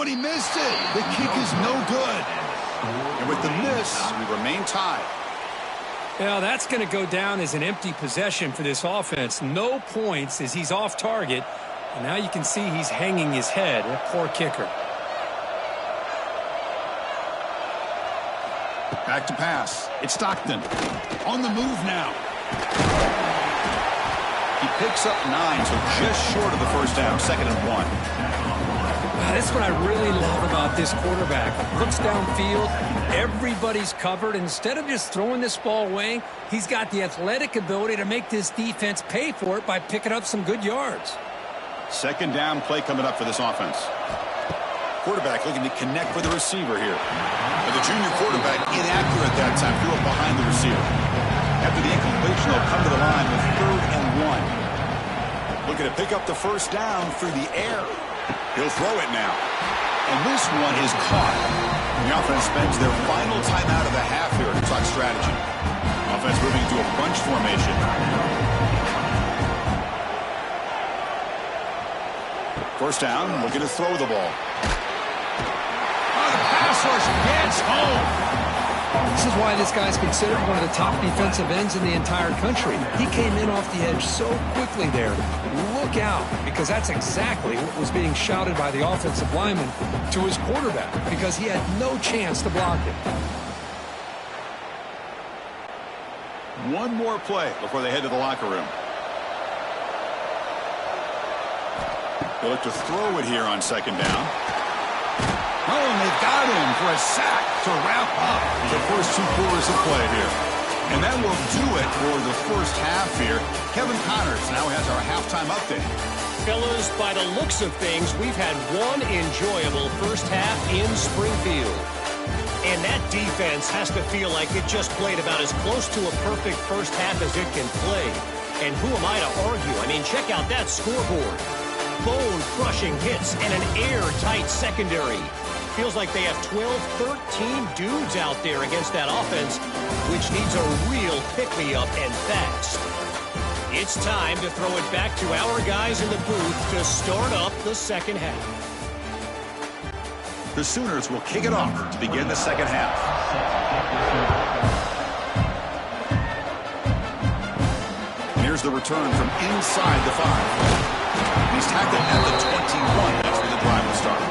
he missed it. The kick is no good. And with the miss, we remain tied. Well, that's going to go down as an empty possession for this offense. No points as he's off target. And now you can see he's hanging his head. A poor kicker. Back to pass. It's Stockton. On the move now. He picks up 9, so just short of the first down. 2nd and 1. That's what I really love about this quarterback. Looks downfield. Everybody's covered. Instead of just throwing this ball away, he's got the athletic ability to make this defense pay for it by picking up some good yards. 2nd down play coming up for this offense. Quarterback looking to connect with the receiver here. But the junior quarterback inaccurate that time. Threw it behind the receiver. After the incompletion, they'll come to the line with 3rd and 1. Looking to pick up the first down through the air. He'll throw it now. And this one is caught. The offense spends their final timeout of the half here to talk strategy. Offense moving to a bunch formation. First down, looking to throw the ball. The pass rush gets home. This is why this guy's considered one of the top defensive ends in the entire country. He came in off the edge so quickly there. Look out, because that's exactly what was being shouted by the offensive lineman to his quarterback, because he had no chance to block it. One more play before they head to the locker room. They look to throw it here on 2nd down. Oh, and they've got him for a sack to wrap up the first 2 quarters of play here. And that will do it for the first half here. Kevin Connors now has our halftime update. Fellas, by the looks of things, we've had one enjoyable first half in Springfield. And that defense has to feel like it just played about as close to a perfect first half as it can play. And who am I to argue? I mean, check out that scoreboard. Bone-crushing hits and an airtight secondary. Feels like they have 12, 13 dudes out there against that offense, which needs a real pick-me-up and fast. It's time to throw it back to our guys in the booth to start up the second half. The Sooners will kick it off to begin the second half. And here's the return from inside the 5. He's tackled at the 21. That's where the drive will start.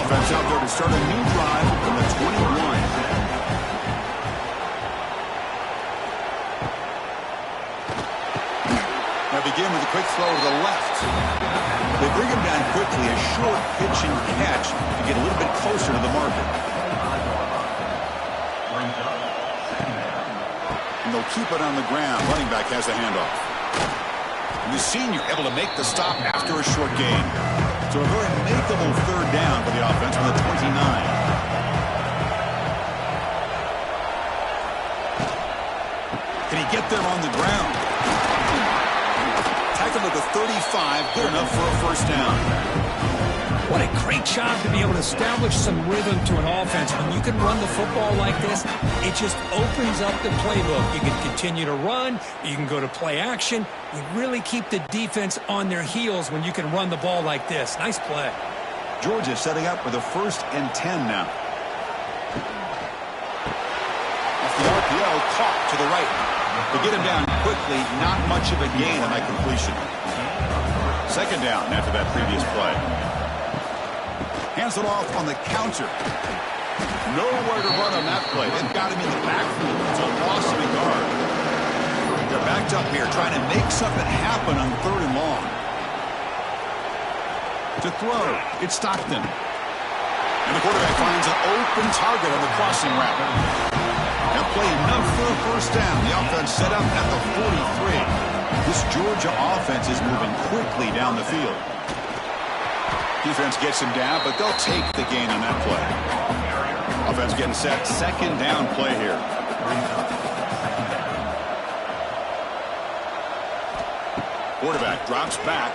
Offense out there to start a new drive from the 21. Now begin with a quick throw to the left. They bring him down quickly, a short pitch and catch to get a little bit closer to the marker. And they'll keep it on the ground. Running back has the handoff. And the senior able to make the stop after a short gain. So a very makeable 3rd down for the offense from the 29. Can he get there on the ground? Tackled at the 35, good enough for a first down. What a great job to be able to establish some rhythm to an offense. When you can run the football like this, it just opens up the playbook. You can continue to run. You can go to play action. You really keep the defense on their heels when you can run the ball like this. Nice play. Georgia setting up with a 1st and 10 now. Off the RPO, caught to the right. To get him down quickly, not much of a gain on that completion. 2nd down after that previous play. Hands it off on the counter. Nowhere to run on that play. They've got him in the backfield. It's a loss of a yard. They're backed up here trying to make something happen on 3rd and long. To throw, it's Stockton. And the quarterback finds an open target on the crossing route. That play enough for a first down. The offense set up at the 43. This Georgia offense is moving quickly down the field. Defense gets him down, but they'll take the gain on that play. Offense getting set. 2nd down play here. Quarterback drops back.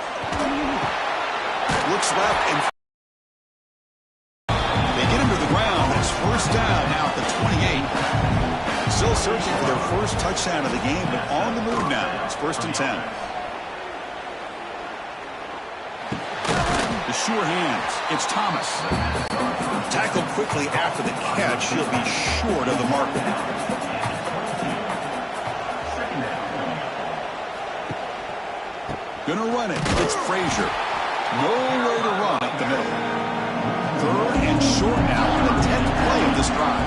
Looks left and they get him to the ground. It's first down now at the 28. Still searching for their first touchdown of the game, but on the move now. It's 1st and 10. The sure hands. It's Thomas. Tackled quickly after the catch. He'll be short of the marker. Gonna run it. It's Frazier. Nowhere to run up the middle. Third and short now on the 10th play of this drive.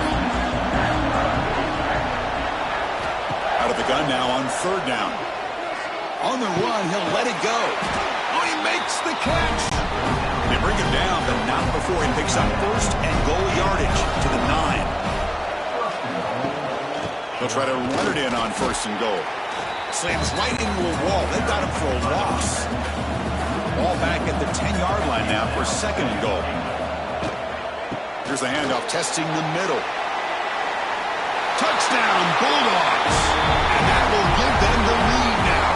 Out of the gun now on third down. On the run, he'll let it go. Oh, he makes the catch. They bring him down, but not before he picks up first and goal yardage to the 9. They'll try to run it in on first and goal. Slams right into a wall. They've got him for a loss. Ball back at the 10-yard line now for second and goal. Here's the handoff, testing the middle. Touchdown, Bulldogs. And that will give them the lead now.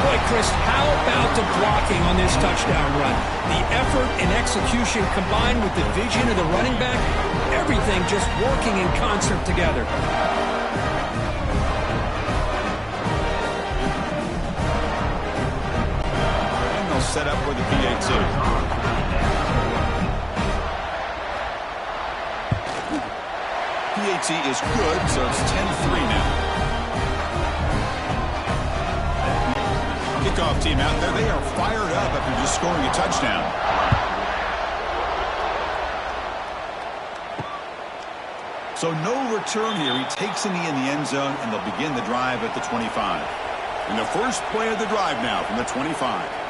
Boy, Chris, how about the blocking on this touchdown run? The effort and execution combined with the vision of the running back, everything just working in concert together. Set up for the PAT. PAT is good, so it's 10-3 now. Kickoff team out there. They are fired up after just scoring a touchdown. So no return here. He takes a knee in the end zone, and they'll begin the drive at the 25. And the first play of the drive now from the 25.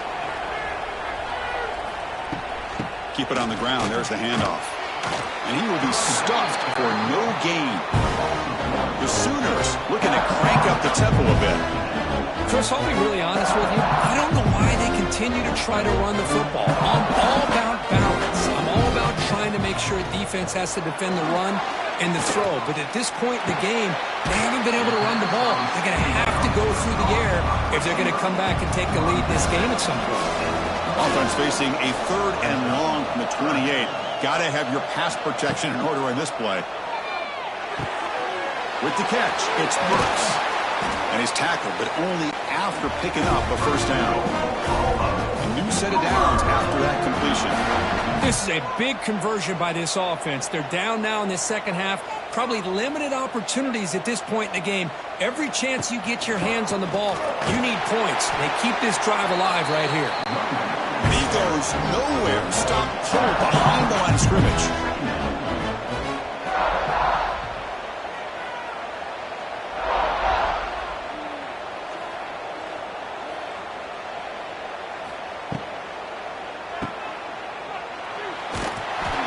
Keep it on the ground. There's the handoff. And he will be stuffed for no gain. The Sooners looking to crank up the tempo a bit. Chris, I'll be really honest with you. I don't know why they continue to try to run the football. I'm all about balance. I'm all about trying to make sure defense has to defend the run and the throw. But at this point in the game, they haven't been able to run the ball. They're going to have to go through the air if they're going to come back and take the lead in this game at some point. Offense facing a third and long from the 28. Got to have your pass protection in order in this play. With the catch, it's Burks. And he's tackled, but only after picking up a first down. A new set of downs after that completion. This is a big conversion by this offense. They're down now in the second half. Probably limited opportunities at this point in the game. Every chance you get your hands on the ball, you need points. They keep this drive alive right here. He goes nowhere. Stop cold behind the line of scrimmage.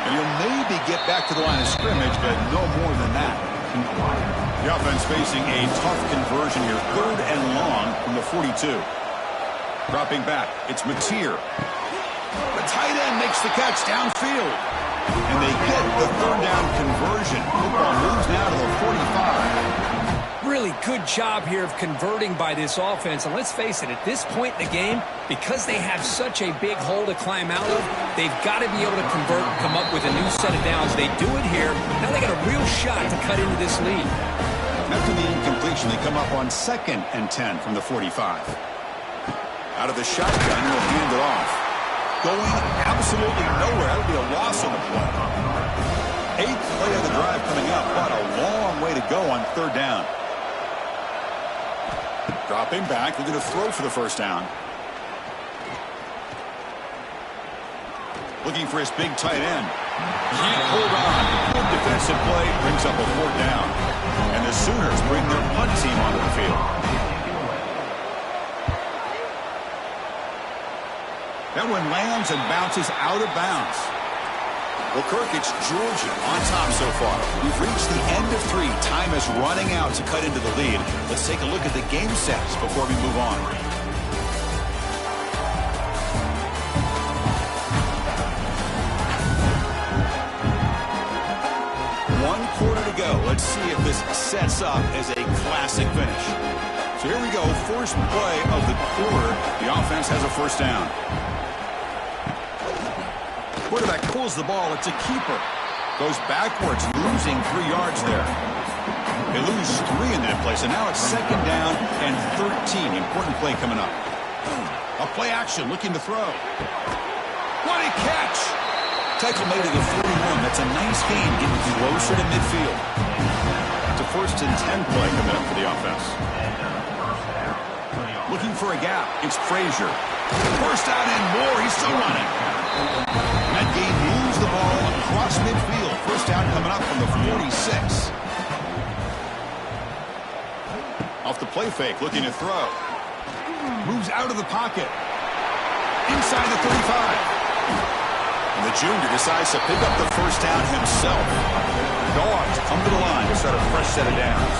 And he'll maybe get back to the line of scrimmage, but no more than that. The offense facing a tough conversion here. Third and long from the 42. Dropping back, it's Mateer. The tight end makes the catch downfield. And they get the third down conversion. Football moves now to the 45. Really good job here of converting by this offense. And let's face it, at this point in the game, because they have such a big hole to climb out of, they've got to be able to convert and come up with a new set of downs. They do it here. Now they got a real shot to cut into this lead. After the incompletion, they come up on 2nd and 10 from the 45. Out of the shotgun, he'll hand it off. Going absolutely nowhere. That would be a loss on the play. 8th play of the drive coming up. What a long way to go on third down. Dropping back. Looking to throw for the first down. Looking for his big tight end. Can't hold on. Good defensive play. Brings up a fourth down. And the Sooners bring their punt team onto the field. That one lands and bounces out of bounds. Well, Kirk, it's Georgia on top so far. We've reached the end of 3. Time is running out to cut into the lead. Let's take a look at the game sets before we move on. One quarter to go. Let's see if this sets up as a classic finish. So here we go. First play of the quarter. The offense has a first down. Quarterback pulls the ball. It's a keeper. Goes backwards, losing 3 yards there. They lose 3 in that play, so now it's second down and 13. Important play coming up. A play action, looking to throw. What a catch! Tackle made at the 41. That's a nice gain, getting closer to midfield. It's a 1st and 10 play coming up for the offense. Looking for a gap. It's Frazier. First down and more. He's still running. That gain moves the ball across midfield. First down coming up from the 46. Off the play fake, looking to throw. Moves out of the pocket. Inside the 35. And the junior decides to pick up the first down himself. Dogs come to the line to start a fresh set of downs.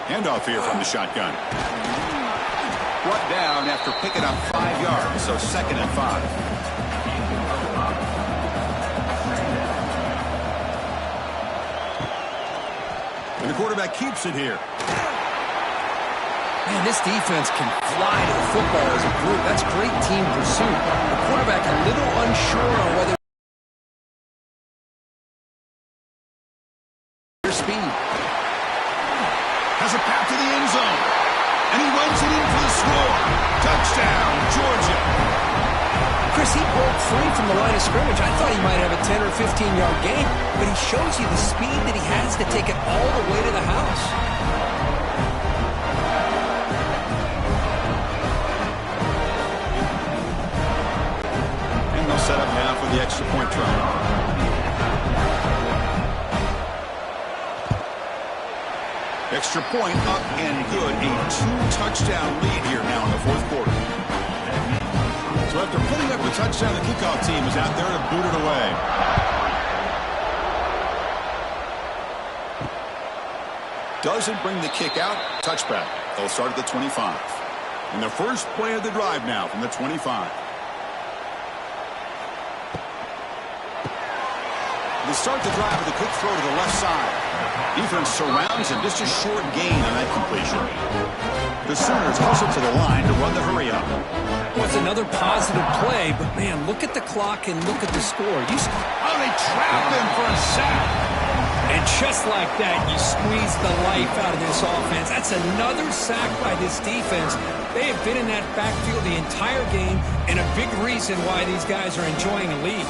Handoff here from the shotgun. Brought down after picking up 5 yards, so 2nd and 5. And the quarterback keeps it here. Man, this defense can fly to the football as a group. That's great team pursuit. The quarterback a little unsure on whether their speed. Has a path to the end zone. And he runs it in for the score. Touchdown, Georgia. Chris, he broke free from the line of scrimmage. I thought he might have a 10 or 15-yard gain, but he shows you the speed that he has to take it all the way to the house. And they'll set up now for the extra point try. Extra point up and good. A 2-touchdown lead here now in the 4th quarter. So after putting up the touchdown, the kickoff team is out there to boot it away. Doesn't bring the kick out. Touchback. They'll start at the 25. And the first play of the drive now from the 25. They start the drive with a quick throw to the left side. Defense surrounds him. Just a short gain on that completion. The Sooners hustle to the line to run the hurry up. Well, it's another positive play, but man, look at the clock and look at the score. Oh, they trap him for a sack. And just like that, you squeeze the life out of this offense. That's another sack by this defense. They have been in that backfield the entire game, and a big reason why these guys are enjoying a lead.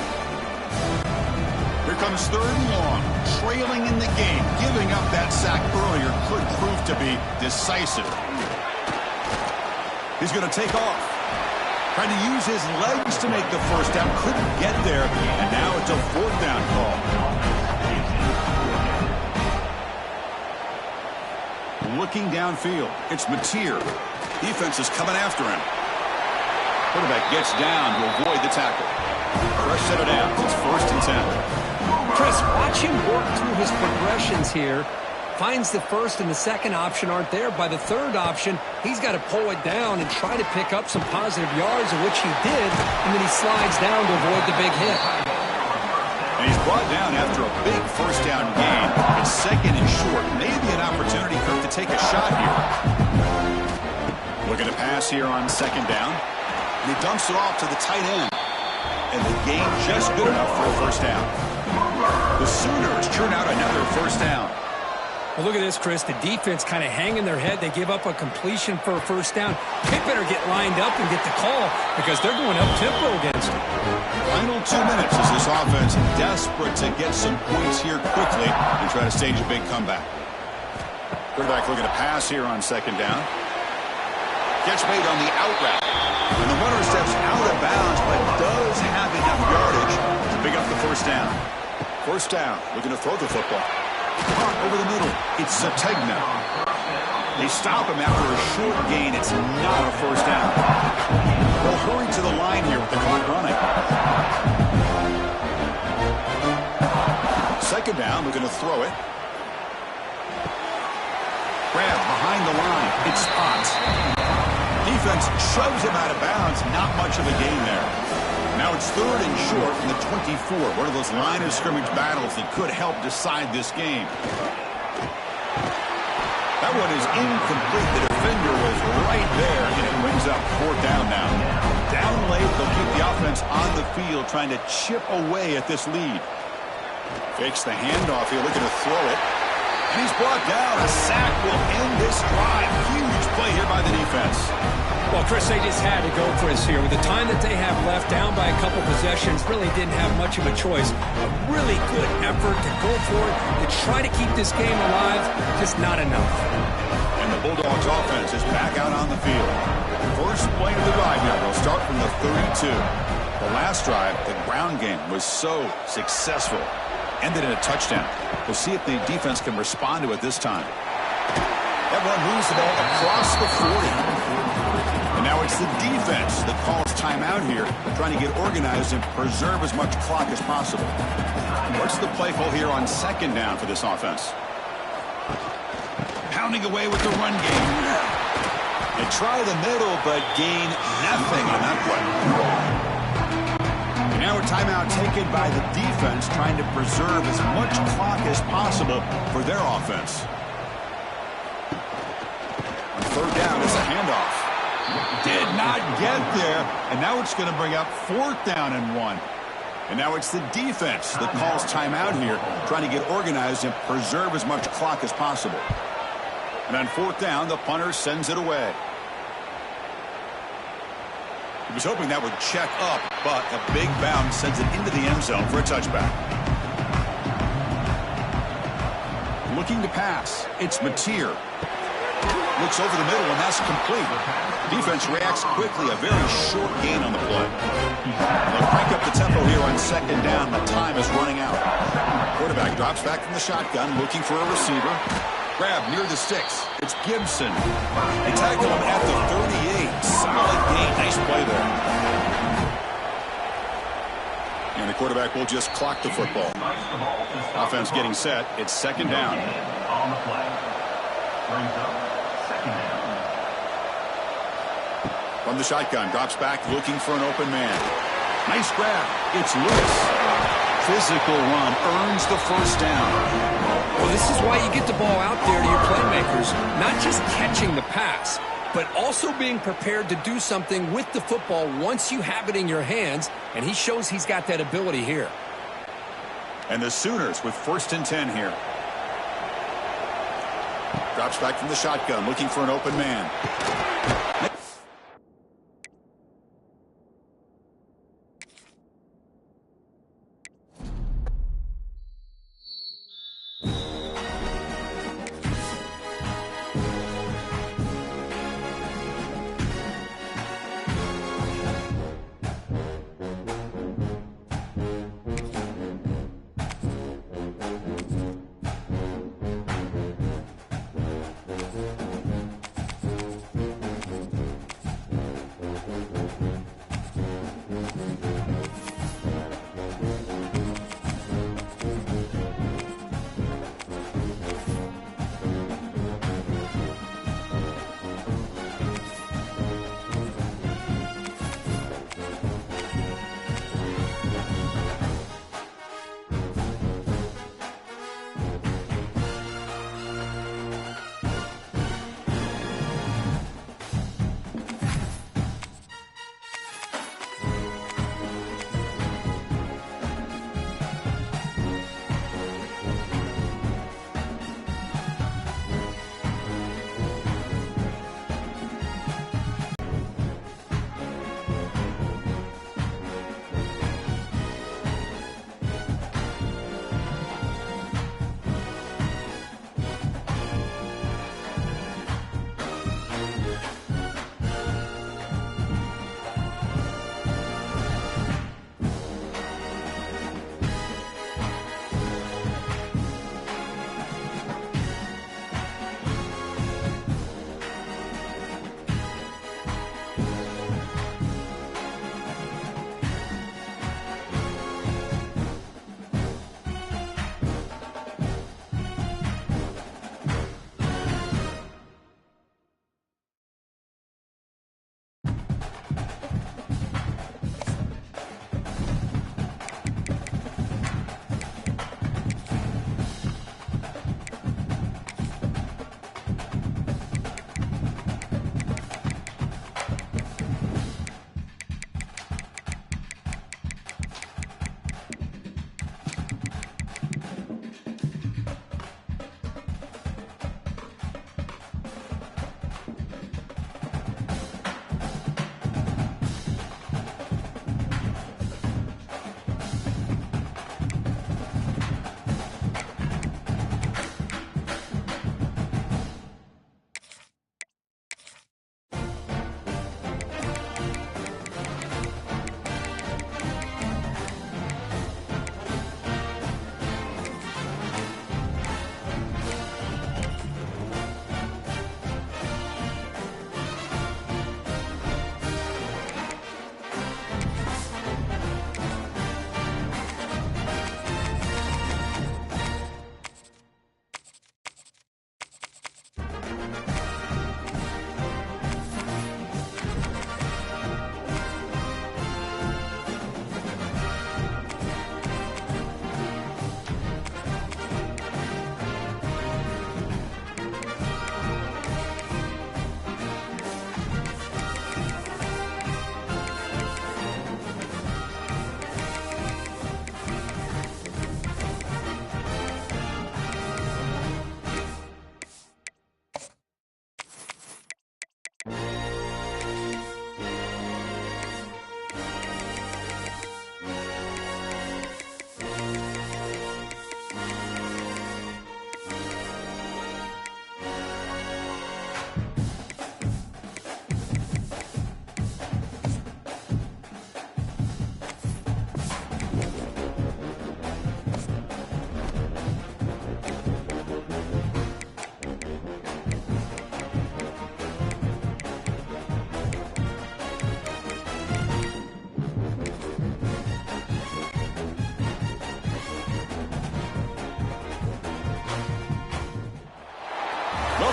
Here comes 3rd and long, trailing in the game. Giving up that sack earlier could prove to be decisive. He's going to take off. Trying to use his legs to make the first down. Couldn't get there, and now it's a 4th down call. Looking downfield, it's Mateer. Defense is coming after him. Quarterback gets down to avoid the tackle. Fresh set of downs. It's 1st and 10. Chris, watch him work through his progressions here. Finds the 1st and the 2nd option aren't there. By the 3rd option, he's got to pull it down and try to pick up some positive yards, of which he did, and then he slides down to avoid the big hit. And he's brought down after a big first down gain. It's 2nd and short. Maybe an opportunity for him to take a shot here. Looking to pass here on 2nd down. And he dumps it off to the tight end. And the gain just good enough for a first down. The Sooners churn out another first down. Well, look at this, Chris. The defense kind of hanging their head. They give up a completion for a first down. They better get lined up and get the call because they're going up-tempo against them. Final 2 minutes as this offense desperate to get some points here quickly and try to stage a big comeback. Quarterback looking to pass here on 2nd down. Catch made on the out route. And the runner steps out of bounds but does have enough yardage to pick up the first down. First down, looking to throw the football. Caught over the middle. It's Sategna. They stop him after a short gain. It's not a first down. They'll hurry to the line here with the clock running. 2nd down, looking to throw it. Grab behind the line. It's Potts. Defense shoves him out of bounds. Not much of a gain there. Now it's 3rd and short from the 24. One of those line of scrimmage battles that could help decide this game. That one is incomplete. The defender was right there, and it brings up 4th down now. Down late, they'll keep the offense on the field trying to chip away at this lead. Fakes the handoff here, looking to throw it. And he's brought down. A sack will end this drive. Huge play here by the defense. Well, Chris, they just had to go for us here. With the time that they have left, down by a couple possessions, really didn't have much of a choice. A really good effort to go for it, to try to keep this game alive, just not enough. And the Bulldogs offense is back out on the field. First play of the drive now. They'll start from the 32. The last drive, the ground game, was so successful. Ended in a touchdown. We'll see if the defense can respond to it this time. Everyone moves the ball across the 40. And now it's the defense that calls timeout here, trying to get organized and preserve as much clock as possible. What's the play call here on second down for this offense? Pounding away with the run game. They try the middle, but gain nothing on that play. And now a timeout taken by the defense, trying to preserve as much clock as possible for their offense. On third down, it's a handoff. Did not get there, and now it's going to bring up fourth down and 1. And now it's the defense that calls timeout here, trying to get organized and preserve as much clock as possible. And on fourth down, the punter sends it away. He was hoping that would check up, but a big bounce sends it into the end zone for a touchback. Looking to pass, it's Mateer. Looks over the middle, and that's complete. Defense reacts quickly, a very short gain on the play. They'll crank up the tempo here on second down. The time is running out. Quarterback drops back from the shotgun, looking for a receiver. Grab near the sticks. It's Gibson. They tackle him at the 38. Solid gain. Nice play there. And the quarterback will just clock the football. Offense getting set. It's second down. On the play. Brings up second down. From the shotgun, drops back, looking for an open man. Nice grab. It's Lewis. Physical run earns the first down. Well, this is why you get the ball out there to your playmakers. Not just catching the pass, but also being prepared to do something with the football once you have it in your hands, and he shows he's got that ability here. And the Sooners with first and 10 here. Drops back from the shotgun, looking for an open man.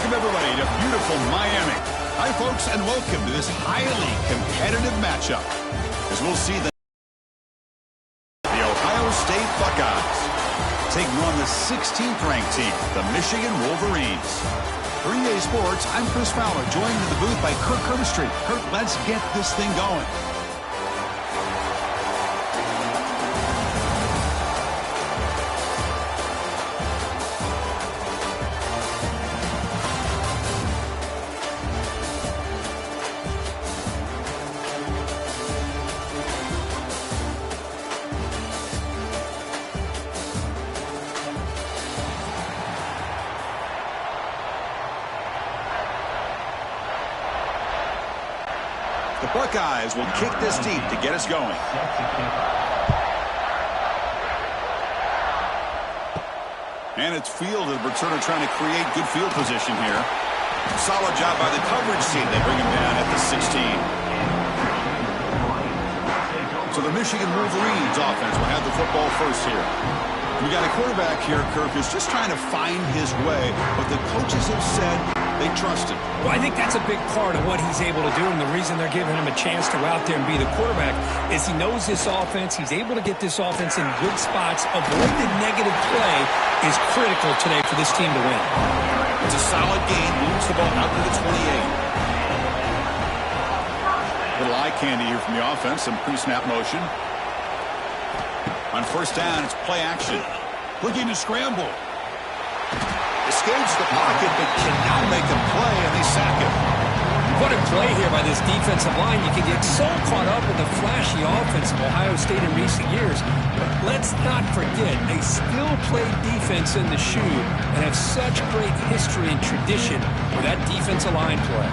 Welcome, everybody, to beautiful Miami. Hi, folks, and welcome to this highly competitive matchup as we'll see the Ohio State Buckeyes taking on the 16th-ranked team, the Michigan Wolverines. For EA Sports, I'm Chris Fowler, joined in the booth by Kirk Herbstreit. Kirk, let's get this thing going. The Buckeyes will kick this deep to get us going. And it's fielded. Returner trying to create good field position here. Solid job by the coverage team. They bring him down at the 16. So the Michigan Wolverines offense will have the football first here. We got a quarterback here, Kirk, who's just trying to find his way, but the coaches have said they trust him. Well, I think that's a big part of what he's able to do, and the reason they're giving him a chance to go out there and be the quarterback is he knows this offense. He's able to get this offense in good spots. Avoiding negative play is critical today for this team to win. It's a solid gain. Moves the ball out to the 28. Little eye candy here from the offense. Some pre-snap motion. On first down, it's play action. Looking to scramble. Escapes the pocket, but cannot make a play, and they sack him. What a play here by this defensive line. You can get so caught up with the flashy offense of Ohio State in recent years. But let's not forget, they still play defense in the shoe and have such great history and tradition with that defensive line play.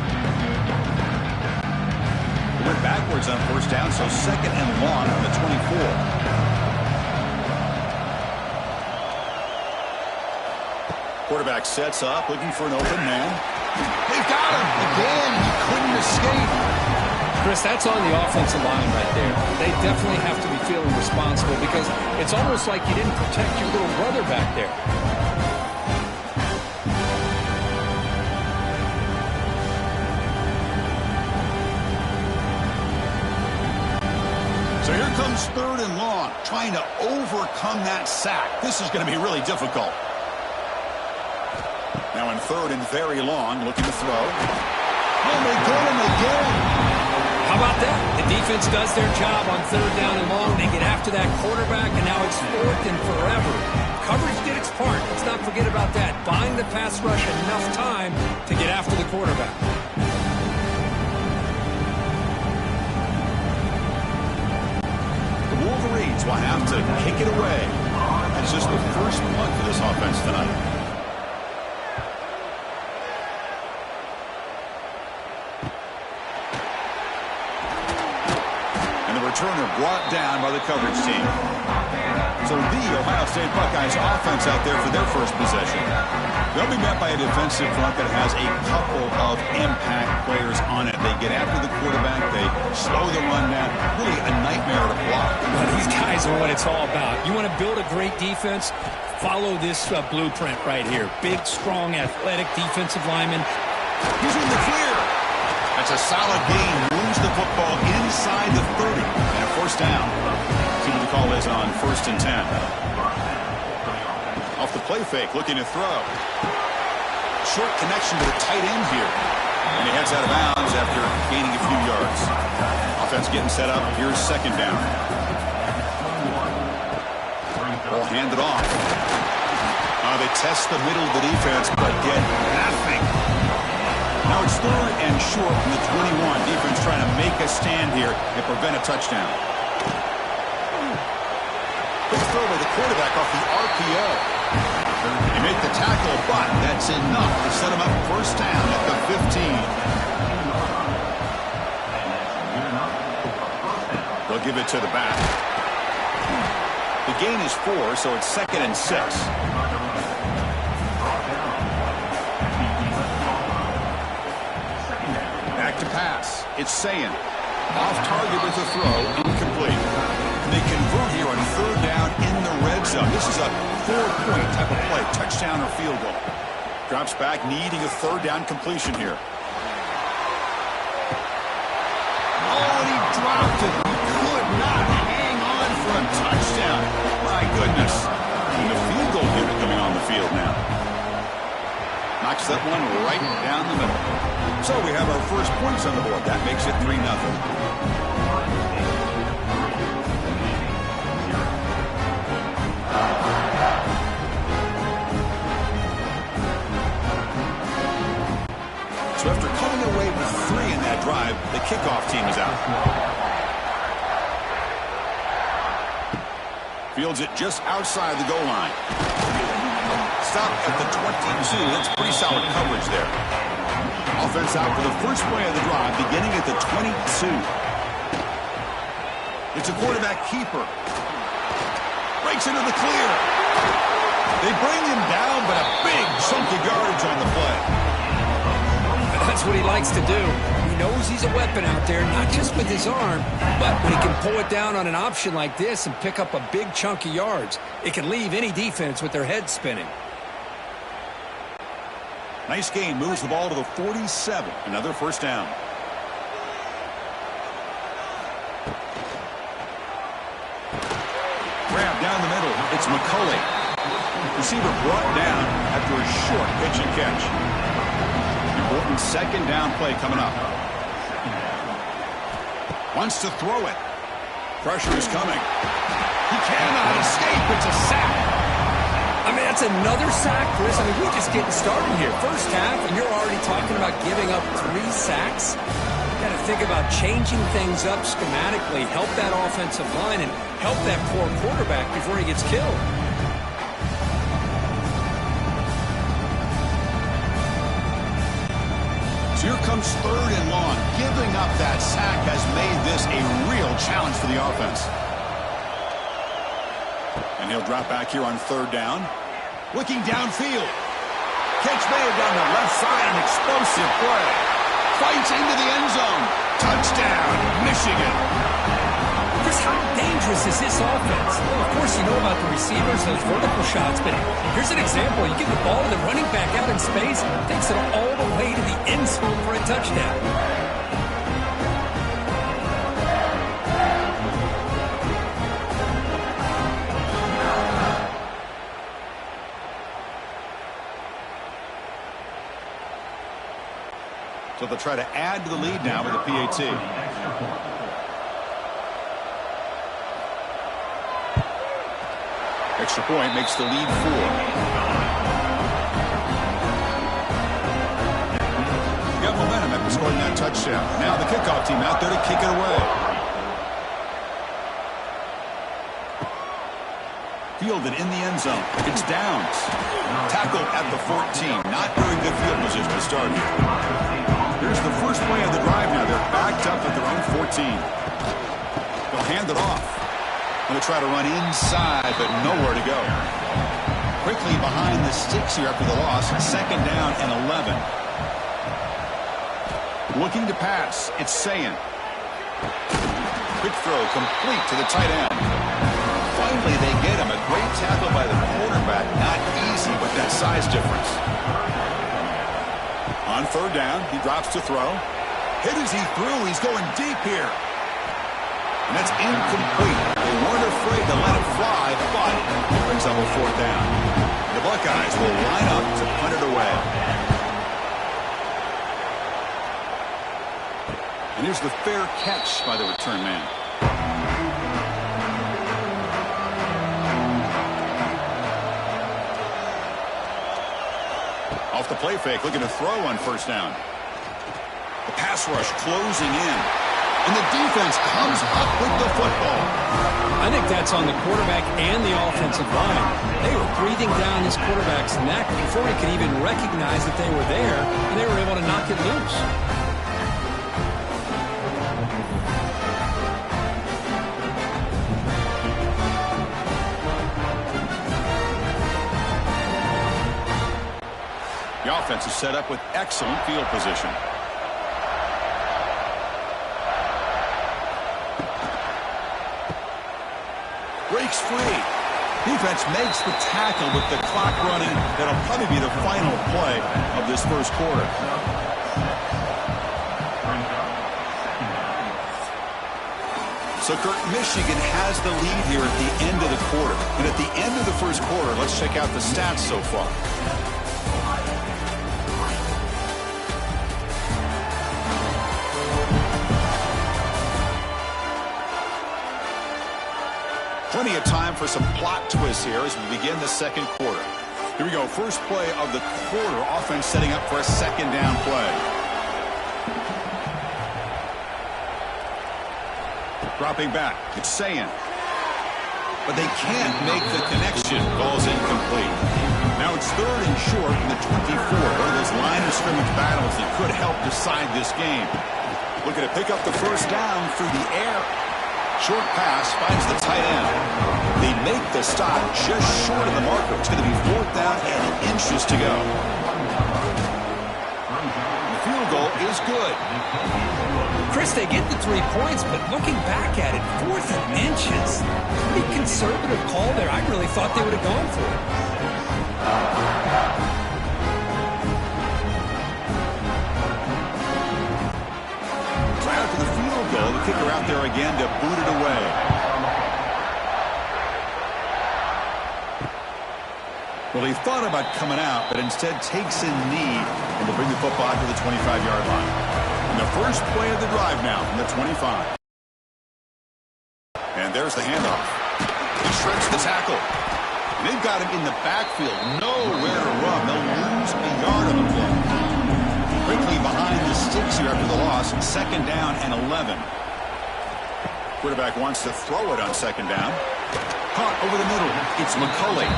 They went backwards on first down, so second and long on the 24. Quarterback sets up, looking for an open man. They've got him again. He couldn't escape. Chris, that's on the offensive line right there. They definitely have to be feeling responsible because it's almost like you didn't protect your little brother back there. So here comes third and long, trying to overcome that sack. This is going to be really difficult. Now in third and very long, looking to throw. And they get him again. How about that? The defense does their job on third down and long. They get after that quarterback, and now it's fourth and forever. Coverage did its part. Let's not forget about that. Buying the pass rush enough time to get after the quarterback. The Wolverines will have to kick it away. It's just the first punt for this offense tonight. Returner brought down by the coverage team. So the Ohio State Buckeyes offense out there for their first possession. They'll be met by a defensive front that has a couple of impact players on it. They get after the quarterback. They slow the run down. Really a nightmare to block. Well, these guys are what it's all about. You want to build a great defense? Follow this blueprint right here. Big, strong, athletic defensive lineman. He's in the clear. That's a solid gain. Moves the football inside the 30. And a first down. See what the call is on 1st and 10. Off the play fake, looking to throw. Short connection to the tight end here. And he heads out of bounds after gaining a few yards. Offense getting set up. Here's second down. Ball handed off. They test the middle of the defense, but get nothing. Now it's third and short from the 21. Defense trying to make a stand here and prevent a touchdown. Quick throw by the quarterback off the RPO. They make the tackle, but that's enough to set him up first down at the 15. They'll give it to the back. The gain is 4, so it's 2nd and 6. Back to pass. It's Sayin. Off target with a throw, incomplete. And they convert here on third down in the red zone. This is a 4-point type of play, touchdown or field goal. Drops back, needing a third down completion here. Oh, and he dropped it. He could not hang on for a touchdown. My goodness. And the field goal unit coming on the field now. Knocks that one right down the middle. So we have our first points on the board. That makes it 3-0. So after coming away with 3 in that drive, the kickoff team is out. Fields it just outside the goal line. Stop at the 22. That's pretty solid coverage there. Offense out for the first play of the drive, beginning at the 22. It's a quarterback keeper. Breaks into the clear. They bring him down, but a big chunk of yardage on the play. That's what he likes to do. He knows he's a weapon out there, not just with his arm, but when he can pull it down on an option like this and pick up a big chunk of yards, it can leave any defense with their head spinning. Nice gain, moves the ball to the 47. Another first down. Grab down the middle. It's McCulley. Receiver brought down after a short pitch and catch. Important second down play coming up. Wants to throw it. Pressure is coming. He cannot escape. It's a sack. I mean, that's another sack, Chris. I mean, we're just getting started here. First half, and you're already talking about giving up 3 sacks. You got to think about changing things up schematically, help that offensive line, and help that poor quarterback before he gets killed. So here comes 3rd and long. Giving up that sack has made this a real challenge for the offense. And he'll drop back here on 3rd down. Looking downfield. Catch made down the left side. An explosive play. Fights into the end zone. Touchdown, Michigan. Chris, how dangerous is this offense? Well, of course, you know about the receivers, those vertical shots, but here's an example. You give the ball to the running back out in space, takes it all the way to the end zone for a touchdown. So they'll try to add to the lead now with a PAT. Extra point makes the lead 4. Got momentum after scoring that touchdown. Now the kickoff team out there to kick it away. Fielded in the end zone. It's Downs. Tackled at the 14. Not very good field position to start here. Here's the first play of the drive now. They're backed up at their own 14. They'll hand it off. Going to try to run inside, but nowhere to go. Quickly behind the sticks here after the loss. 2nd down and 11. Looking to pass. It's Sayin. Quick throw complete to the tight end. Finally, they get him. A great tackle by the quarterback. Not easy with that size difference. On 3rd down, he drops to throw. Hit as he threw. He's going deep here. And that's incomplete. They weren't afraid to let it fly, but it brings up a 4th down. The Buckeyes will line up to punt it away. And here's the fair catch by the return man. Off the play fake, looking to throw on 1st down. The pass rush closing in. And the defense comes up with the football. I think that's on the quarterback and the offensive line. They were breathing down this quarterback's neck before he could even recognize that they were there, and they were able to knock it loose. The offense is set up with excellent field position. Breaks free. Defense makes the tackle with the clock running. That'll probably be the final play of this first quarter. So, Kurt, Michigan has the lead here at the end of the quarter. And at the end of the first quarter, let's check out the stats so far. Plenty of time for some plot twists here as we begin the second quarter. Here we go. First play of the quarter. Offense setting up for a second down play. Dropping back. It's Sayin. But they can't make the connection. Ball's incomplete. Now it's third and short from the 24. One of those line of scrimmage battles that could help decide this game. Looking to pick up the first down through the air. Short pass finds the tight end. They make the stop just short of the marker. It's going to be fourth down and inches to go. The field goal is good. Chris, they get the 3 points, but looking back at it, 4th and inches. Pretty conservative call there. I really thought they would have gone for it. Right after the field goal, the kicker out there again to boot it away. Well, he thought about coming out, but instead takes a knee and to bring the football to the 25-yard line. And the first play of the drive now from the 25. And there's the handoff. He shreds the tackle. And they've got him in the backfield. Nowhere to run. They'll lose a yard on the play. Quickly behind the sticks here after the loss. Second down and 11. Quarterback wants to throw it on second down. Caught over the middle. It's McCulley.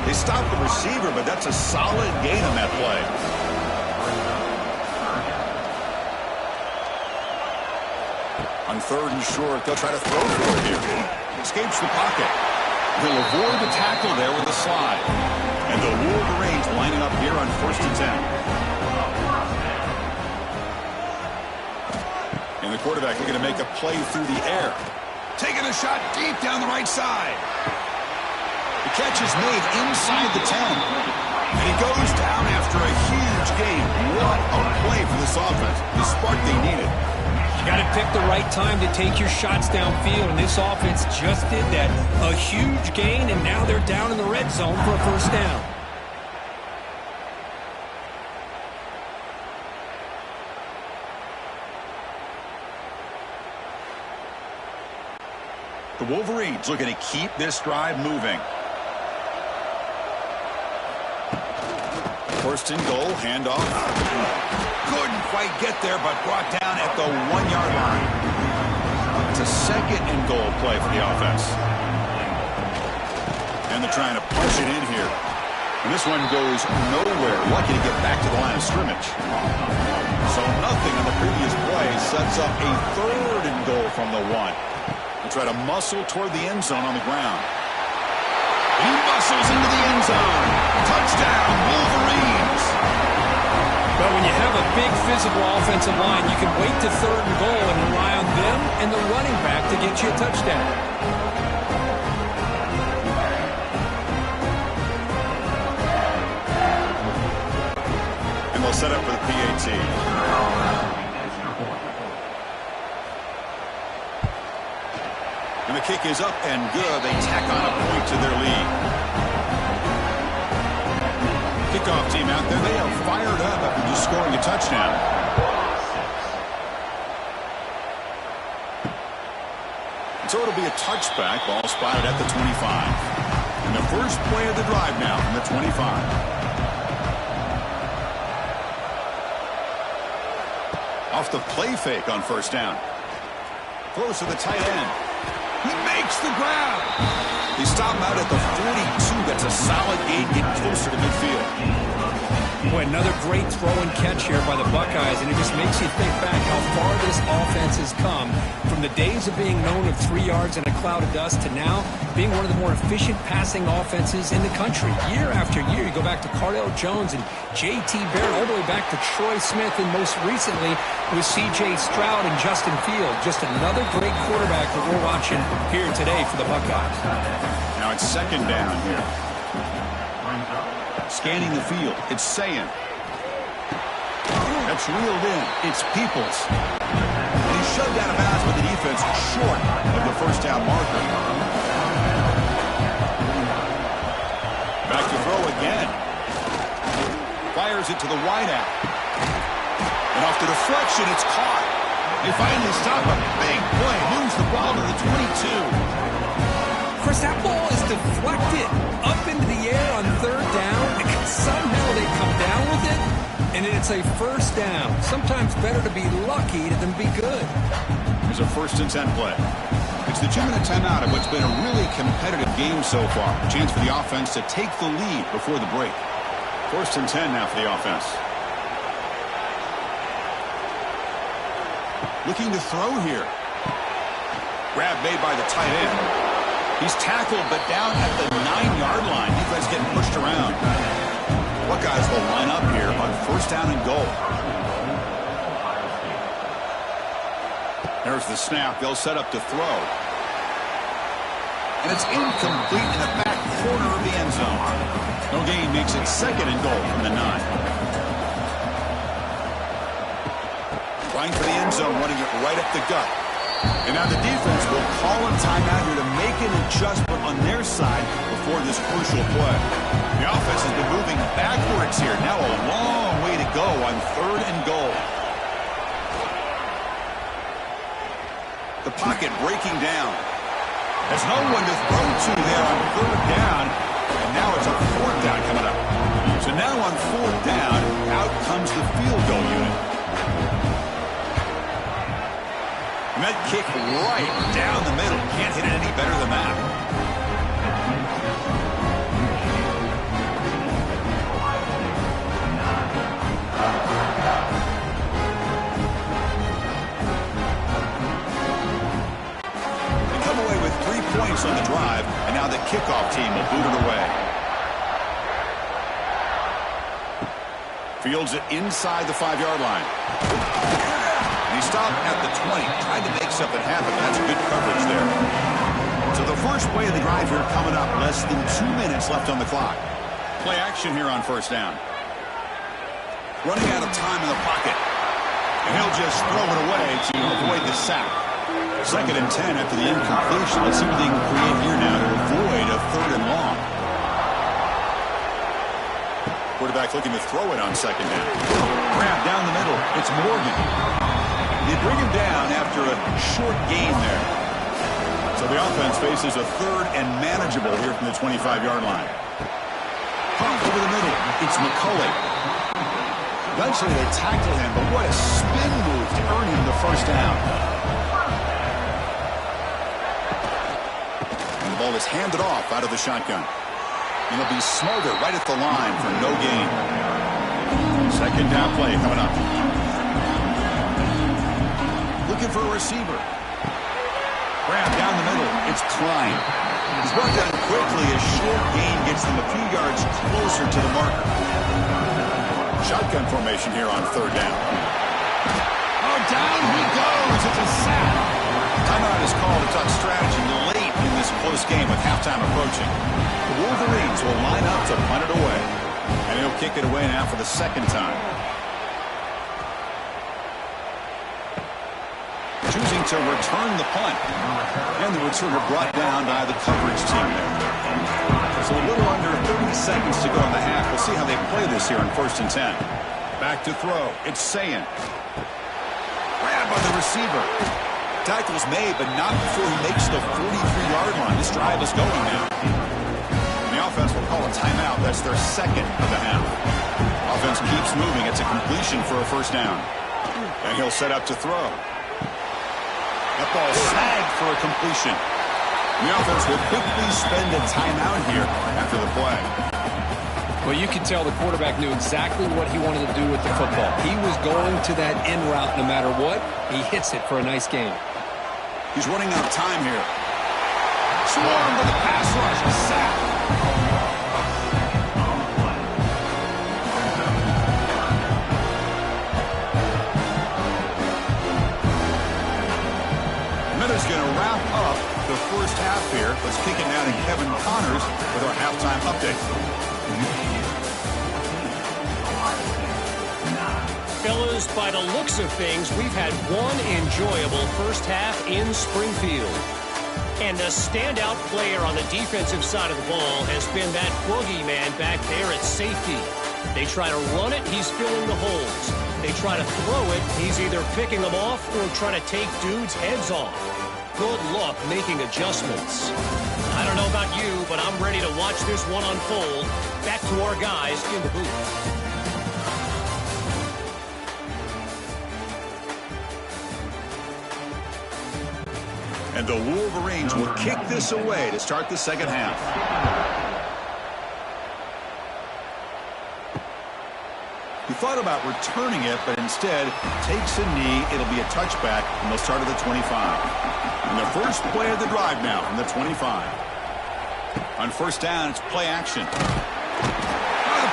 They stopped the receiver, but that's a solid gain on that play. On third and short, they'll try to throw for it here. Escapes the pocket. They'll avoid the tackle there with a slide. And the Wolverines lining up here on 1st and 10. And the quarterback looking to make a play through the air. Taking a shot deep down the right side. The catch is made inside the 10. And he goes down after a huge gain. What a play for this offense. The spark they needed. You got to pick the right time to take your shots downfield, and this offense just did that. A huge gain, and now they're down in the red zone for a first down. The Wolverines looking to keep this drive moving. First and goal, handoff. Couldn't quite get there, but brought down at the 1-yard line. It's a second and goal play for the offense. And they're trying to push it in here. And this one goes nowhere. Lucky to get back to the line of scrimmage. So nothing on the previous play sets up a third and goal from the 1. They'll try to muscle toward the end zone on the ground. He muscles into the end zone. Touchdown, Wolverines. But when you have a big physical offensive line, you can wait to third and goal and rely on them and the running back to get you a touchdown. And they'll set up for the PAT. And the kick is up and good. They tack on a point to their lead. Kickoff team out there. They are fired up after just scoring a touchdown. So it'll be a touchback. Ball spotted at the 25. And the first play of the drive now from the 25. Off the play fake on first down. Close to the tight end. He makes the grab. They stop him out at the 42. That's a solid gain, getting closer to midfield. Boy, another great throw and catch here by the Buckeyes, and it just makes you think back how far this offense has come from the days of being known of 3 yards and a cloud of dust to now being one of the more efficient passing offenses in the country. Year after year, you go back to Cardale Jones and J.T. Barrett, all the way back to Troy Smith, and most recently with C.J. Stroud and Justin Field. Just another great quarterback that we're watching here today for the Buckeyes. Now Now it's second down here. Brings up Scanning the field. It's Sayin. That's reeled in. It's Peoples. And he's shoved out of bounds with the defense short of the first down marker. Back to throw again. Fires it to the wideout. And off the deflection, it's caught. They finally stop a big play. Moves the ball to the 22. Chris, that ball is deflected up into the air on third down, and somehow they come down with it, and it's a first down. Sometimes better to be lucky than be good. Here's a 1st and 10 play. It's the 2-minute timeout of what's been a really competitive game so far. A chance for the offense to take the lead before the break. 1st and 10 now for the offense. Looking to throw here. Grab made by the tight end. He's tackled, but down at the 9-yard line. Defense getting pushed around. Buckeyes will line up here on 1st down and goal. There's the snap. They'll set up to throw. And it's incomplete in the back corner of the end zone. No gain makes it 2nd and goal from the 9. Trying for the end zone, running it right up the gut. And now the defense will call a timeout here to make an adjustment on their side before this crucial play. The offense has been moving backwards here. Now a long way to go on 3rd and goal. The pocket breaking down. There's no one to throw to there on 3rd down. And now it's a 4th down coming up. So now on 4th down, out comes the field goal unit. And that kick right down the middle. Can't hit it any better than that. They come away with 3 points on the drive, and now the kickoff team will boot it away. Fields it inside the 5-yard line. He stopped at the 20, tried to make something happen. That's good coverage there. So the first play of the drive here coming up. Less than 2 minutes left on the clock. Play action here on 1st down. Running out of time in the pocket. And he'll just throw it away to avoid the sack. 2nd and 10 after the incompletion. Let's see what they can create here now to avoid a 3rd and long. Quarterback looking to throw it on 2nd down. Grab down the middle. It's Morgan. They bring him down after a short gain there. So the offense faces a 3rd and manageable here from the 25-yard line. Pump over the middle. It's McCulley. Eventually they tackle him, but what a spin move to earn him the 1st down. And the ball is handed off out of the shotgun. And it'll be Smolder right at the line for no gain. 2nd down play coming up. Looking for a receiver. Grab down the middle. It's Klein. He's brought down quickly. A short gain gets them a few yards closer to the marker. Shotgun formation here on 3rd down. Oh, down he goes. It's a sack. Timeout is called to talk strategy late in this close game with halftime approaching. The Wolverines will line up to punt it away. And he'll kick it away now for the 2nd time. Choosing to return the punt. And the returner brought down by the coverage team there. So a little under 30 seconds to go in the half. We'll see how they play this here on 1st and 10. Back to throw. It's Sayin. Grabbed by the receiver. Tackle's made, but not before he makes the 43-yard line. This drive is going now. The offense will call a timeout. That's their 2nd of the half. Offense keeps moving. It's a completion for a 1st down. And he'll set up to throw. That ball snagged for a completion. The offense will quickly spend a timeout here after the play. Well, you can tell the quarterback knew exactly what he wanted to do with the football. He was going to that in route no matter what. He hits it for a nice gain. He's running out of time here. Swarm with the pass rush. A sack. Miller's going to wrap up the first half here. Let's kick it now to Kevin Connors with our halftime update. Fellas, by the looks of things, we've had one enjoyable first half in Springfield. And the standout player on the defensive side of the ball has been that boogeyman back there at safety. They try to run it, he's filling the holes. They try to throw it, he's either picking them off or trying to take dudes' heads off. Good luck making adjustments. I don't know about you, but I'm ready to watch this one unfold. Back to our guys in the booth. And the Wolverines will kick this away to start the second half. He thought about returning it, but instead takes a knee. It'll be a touchback, and they'll start at the 25. And the first play of the drive now from the 25. On first down, it's play action. The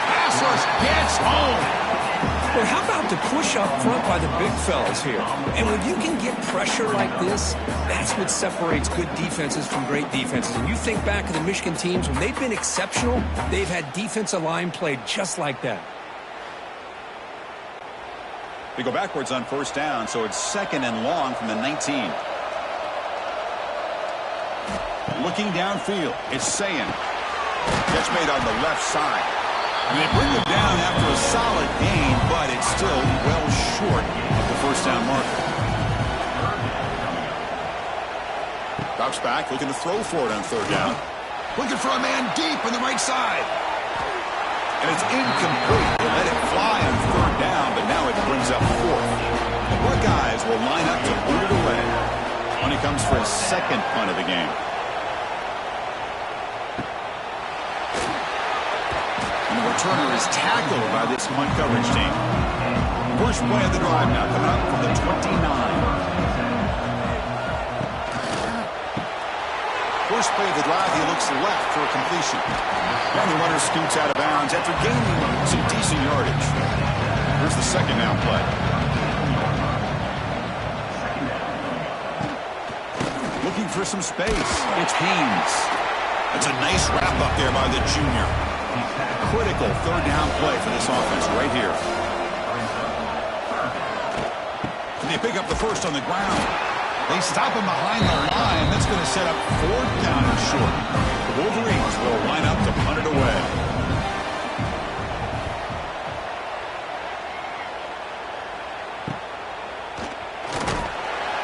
pass rush gets home. Well, how about the push up front by the big fellas here? And when you can get pressure like this, that's what separates good defenses from great defenses. And you think back to the Michigan teams, when they've been exceptional, they've had defensive line play just like that. They go backwards on first down, so it's second and long from the 19. Looking downfield, it's Sayin. Catch made on the left side. And they bring him down after a solid gain, but it's still well short of the first down marker. Drops back, looking to throw for it on third down. Looking for a man deep on the right side. And it's incomplete. They let it fly on third down, but now it brings up fourth. The Buckeyes will line up to boot it away when he comes for his second punt of the game. Returner is tackled by this punt coverage team. First play of the drive now coming up from the 29. First play of the drive, he looks left for a completion. And the runner scoots out of bounds after gaining some decent yardage. Here's the second down play. Looking for some space. It's Haynes. That's a nice wrap up there by the junior. Critical third down play for this offense right here. And they pick up the first on the ground. They stop him behind the line. That's going to set up fourth down and short. The Wolverines will line up to punt it away.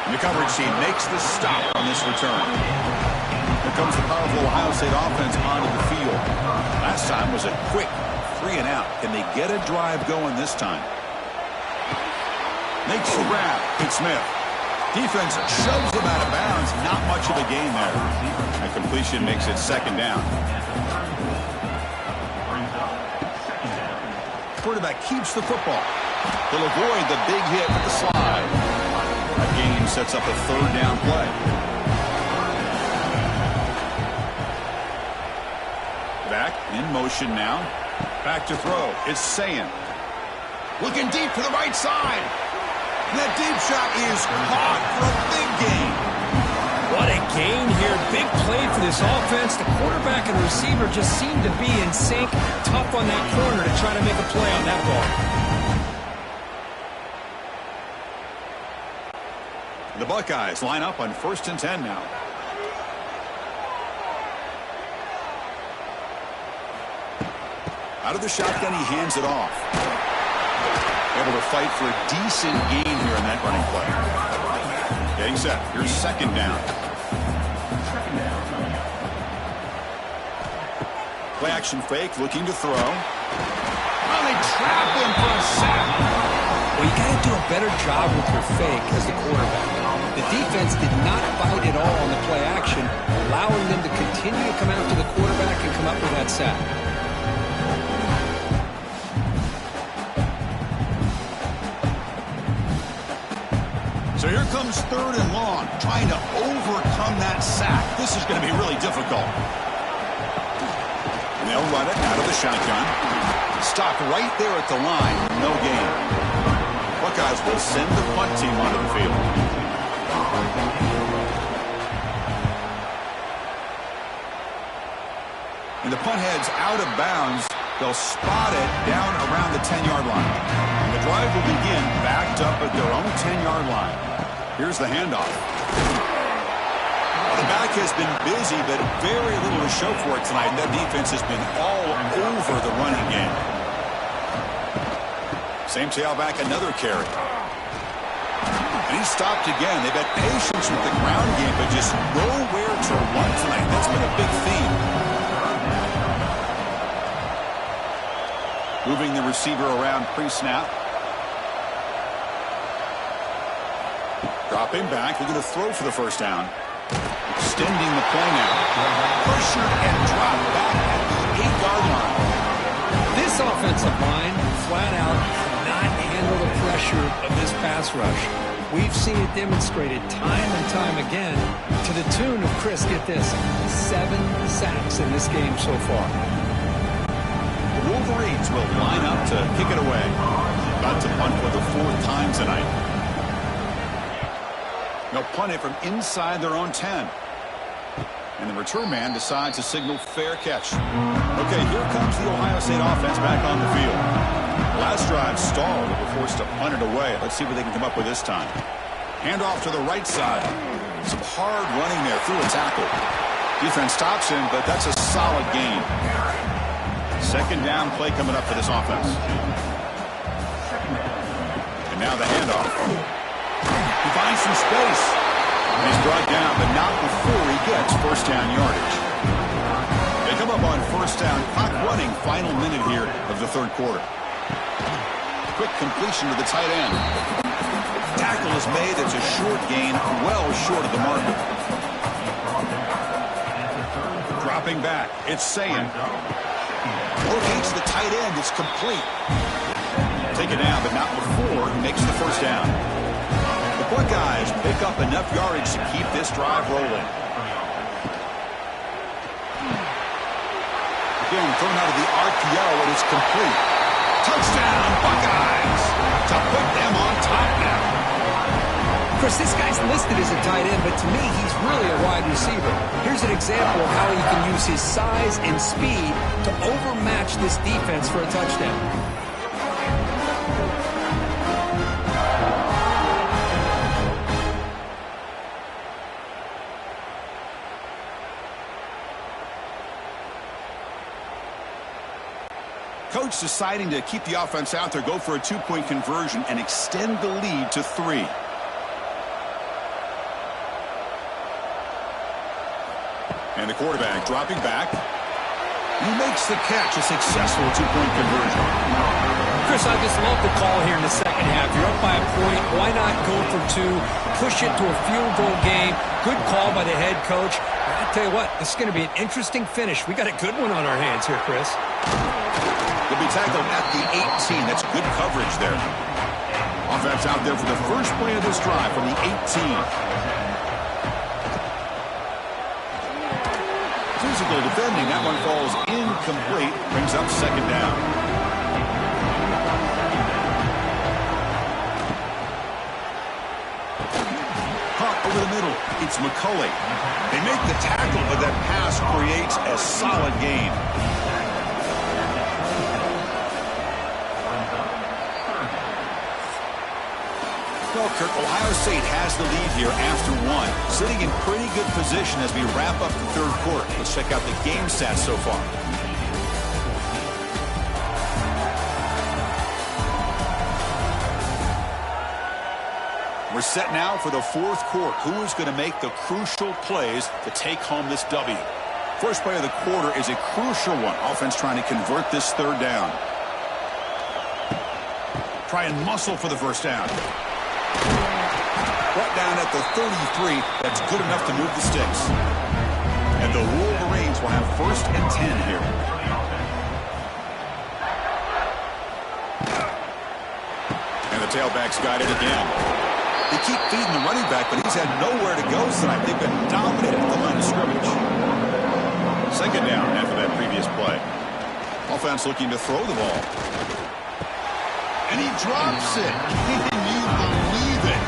And the coverage team makes the stop on this return. Here comes the powerful Ohio State offense onto the field. Last time was a quick 3 and out. Can they get a drive going this time? Makes the grab. It's Smith. Defense shoves them out of bounds. Not much of a gain there. A completion makes it second down. Quarterback keeps the football. They'll avoid the big hit with the slide. That gain sets up a third down play. Back in motion now. Back to throw. It's Sayin. Looking deep to the right side. And that deep shot is caught for a big gain. What a gain here. Big play for this offense. The quarterback and the receiver just seem to be in sync. Tough on that corner to try to make a play on that ball. The Buckeyes line up on 1st and 10 now. Out of the shotgun, he hands it off. Able to fight for a decent gain here in that running play. Getting set. Here's second down. Play action fake, looking to throw. Well, they trap him for a sack. Well, you got to do a better job with your fake as the quarterback. The defense did not bite at all on the play action, allowing them to continue to come after the quarterback and come up with that sack. So here comes third and long, trying to overcome that sack. This is going to be really difficult. And they'll run it out of the shotgun. Stop right there at the line. No gain. Buckeyes will send the punt team onto the field. And the punt heads out of bounds. They'll spot it down around the 10-yard line. And the drive will begin backed up at their own 10-yard line. Here's the handoff. The back has been busy, but very little to show for it tonight. That defense has been all over the running game. Same tailback, another carry. And he's stopped again. They've had patience with the ground game, but just nowhere to run tonight. That's been a big theme. Moving the receiver around pre-snap. Dropping back. Looking to throw for the first down. Extending the play now. Pressured and dropped back at the 8-yard line. This offensive line, flat out, cannot handle the pressure of this pass rush. We've seen it demonstrated time and time again to the tune of, Chris, get this, 7 sacks in this game so far. The Wolverines will line up to kick it away. About to punt for the 4th time tonight. They'll punt it from inside their own 10. And the return man decides to signal fair catch. Okay, here comes the Ohio State offense back on the field. Last drive stalled. They were forced to punt it away. Let's see what they can come up with this time. Handoff to the right side. Some hard running there through a tackle. Defense stops him, but that's a solid gain. Second down play coming up for this offense. And now the handoff. He finds some space. And he's brought down, but not before he gets first down yardage. They come up on first down. Clock running, final minute here of the 3rd quarter. Quick completion to the tight end. Tackle is made. It's a short gain, well short of the marker. Dropping back. It's Sayin. Rotates the tight end. It's complete. Take it down, but not before he makes the first down. The Buckeyes pick up enough yardage to keep this drive rolling. Again, thrown out of the RPO, and it's complete. Touchdown, Buckeyes, to put them on top now. Chris, this guy's listed as a tight end, but to me, he's really a wide receiver. Here's an example of how he can use his size and speed to overmatch this defense for a touchdown. Coach deciding to keep the offense out there, go for a 2-point conversion, and extend the lead to 3. And the quarterback dropping back. He makes the catch, a successful 2-point conversion. Chris, I just love the call here in the second half. You're up by a point. Why not go for 2? Push it to a field goal game. Good call by the head coach. I tell you what, this is going to be an interesting finish. We got a good one on our hands here, Chris. He'll be tackled at the 18. That's good coverage there. Offense out there for the first play of this drive from the 18. Physical defending. That one falls incomplete. Brings up second down. Hunt over the middle. It's McCulley. They make the tackle, but that pass creates a solid gain. Well, Kirk, Ohio State has the lead here after 1. Sitting in pretty good position as we wrap up the 3rd quarter. Let's check out the game stats so far. We're set now for the 4th quarter. Who is going to make the crucial plays to take home this W? First play of the quarter is a crucial one. Offense trying to convert this 3rd down. Try and muscle for the first down. Brought down at the 33. That's good enough to move the sticks. And the Wolverines will have 1st and 10 here. And the tailback's got it again. They keep feeding the running back, but he's had nowhere to go tonight. They've been dominated at the line of scrimmage. Second down after that previous play. Offense looking to throw the ball. And he drops it. Can you believe it?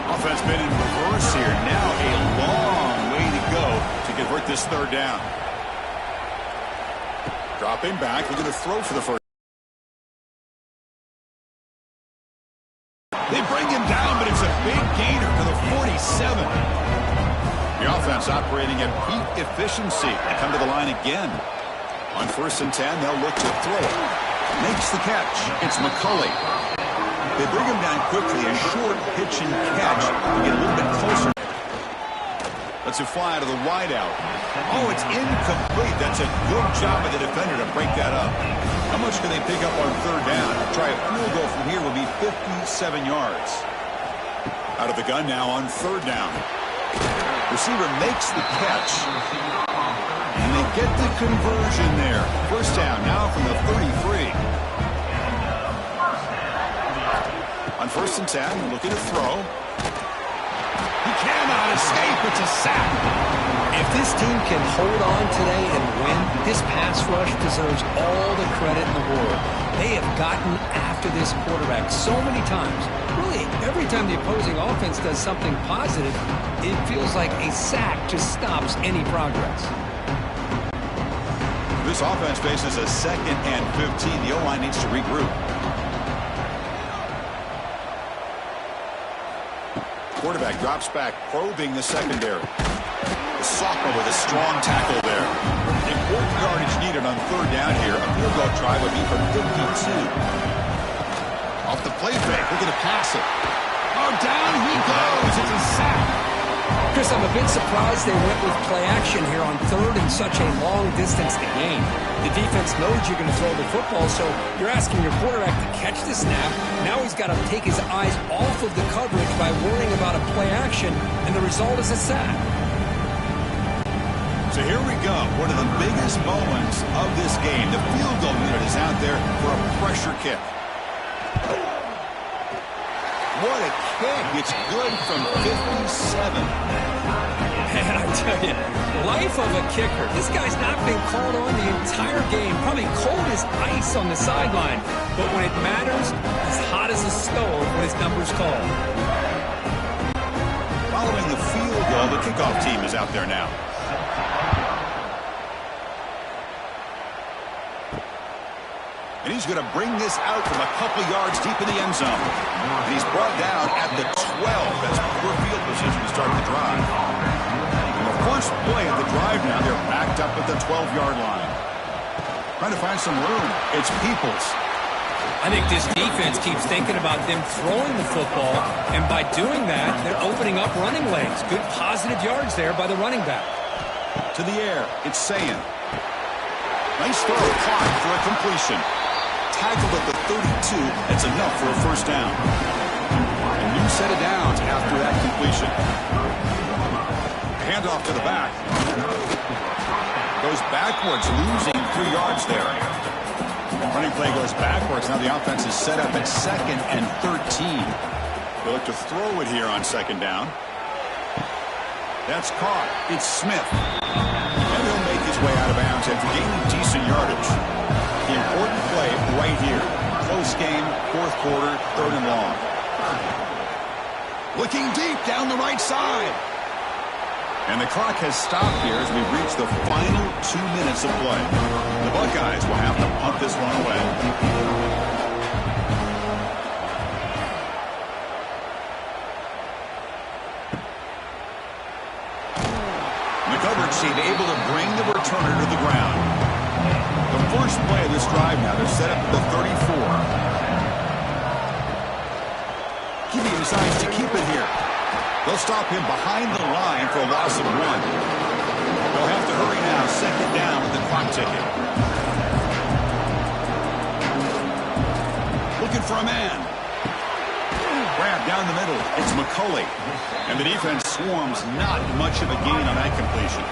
Offense been in reverse here. Now a long way to go to convert this 3rd down. Dropping back, looking to throw for the first. They bring him down, but it's a big gainer to the 47. The offense operating at peak efficiency. They come to the line again. On 1st and 10, they'll look to throw it. Makes the catch. It's McCulley. They bring him down quickly. A short pitch and catch to get a little bit closer. Lets it fly to the wideout. Oh, it's incomplete. That's a good job of the defender to break that up. How much can they pick up on 3rd down? Try a field goal from here will be 57 yards. Out of the gun now on 3rd down. Receiver makes the catch. And they get the conversion there. 1st down now from the 33. On 1st and 10, looking to throw. He cannot escape. It's a sack. If this team can hold on today and win, this pass rush deserves all the credit in the world. They have gotten after this quarterback so many times. Really, every time the opposing offense does something positive, it feels like a sack just stops any progress. This offense faces a 2nd and 15. The O-line needs to regroup. Quarterback drops back, probing the secondary. The sophomore with a strong tackle there. Important yardage needed on 3rd down here. A field goal try would be from 52. Off the play fake, looking to pass it. Oh, down he goes. It's a sack. Chris, I'm a bit surprised they went with play action here on 3rd and such a long distance to gain. The defense knows you're going to throw the football, so you're asking your quarterback to catch the snap. Now he's got to take his eyes off of the coverage by worrying about a play action, and the result is a sack. So here we go. One of the biggest moments of this game. The field goal unit is out there for a pressure kick. What a kick. It's good from 57. And I tell you, life of a kicker. This guy's not been called on the entire game. Probably cold as ice on the sideline. But when it matters, as hot as a stove when his number's called. Following the field goal, the kickoff team is out there now. And he's going to bring this out from a couple yards deep in the end zone. And he's brought down at the 12. That's poor field position to start the drive. And the first play of the drive now, they're backed up at the 12-yard line. Trying to find some room. It's Peoples. I think this defense keeps thinking about them throwing the football, and by doing that, they're opening up running lanes. Good positive yards there by the running back. To the air, it's Sayan. Nice throw, caught for a completion. Tackled at the 32, that's enough for a 1st down. A new set of downs after that completion. Handoff to the back. Goes backwards, losing 3 yards there. Running play goes backwards. Now the offense is set up at 2nd and 13. They look to throw it here on 2nd down. That's caught. It's Smith. And he'll make his way out of bounds after gaining decent yardage. The important play right here. Close game, 4th quarter, 3rd and long. Looking deep down the right side. And the clock has stopped here as we reach the final 2 minutes of play. The Buckeyes will have to pump this one away. The coverage team able to bring the returner to the ground. The first play of this drive now, they're set up at the 34. Keeping his eyes to keep it here. They'll stop him behind the line for a loss of 1. They'll have to hurry now, 2nd down with the clock ticking. Looking for a man. Grab down the middle. It's McCulley. And the defense swarms, not much of a gain on that completion.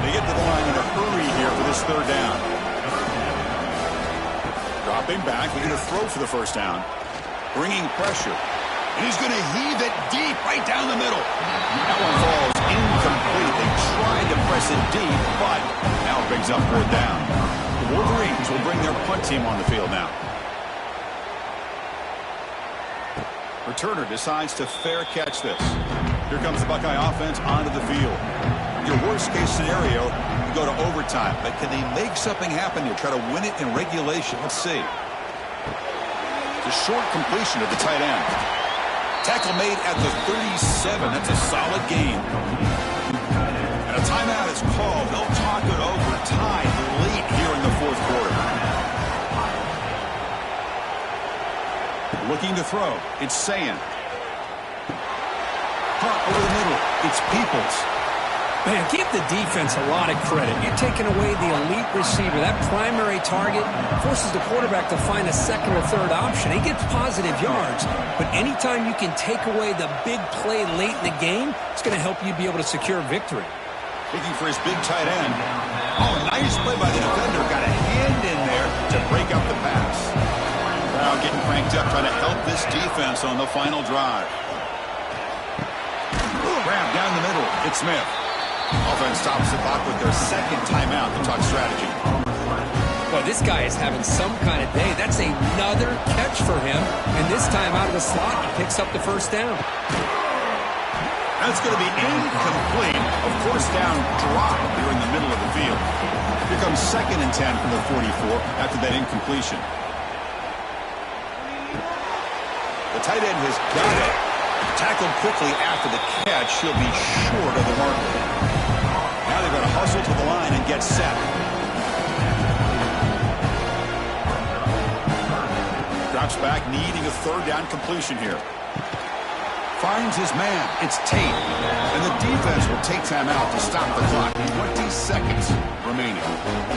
They get to the line in a hurry here for this 3rd down. Dropping back, looking to throw for the 1st down. Bringing pressure. And he's going to heave it deep right down the middle. That one falls incomplete. They tried to press it deep, but now it brings up 4th down. The Wolverines will bring their punt team on the field now. Returner decides to fair catch this. Here comes the Buckeye offense onto the field. Your worst case scenario, you go to overtime. overtime, but can they make something happen here? Try to win it in regulation. Let's see. The short completion of the tight end. Tackle made at the 37. That's a solid gain. And a timeout is called. They'll talk it over. Tied late here in the fourth quarter. Looking to throw. It's Sayan. Punt over the middle. It's Peoples. Man, give the defense a lot of credit. You're taking away the elite receiver. That primary target forces the quarterback to find a second or third option. He gets positive yards, but anytime you can take away the big play late in the game, it's going to help you be able to secure victory. Looking for his big tight end. Oh, nice play by the defender. Got a hand in there to break up the pass. Now getting cranked up, trying to help this defense on the final drive. Grab down the middle. It's Smith. Offense stops the clock with their second timeout to talk strategy. Well, this guy is having some kind of day. That's another catch for him. And this time out of the slot, he picks up the first down. That's going to be incomplete. A forced down drop here in the middle of the field. Here comes 2nd and 10 from the 44 after that incompletion. The tight end has got it. Tackled quickly after the catch. He'll be short of the marker. Now they've got to hustle to the line and get set. Drops back, needing a third down completion here. Finds his man. It's Tate. And the defense will take time out to stop the clock. 20 seconds remaining.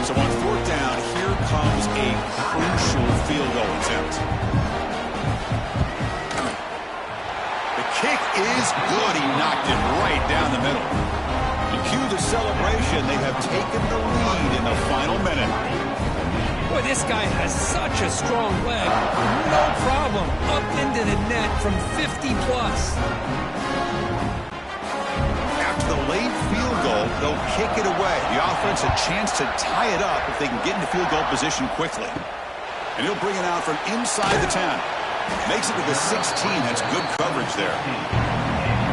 So on 4th down, here comes a crucial field goal attempt. The kick is good. He knocked it right down the middle. And cue the celebration. They have taken the lead in the final minute. Boy, this guy has such a strong leg. No problem. Up into the net from 50 plus. After the late field goal, they'll kick it away. The offense a chance to tie it up if they can get into field goal position quickly. And he'll bring it out from inside the 10. Makes it to the 16. That's good coverage there.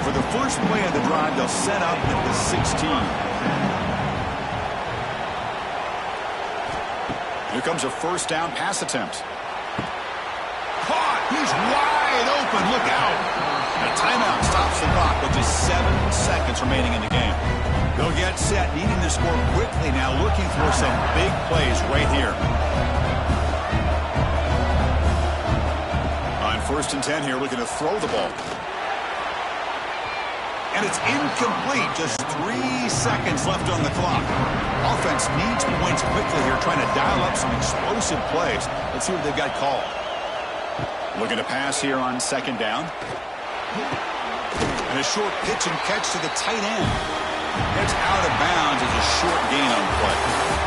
For the first play of the drive, they'll set up at the 16. Here comes a first down pass attempt. Caught! He's wide open. Look out! A timeout stops the clock with just 7 seconds remaining in the game. They'll get set, needing to score quickly now, looking for some big plays right here. On 1st and 10 here, looking to throw the ball. And it's incomplete. Just 3 seconds left on the clock. Offense needs points quickly here, trying to dial up some explosive plays. Let's see what they've got called. Looking to pass here on 2nd down. And a short pitch and catch to the tight end. It's out of bounds as a short gain on play.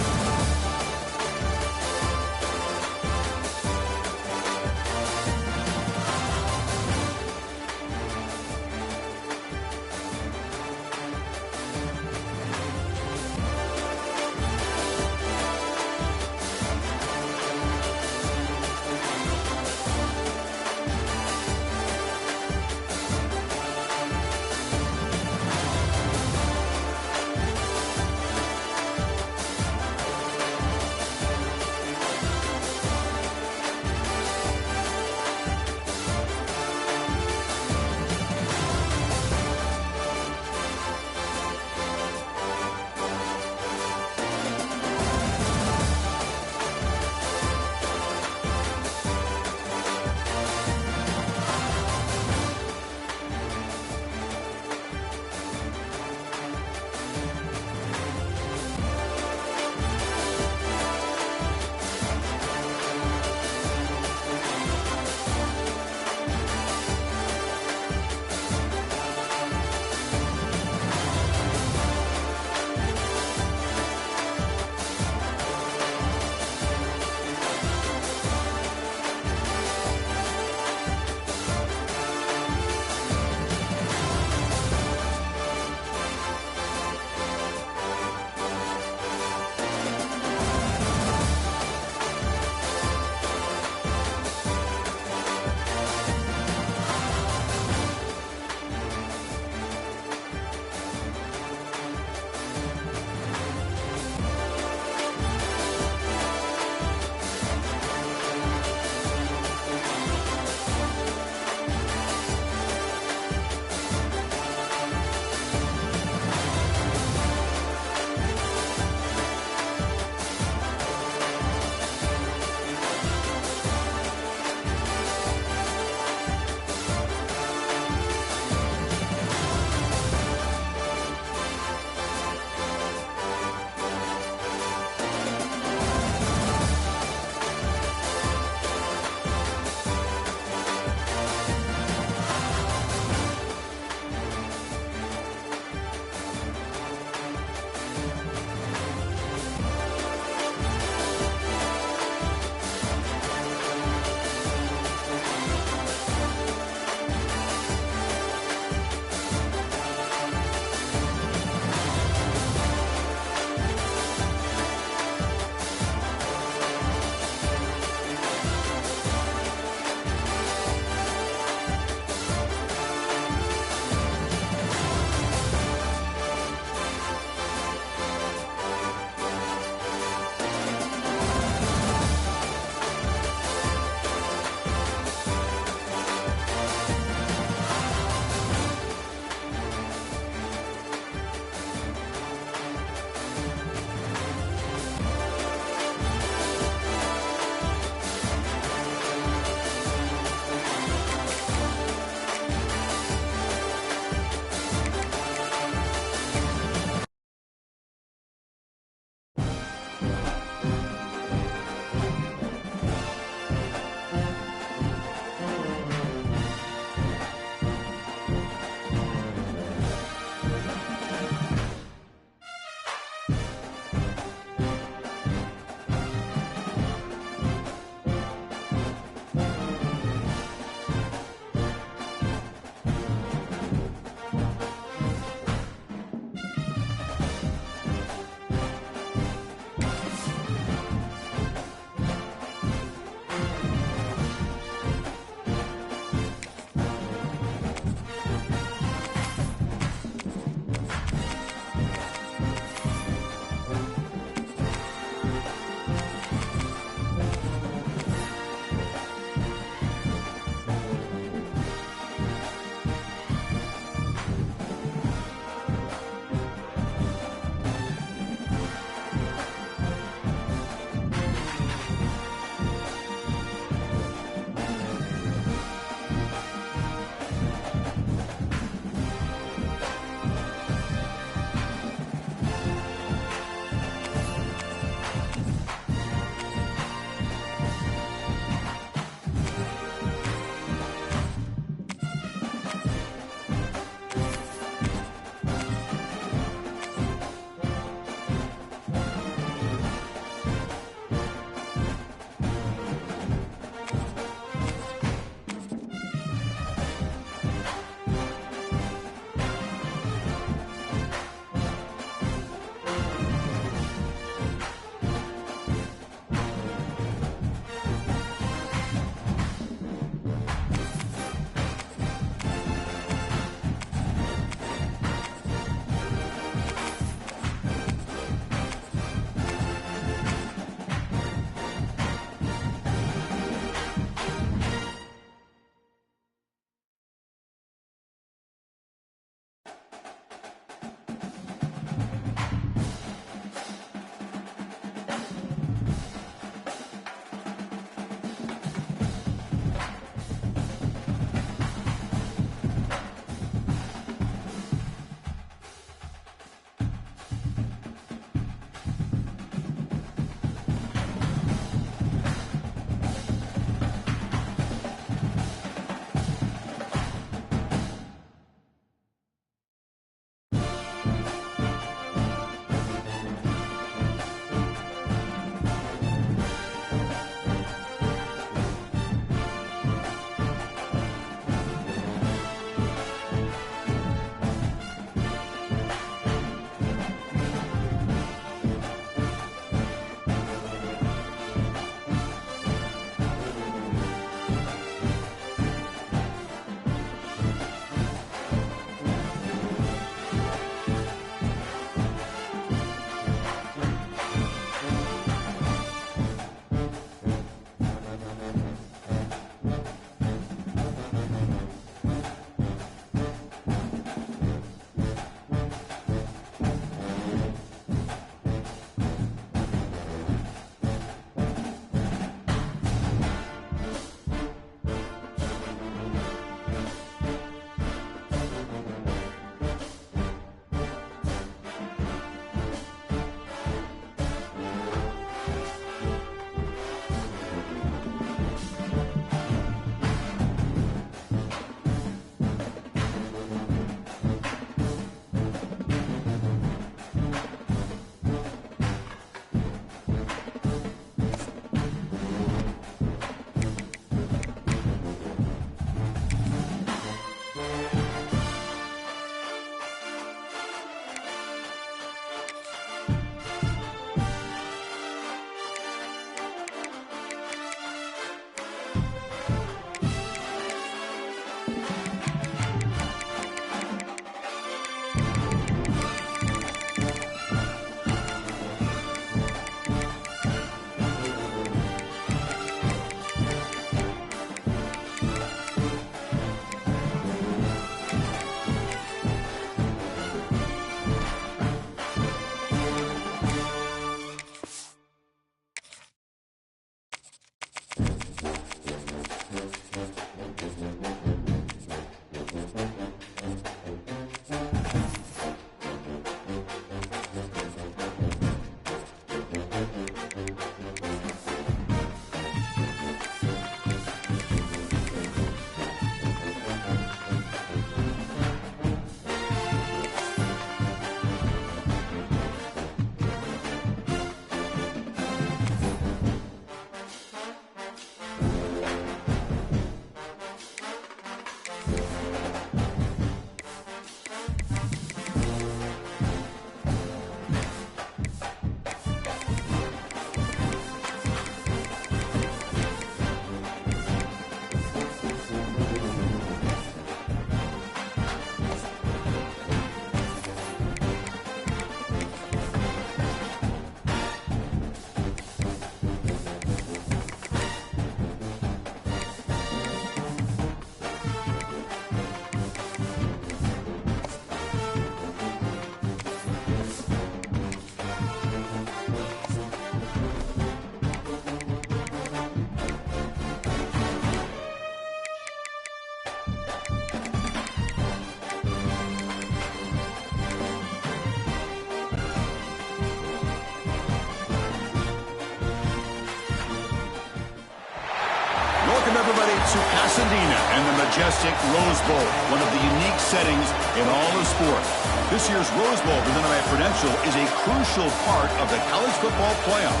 everybody to Pasadena and the majestic Rose Bowl, one of the unique settings in all of sport. This year's Rose Bowl, presented by Prudential, is a crucial part of the college football playoff.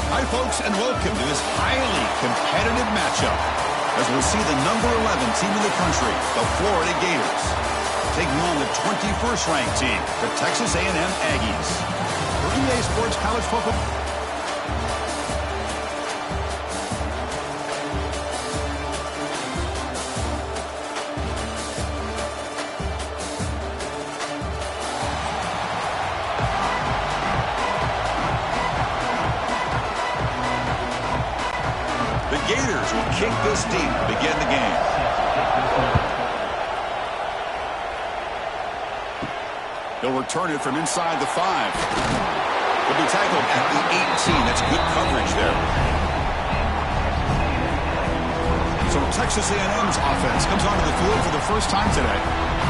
Hi, folks, and welcome to this highly competitive matchup as we'll see the number 11 team in the country, the Florida Gators, taking on the 21st ranked team, the Texas A&M Aggies. For EA Sports College Football. Gators will kick this deep to begin the game. They'll return it from inside the 5. They'll be tackled at the 18. That's good coverage there. So Texas A&M's offense comes onto the field for the first time today.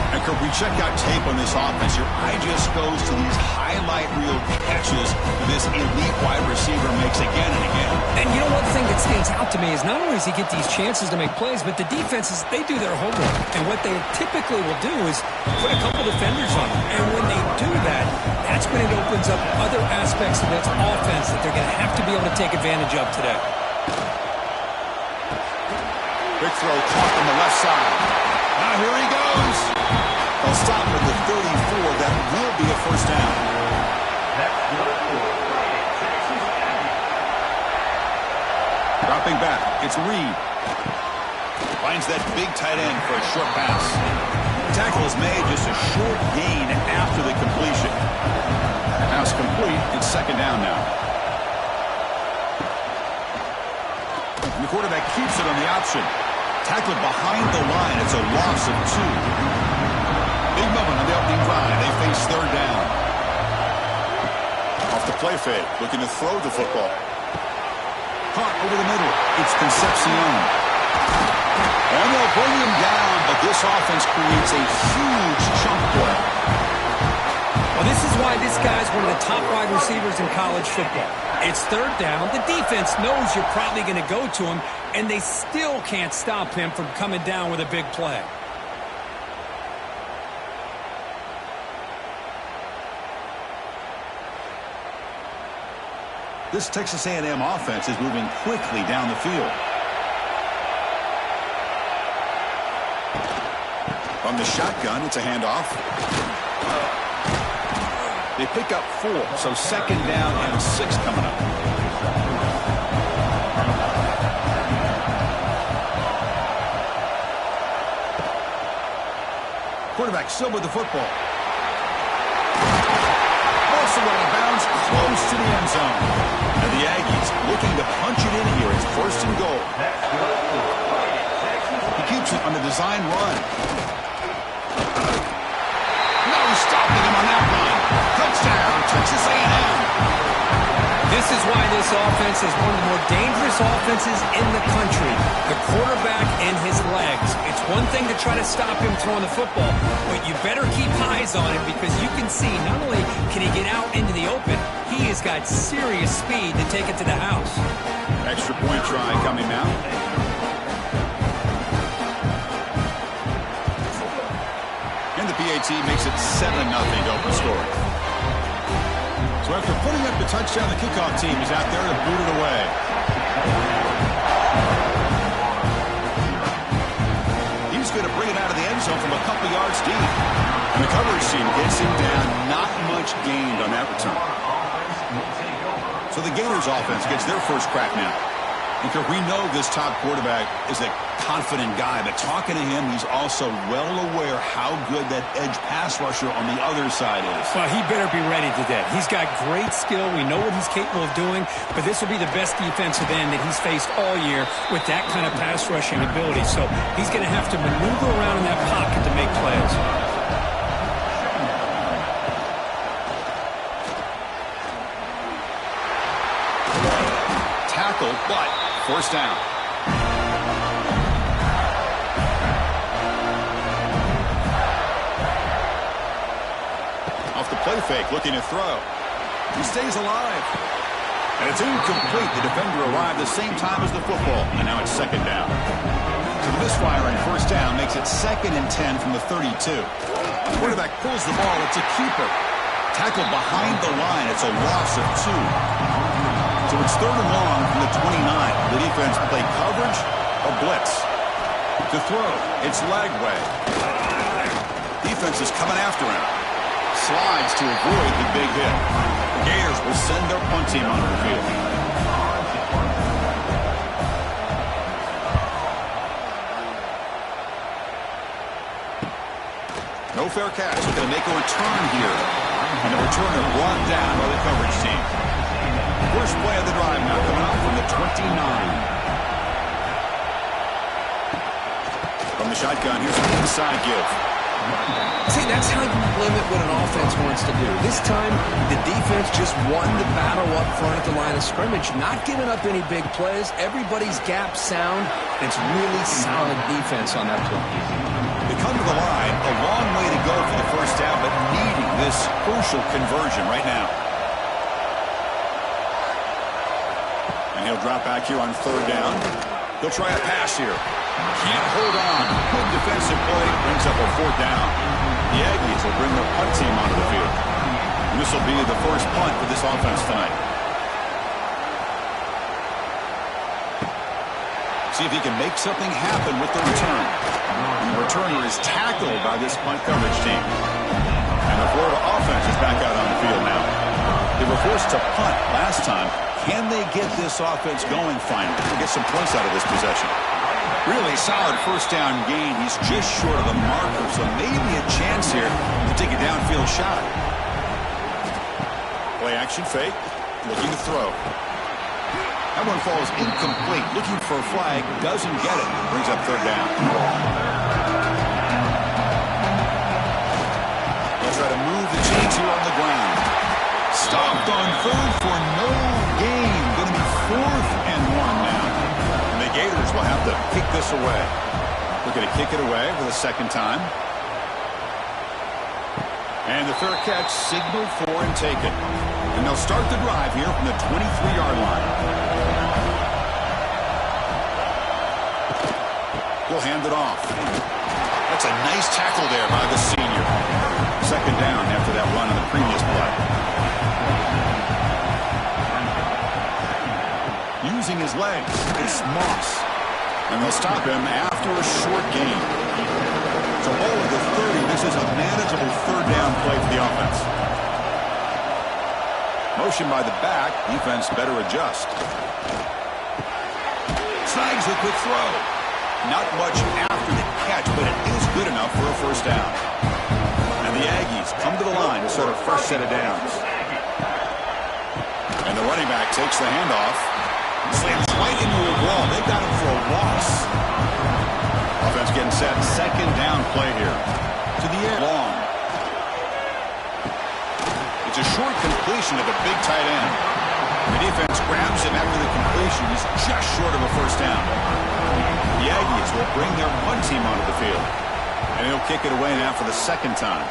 And could we check out tape on this offense? Your eye just goes to these highlight reel catches this elite wide receiver makes again and again. And you know, one thing that stands out to me is not only does he get these chances to make plays, but the defenses, they do their homework. And what they typically will do is put a couple defenders on them. And when they do that, that's when it opens up other aspects of that offense that they're going to have to be able to take advantage of today. Big throw caught on the left side. Now here he goes. They'll stop at the 34. That will be a first down. Dropping back, it's Reed. Finds that big tight end for a short pass. The tackle is made, just a short gain after the completion. Pass complete, it's second down now. And the quarterback keeps it on the option. Tackled behind the line, it's a loss of 2. Big moment on the opening drive. They face third down. Off the play fake, looking to throw the football. Caught over the middle. It's Concepcion. And they'll bring him down, but this offense creates a huge chunk play. Well, this is why this guy's one of the top wide receivers in college football. It's third down. The defense knows you're probably going to go to him, and they still can't stop him from coming down with a big play. This Texas A&M offense is moving quickly down the field. From the shotgun, it's a handoff. They pick up 4, so second down and 6 coming up. Quarterback still with the football. Also out of bounds, close to the end zone. And the Aggies looking to punch it in here. It's first and goal. He keeps it on the design run. No stopping him on that line. Touchdown, Texas A&M. This is why this offense is one of the more dangerous offenses in the country. The quarterback and his legs. It's one thing to try to stop him throwing the football, but you better keep eyes on him because you can see not only can he get out into the open, he has got serious speed to take it to the house. Extra point try coming now. And the PAT makes it 7-0 to open scoring. So after putting up the touchdown, the kickoff team is out there to boot it away. He's going to bring it out of the end zone from a couple yards deep. And the coverage team gets him down. Not much gained on that return. So the Gators offense gets their first crack now. Because we know this top quarterback is a confident guy, but talking to him, he's also well aware how good that edge pass rusher on the other side is. Well, he better be ready today. He's got great skill. We know what he's capable of doing, but this will be the best defensive end that he's faced all year with that kind of pass rushing ability. So he's going to have to maneuver around in that pocket to make plays. Tackled, but first down. Off the play fake, looking to throw. He stays alive. And it's incomplete. The defender arrived the same time as the football, and now it's second down. So the misfire on first down makes it 2nd and 10 from the 32. The quarterback pulls the ball. It's a keeper. Tackled behind the line. It's a loss of 2. So it's 3rd and long from the 29. The defense play coverage or blitz. To throw, it's Lagway. Defense is coming after him. Slides to avoid the big hit. The Gators will send their punt team onto the field. No fair catch. He's going to make a return here. And the returner brought down by the coverage team. First play of the drive now coming up from the 29. From the shotgun, here's an inside give. See, that's how you limit what an offense wants to do. This time, the defense just won the battle up front at the line of scrimmage, not giving up any big plays. Everybody's gap sound. It's really solid defense on that play. They come to the line, a long way to go for the first down, but needing this crucial conversion right now. And he'll drop back here on 3rd down. He'll try a pass here. Can't hold on. Good defensive play. Brings up a 4th down. The Aggies will bring their punt team onto the field. And this will be the first punt for this offense tonight. See if he can make something happen with the return. And the returner is tackled by this punt coverage team. And the Florida offense is back out on the field now. They were forced to punt last time. Can they get this offense going finally to get some points out of this possession? Really solid first down gain. He's just short of the marker, so maybe a chance here to take a downfield shot. Play action fake. Looking to throw. That one falls incomplete. Looking for a flag. Doesn't get it. Brings up 3rd down. They'll try to move the chains here on the ground. Stopped on 3rd for no gain. Going to be 4th and 1 now. And the Gators will have to kick this away. We're going to kick it away for the 2nd time. And the fair catch signaled for and taken. And they'll start the drive here from the 23-yard line. He'll hand it off. That's a nice tackle there by the senior. 2nd down after that run on the previous play. Using his legs, it's Moss. And they'll stop him after a short gain. So all of the 30, this is a manageable 3rd down play for the offense. Motion by the back, defense better adjust. Snags a quick throw. Not much after the catch, but it is good enough for a first down. And the Aggies come to the line to start a fresh set of downs. And the running back takes the handoff. Slams right into a wall. They got him for a loss. Offense getting set. 2nd down play here. To the air. Long. It's a short completion of a big tight end. The defense grabs him after the completion. He's just short of a first down. The Aggies will bring their punt team onto the field. And he'll kick it away now for the 2nd time.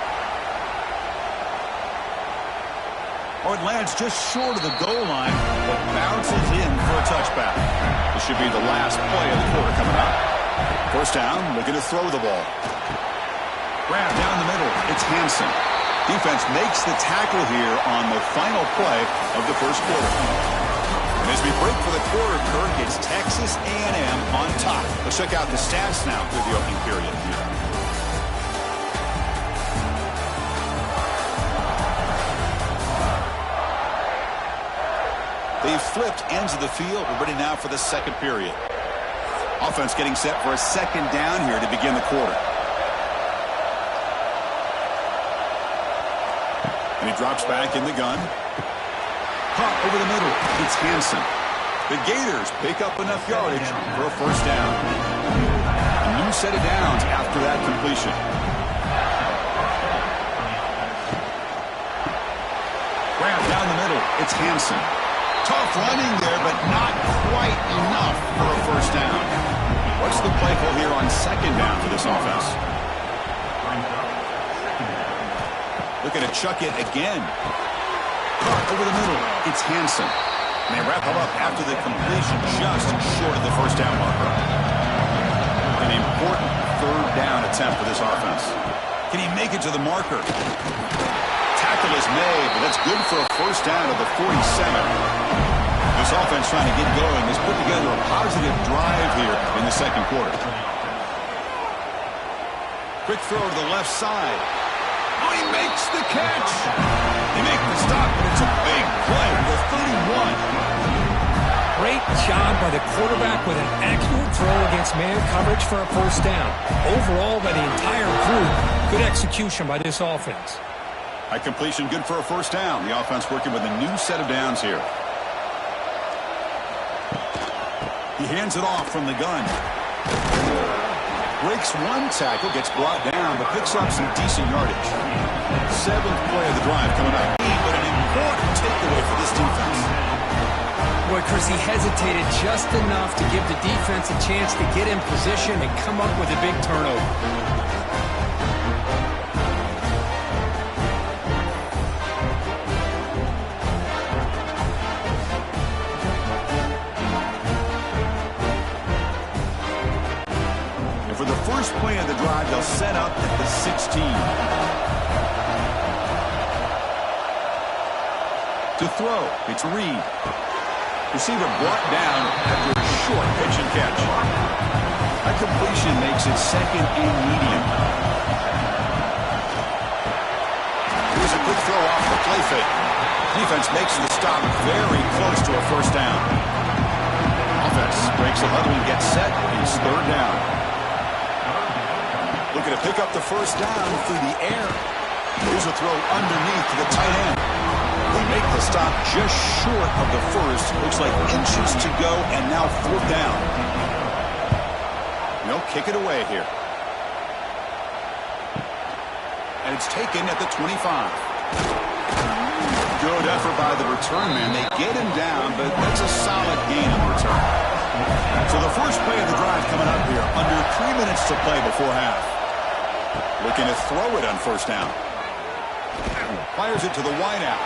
Oh, it lands just short of the goal line, but bounces in for a touchback. This should be the last play of the quarter coming up. First down, looking to throw the ball. Grab down the middle. It's Hansen. Defense makes the tackle here on the final play of the first quarter. And as we break for the quarter, Kirk, it's Texas A&M on top. Let's check out the stats now through the opening period. They've flipped ends of the field. We're ready now for the 2nd period. Offense getting set for a 2nd down here to begin the quarter. And he drops back in the gun. Caught over the middle. It's Hansen. The Gators pick up enough yardage for a first down. A new set of downs after that completion. Grab down the middle. It's Hansen. Tough running there, but not quite enough for a first down. What's the play call here on 2nd down for this offense? Looking to chuck it again. Caught over the middle. It's Hansen. And they wrap him up after the completion just short of the first down marker. An important third down attempt for this offense. Can he make it to the marker? Tackle is made, but that's good for a first down of the 47. This offense trying to get going has put together a positive drive here in the second quarter. Quick throw to the left side. Oh, he makes the catch. They make the stop, but it's a big play to the 31. Great job by the quarterback with an accurate throw against man coverage for a first down. Overall, by the entire group, good execution by this offense. High completion, good for a first down. The offense working with a new set of downs here. He hands it off from the gun. Breaks one tackle, gets brought down, but picks up some decent yardage. Seventh play of the drive coming up. But an important takeaway for this defense. Boy, Chris, he hesitated just enough to give the defense a chance to get in position and come up with a big turnover. First play of the drive, they'll set up at the 16. To throw, it's Reed. Receiver brought down after a short pitch and catch. A completion makes it second and medium. Here's a quick throw off the play fake. Defense makes the stop very close to a first down. Offense breaks the huddle and gets set. It's third down. Looking to pick up the first down through the air. Here's a throw underneath to the tight end. They make the stop just short of the first. Looks like inches to go, and now fourth down. They'll kick it away here. And it's taken at the 25. Good effort by the return man. They get him down, but that's a solid gain on the return. So the first play of the drive coming up here. Under 3 minutes to play before half. Looking to throw it on first down. Fires it to the wideout.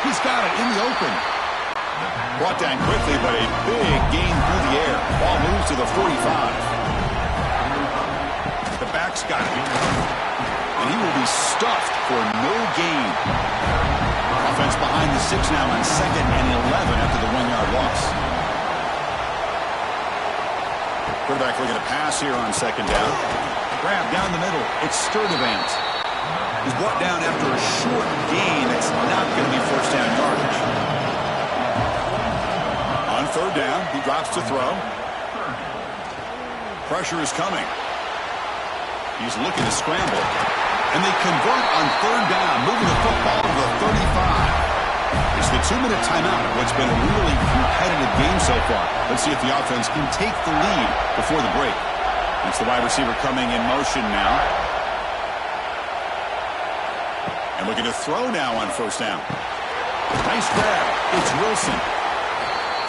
He's got it in the open. Brought down quickly, but a big gain through the air. Ball moves to the 45. The back's got it. And he will be stuffed for no gain. Offense behind the 6 now on 2nd and 11 after the 1-yard loss. Quarterback looking to pass here on 2nd down. Grab down the middle. It's Sturdivant. He's brought down after a short gain. It's not going to be first down yardage. On 3rd down, he drops to throw. Pressure is coming. He's looking to scramble. And they convert on 3rd down, moving the football to the 35. It's the 2-minute timeout of what's been a really competitive game so far. Let's see if the offense can take the lead before the break. It's the wide receiver coming in motion now. And looking to throw now on first down. Nice grab. It's Wilson.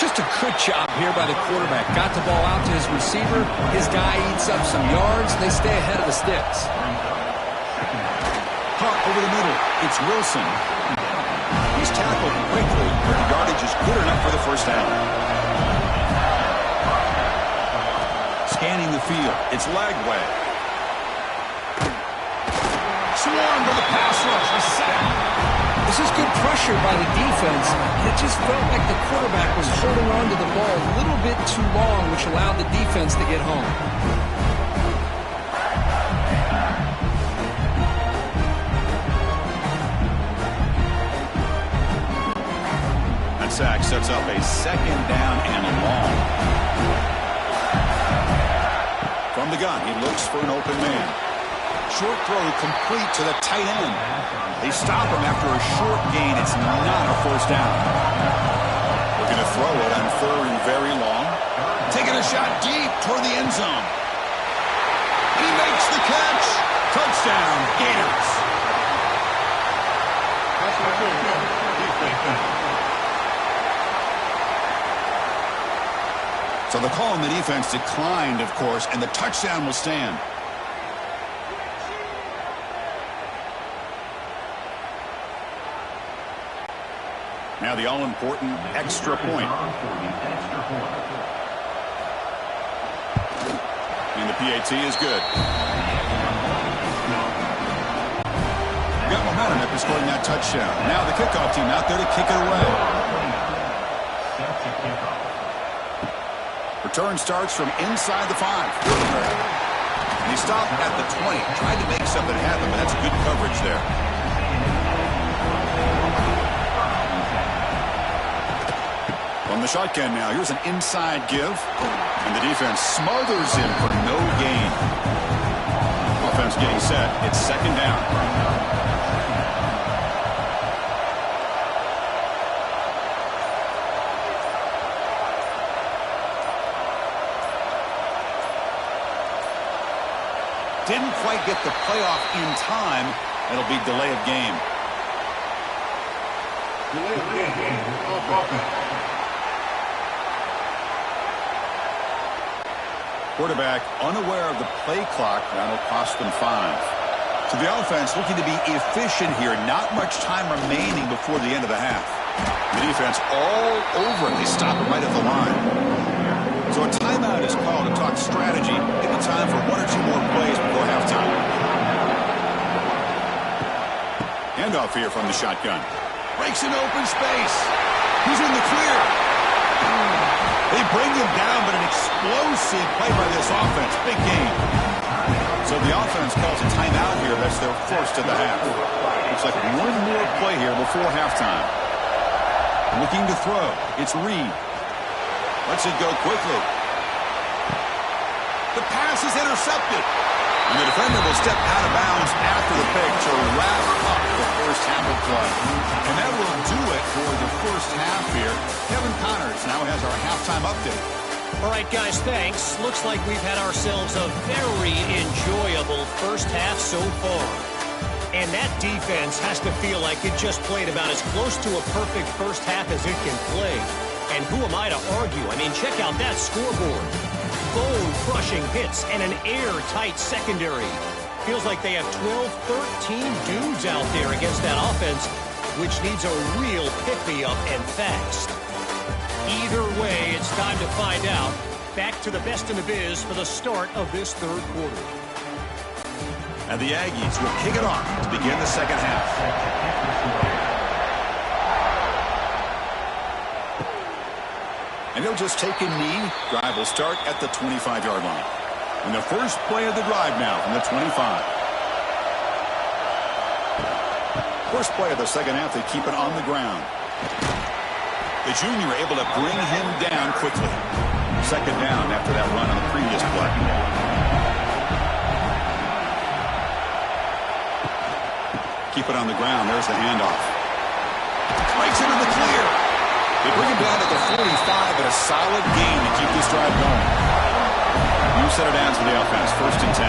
Just a good job here by the quarterback. Got the ball out to his receiver. His guy eats up some yards. They stay ahead of the sticks. Caught over the middle. It's Wilson. He's tackled quickly, but the yardage is good enough for the first down. Scanning the field. It's Lagway. Swarm to the pass rush. A sack. This is good pressure by the defense. It just felt like the quarterback was holding on to the ball a little bit too long, which allowed the defense to get home. That sack sets up a 2nd down and long. From the gun, he looks for an open man. Short throw complete to the tight end. They stop him after a short gain. It's not a first down. Looking to throw it on 3rd and very long. Taking a shot deep toward the end zone. And he makes the catch. Touchdown, Gators. So the call on the defense declined, of course, and the touchdown will stand. Now the all-important extra point. And the PAT is good. Got momentum after scoring that touchdown. Now the kickoff team out there to kick it away. Return starts from inside the 5. And he stopped at the 20. Tried to make something happen, but that's good coverage there. From the shotgun now, here's an inside give. And the defense smothers him for no gain. Offense getting set. It's second down. Didn't quite get the playoff in time. It'll be delay of game. Quarterback unaware of the play clock. That'll cost them 5. So the offense looking to be efficient here. Not much time remaining before the end of the half. The defense all over it. They stop it right at the line. So a timeout is called to talk strategy. Give it time for 1 or 2 more plays before halftime. Handoff here from the shotgun. Breaks an open space. He's in the clear. They bring him down, but an explosive play by this offense. Big game. So the offense calls a timeout here. That's their first of the half. Looks like one more play here before halftime. Looking to throw. It's Reed. Lets it go quickly. The pass is intercepted. And the defender will step out of bounds after the pick to wrap up the first half of play. And that will do it for the first half here. Kevin Connors now has our halftime update. All right, guys, thanks. Looks like we've had ourselves a very enjoyable first half so far. And that defense has to feel like it just played about as close to a perfect first half as it can play. And who am I to argue? I mean, check out that scoreboard. Bone-crushing hits and an airtight secondary. Feels like they have 12, 13 dudes out there against that offense, which needs a real pick-me-up and fast. Either way, it's time to find out. Back to the best in the biz for the start of this third quarter. And the Aggies will kick it off to begin the second half. And he'll just take a knee. Drive will start at the 25-yard line. And the first play of the drive now from the 25. First play of the second half, they keep it on the ground. The junior able to bring him down quickly. Second down after that run on the previous play. Keep it on the ground. There's the handoff. Breaks into the clear. They bring him down to the 45, but a solid gain to keep this drive going. New set of downs for the offense. First and 10.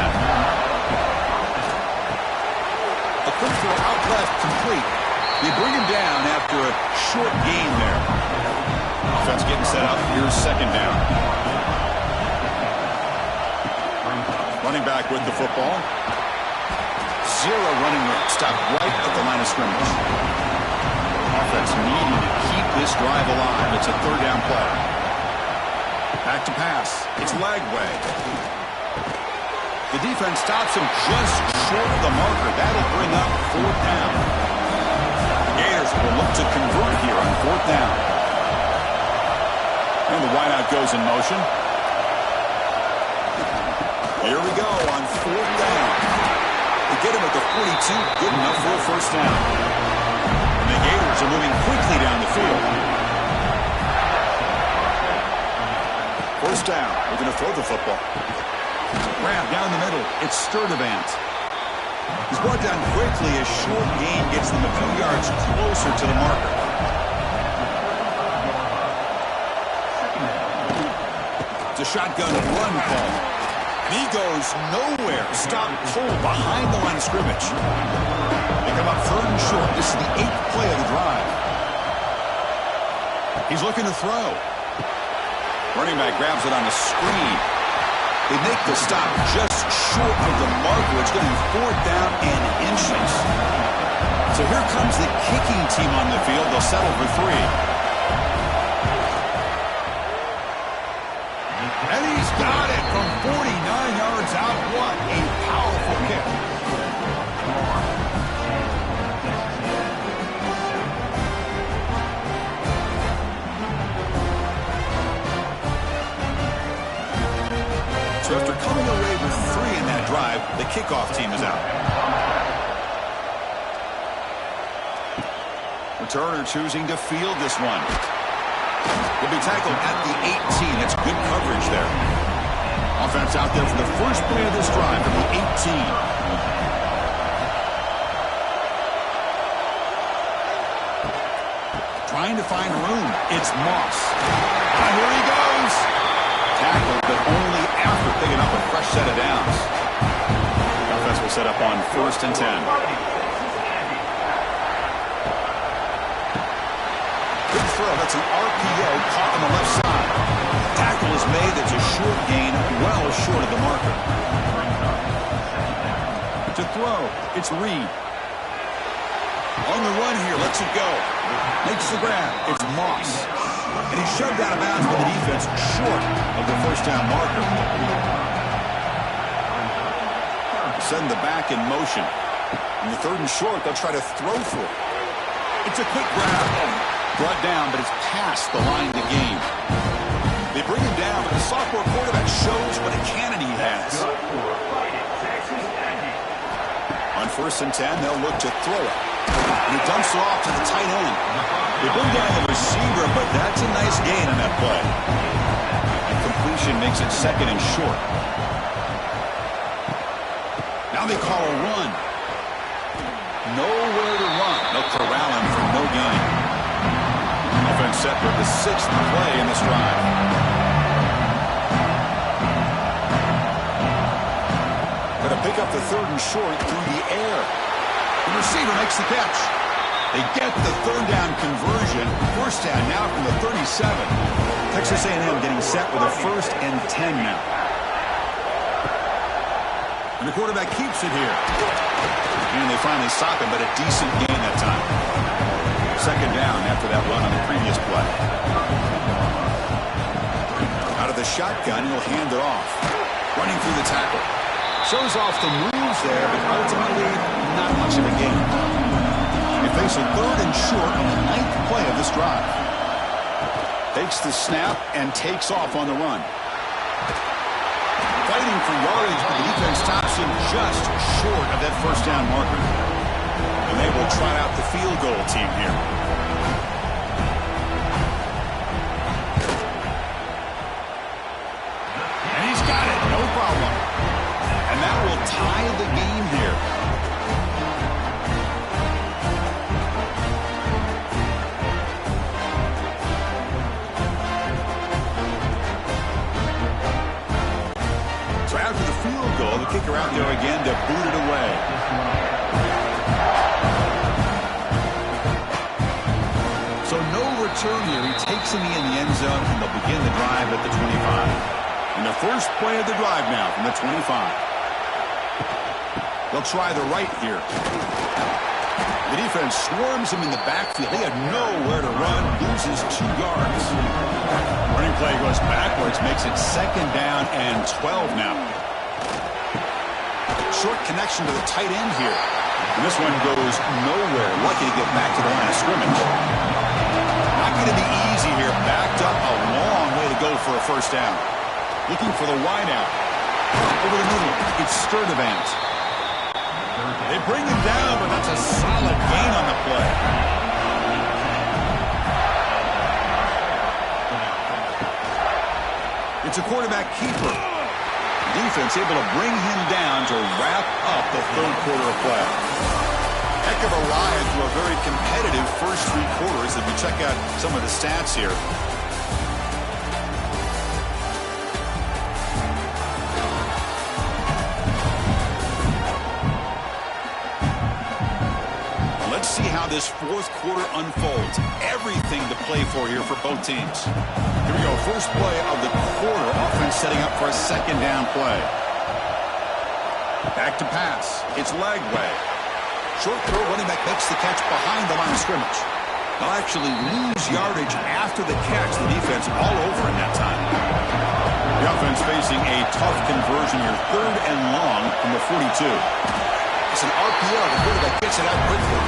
A quick throw out left, complete. They bring him down after a short gain there. Offense getting set up. Here's second down. Running back with the football. Zero running room. Stopped right at the line of scrimmage. Offense needing to keep this drive alive. It's a third down play. Back to pass. It's Lagway. The defense stops him just short of the marker. That'll bring up fourth down. The Gators will look to convert here on fourth down. And the wideout goes in motion. Here we go on fourth down. They get him at the 42. Good enough for a first down. And the Gators are moving quickly down the field. First down. We're going to throw the football. Grab down the middle. It's Sturdivant. He's brought down quickly. A short gain gets them a few yards closer to the marker. It's a shotgun run call. He goes nowhere. Stop pull behind the line of scrimmage. They come up third and short. This is the 8th play of the drive. He's looking to throw. Running back grabs it on the screen. They make the stop just short of the marker. It's going to be fourth down and inches. So here comes the kicking team on the field. They'll settle for 3. And he's got it from 49 yards out. What a powerful kick. So after coming away with 3 in that drive, the kickoff team is out. Returner choosing to field this one. Will be tackled at the 18. That's good coverage there. Offense out there for the first play of this drive from the 18. Trying to find room. It's Moss. And here he goes. Tackled, but only after picking up a fresh set of downs. The offense will set up on 1st and 10. Good throw. That's an RPO caught on the left side. Tackle is made. That's a short gain, well short of the marker. To throw, it's Reed. On the run here, lets it go. Makes the grab. It's Moss. And he's shoved out of bounds by the defense short of the first down marker. Send the back in motion. In the 3rd and short, they'll try to throw for it. It's a quick grab. Brought down, but it's past the line to gain. They bring him down, but the sophomore quarterback shows what a cannon he has. On 1st and 10, they'll look to throw it. And he dumps it off to the tight end. They bring down the receiver, but that's a nice gain on that play. And completion makes it 2nd and short. Now they call a run. Nowhere to run. They'll corral him for no gain. Offense set for the 6th play in this drive. Going to pick up the 3rd and short through the air. The receiver makes the catch. They get the 3rd down conversion. 1st down now from the 37. Texas A&M getting set with a 1st and 10 now. And the quarterback keeps it here. And they finally stop him, but a decent gain that time. 2nd down after that run on the previous play. Out of the shotgun, he'll hand it off. Running through the tackle. Shows off the moves there, but ultimately not much of a gain. They face a 3rd and short on the 9th play of this drive. Takes the snap and takes off on the run. Fighting for yardage, but the defense stops him just short of that 1st down marker. And they will try out the field goal team here. And he's got it, no problem. And that will tie the game here. So after the field goal, the kicker out there again to boot it away. So no return here. He takes him in the end zone, and they'll begin the drive at the 25. And the first play of the drive now from the 25. They'll try the right here. The defense swarms him in the backfield. They have nowhere to run. Loses 2 yards. Running play goes backwards. Makes it 2nd down and 12 now. Short connection to the tight end here. And this one goes nowhere. Lucky to get back to the line of scrimmage. Not going to be easy here. Backed up a long way to go for a 1st down. Looking for the wideout. Over the middle. It's Sturdivant. They bring him down, but that's a solid gain on the play. It's a quarterback keeper. Defense able to bring him down to wrap up the 3rd quarter of play. Heck of a ride through a very competitive first 3 quarters as we check out some of the stats here. See how this 4th quarter unfolds. Everything to play for here for both teams. Here we go. First play of the quarter. Offense setting up for a 2nd down play. Back to pass. It's Lagway. Short throw, running back makes the catch behind the line of scrimmage. They'll actually lose yardage after the catch. The defense all over in that time. The offense facing a tough conversion here. 3rd and long from the 42. It's an RPO. The quarterback gets it out quickly.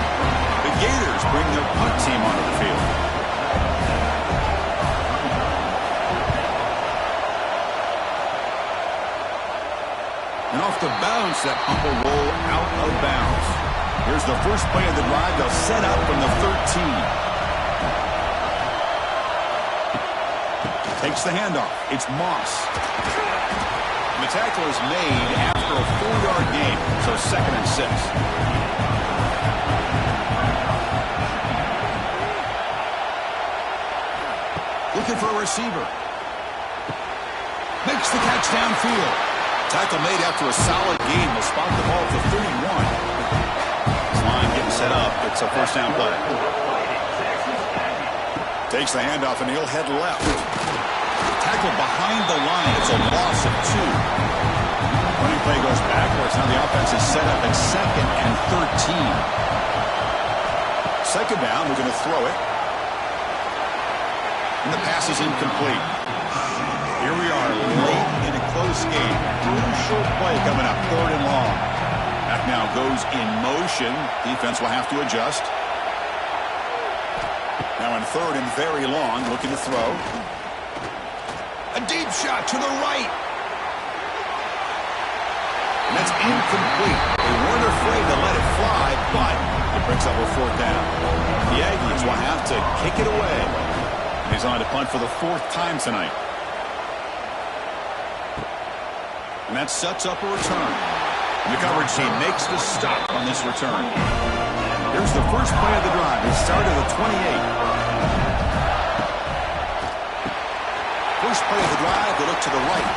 The Gators bring their punt team onto the field. And off the bounce, that pump will roll out of bounds. Here's the first play of the drive. They'll set up from the 13. Takes the handoff. It's Moss. The tackle is made after a 4-yard gain, so 2nd and 6. Looking for a receiver. Makes the catch downfield. Tackle made after a solid gain. Will spot the ball for 31. This line getting set up. It's a first down play. Takes the handoff and he'll head left. Tackle behind the line. It's a loss of 2. Running play goes backwards. Now the offense is set up at 2nd and 13. 2nd down. We're going to throw it. And the pass is incomplete. Here we are late in a close game. Crucial play coming up. 3rd and long. Back now goes in motion. Defense will have to adjust. Now in 3rd and very long. Looking to throw. A deep shot to the right. And that's incomplete. They weren't afraid to let it fly, but it brings up a 4th down. The Aggies will have to kick it away. He's on to punt for the 4th time tonight. And that sets up a return. And the coverage team makes the stop on this return. Here's the first play of the drive. It started at 28. First play of the drive, they look to the right.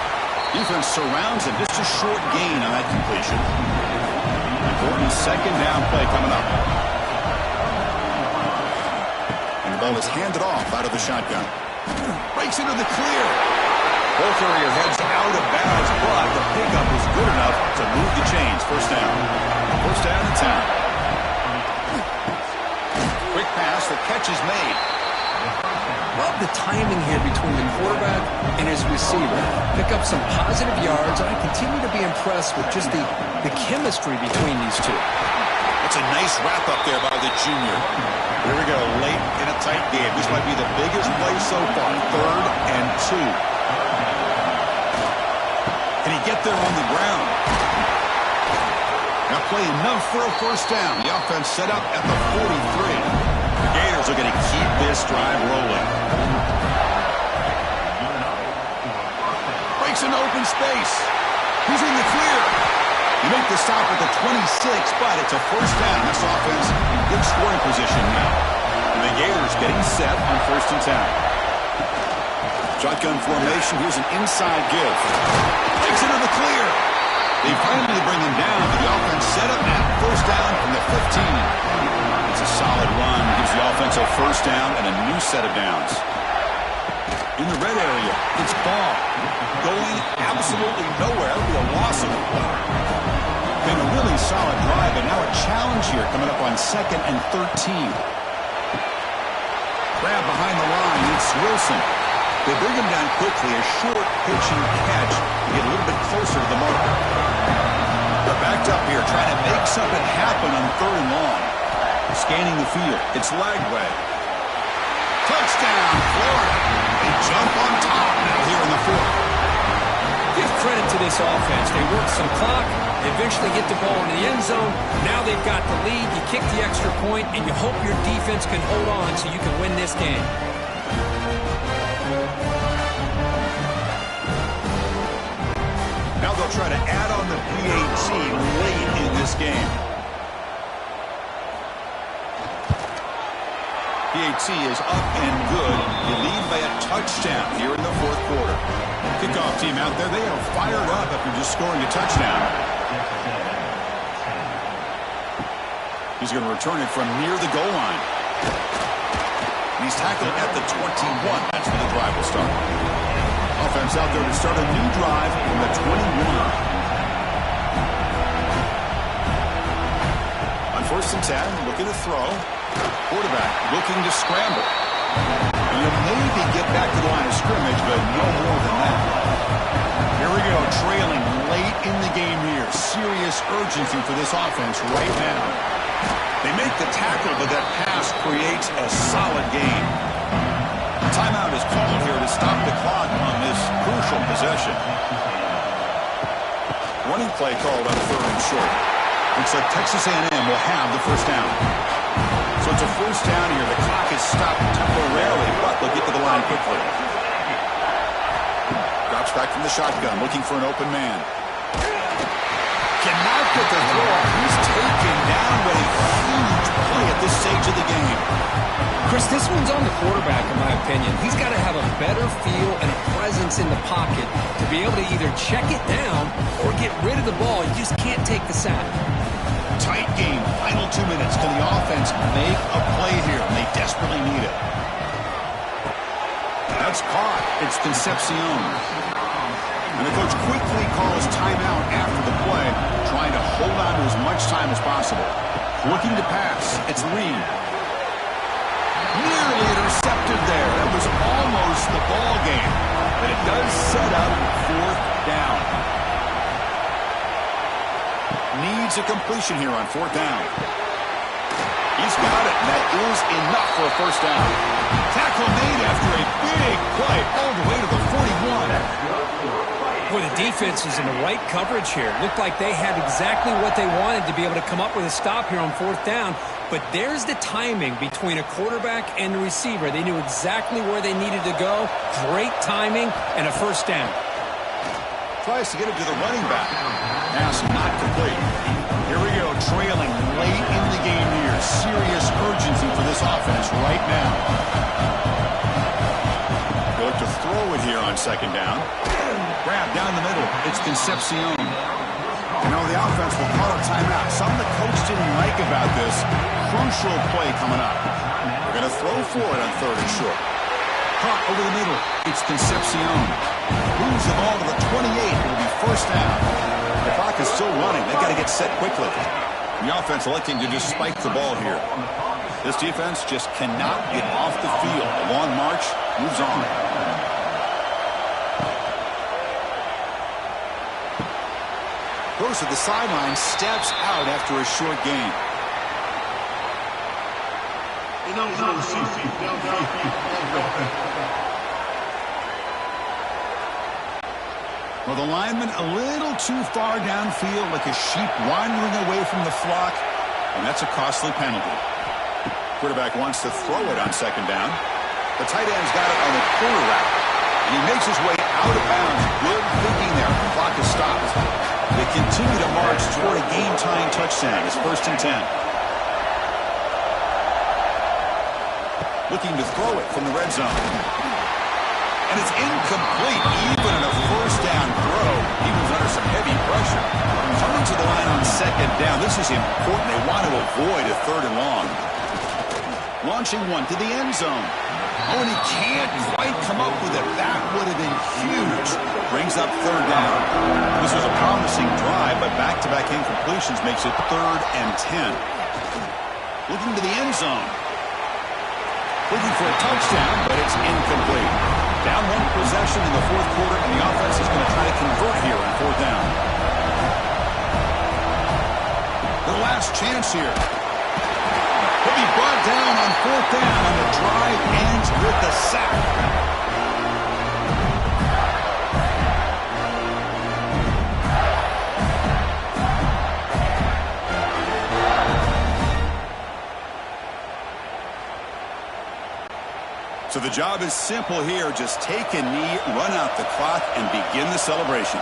Defense surrounds him. Just a short gain on that completion. Important 2nd down play coming up. And the ball is handed off out of the shotgun. Breaks into the clear. Ball carrier heads out of bounds, but the pickup was good enough to move the chains. First down. First down in town. Quick pass, the catch is made. Love the timing here between the quarterback and his receiver. Pick up some positive yards. I continue to be impressed with just the chemistry between these two. That's a nice wrap-up there by the junior. Here we go, late in a tight game. This might be the biggest play so far. 3rd and 2. Can he get there on the ground? Now play enough for a first down. The offense set up at the 43. The Gators are going to keep this drive rolling. Breaks into open space. He's in the clear. You make the stop at the 26, but it's a first down. This offense in good scoring position now. And the Gators getting set on 1st and 10. Shotgun formation. Here's an inside give. Breaks into the clear. They finally bring him down, but the offense set up at first down from the 15. It's a solid run. Gives the offense a first down and a new set of downs. In the red area, it's Ball. Going absolutely nowhere. That'll be a loss of 1. Been a really solid drive, but now a challenge here coming up on 2nd and 13. Grab behind the line. It's Wilson. They bring him down quickly. A short pitching catch to get a little bit closer to the mark. They're backed up here trying to make something happen on 3rd and long. Scanning the field. It's Lagway. Touchdown, Florida. They jump on top now here in the 4th. Give credit to this offense. They work some clock. They eventually get the ball in the end zone. Now they've got the lead. You kick the extra point, and you hope your defense can hold on so you can win this game. Now they'll try to add on the PAT late in this game. PAT is up and good. You lead by a touchdown here in the 4th quarter. Kickoff team out there, they are fired up after just scoring a touchdown. He's going to return it from near the goal line. He's tackled at the 21. That's where the drive will start. Offense out there to start a new drive from the 21. On First and 10, looking to throw. Quarterback looking to scramble. And you'll maybe get back to the line of scrimmage, but no more than that. Here we go, trailing late in the game here. Serious urgency for this offense right now. They make the tackle, but that pass creates a solid gain. Timeout is called here to stop the clock on this crucial possession. Running play called on 3rd and short. Looks like Texas A&M will have the first down. So it's a first down here. The clock is stopped temporarily, but they'll get to the line quickly. Drops back from the shotgun, looking for an open man. Cannot get the throw. He's taken down, but a huge play at this stage of the game. Chris, this one's on the quarterback, in my opinion. He's got to have a better feel and a presence in the pocket to be able to either check it down or get rid of the ball. You just can't take the sack. Tight game, final 2 minutes. Can the offense make a play here? And they desperately need it. That's caught. It's Concepcion. And the coach quickly calls timeout after the play, trying to hold on to as much time as possible. Looking to pass. It's Reed. Nearly intercepted there. That was almost the ball game. But it does set up 4th down. Needs a completion here on 4th down. He's got it, and that is enough for a first down. Tackle made after a big play all the way to the 41. Boy, the defense is in the right coverage here. Looked like they had exactly what they wanted to be able to come up with a stop here on 4th down. But there's the timing between a quarterback and the receiver. They knew exactly where they needed to go. Great timing and a first down. Tries to get it to the running back. Pass not complete. Here we go, trailing late in the game here. Serious urgency for this offense right now. They look to throw it here on 2nd down. Grab down the middle. It's Concepcion. You know, the offense will call a timeout. Something the coach didn't like about this. Crucial play coming up. We're going to throw for it on 3rd and short. Caught over the middle. It's Concepcion. Moves the ball to the 28. It'll be first down. The clock is still running. They've got to get set quickly. The offense electing to just spike the ball here. This defense just cannot get off the field. A long march moves on. Goes to the sideline, steps out after a short gain. Well, the lineman a little too far downfield, like a sheep wandering away from the flock, and that's a costly penalty. Quarterback wants to throw it on 2nd down. The tight end's got it on the corner route, and he makes his way out of bounds. Good thinking there. The clock is stopped. They continue to march toward a game-tying touchdown. It's 1st and 10. Looking to throw it from the red zone. And it's incomplete, even in a first down throw. He was under some heavy pressure. Coming to the line on 2nd down. This is important. They want to avoid a 3rd and long. Launching one to the end zone. Oh, and he can't quite come up with it. That would have been huge. Brings up 3rd down. This was a promising drive, but back-to-back incompletions makes it 3rd and 10. Looking to the end zone. Looking for a touchdown, but it's incomplete. Down 1 possession in the 4th quarter, and the offense is going to try to convert here on 4th down. The last chance here. He'll be brought down on 4th down, and the drive ends with the sack. So the job is simple here. Just take a knee, run out the clock, and begin the celebration.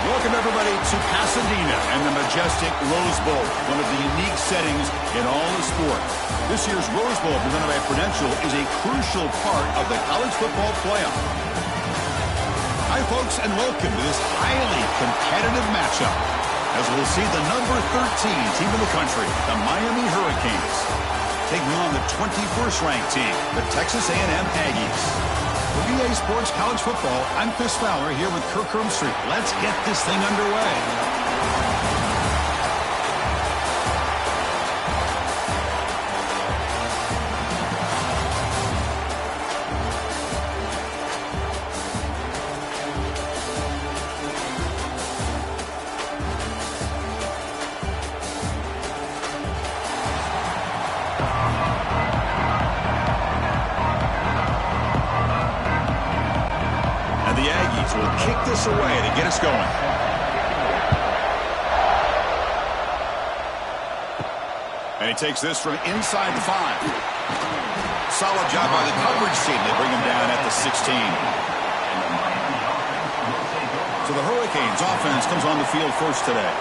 Welcome, everybody, to Pasadena and the majestic Rose Bowl, one of the unique settings in all of sports. This year's Rose Bowl, presented by Prudential, is a crucial part of the college football playoff. Hi, folks, and welcome to this highly competitive matchup, as we'll see the number 13 team in the country, the Miami Hurricanes, taking on the 21st ranked team, the Texas A&M Aggies. For BA Sports College Football, I'm Chris Fowler here with Kirk Herbstreit. Let's get this thing underway. Will kick this away to get us going. And he takes this from inside the 5. Solid job by the coverage team. They bring him down at the 16. So the Hurricanes offense comes on the field first today.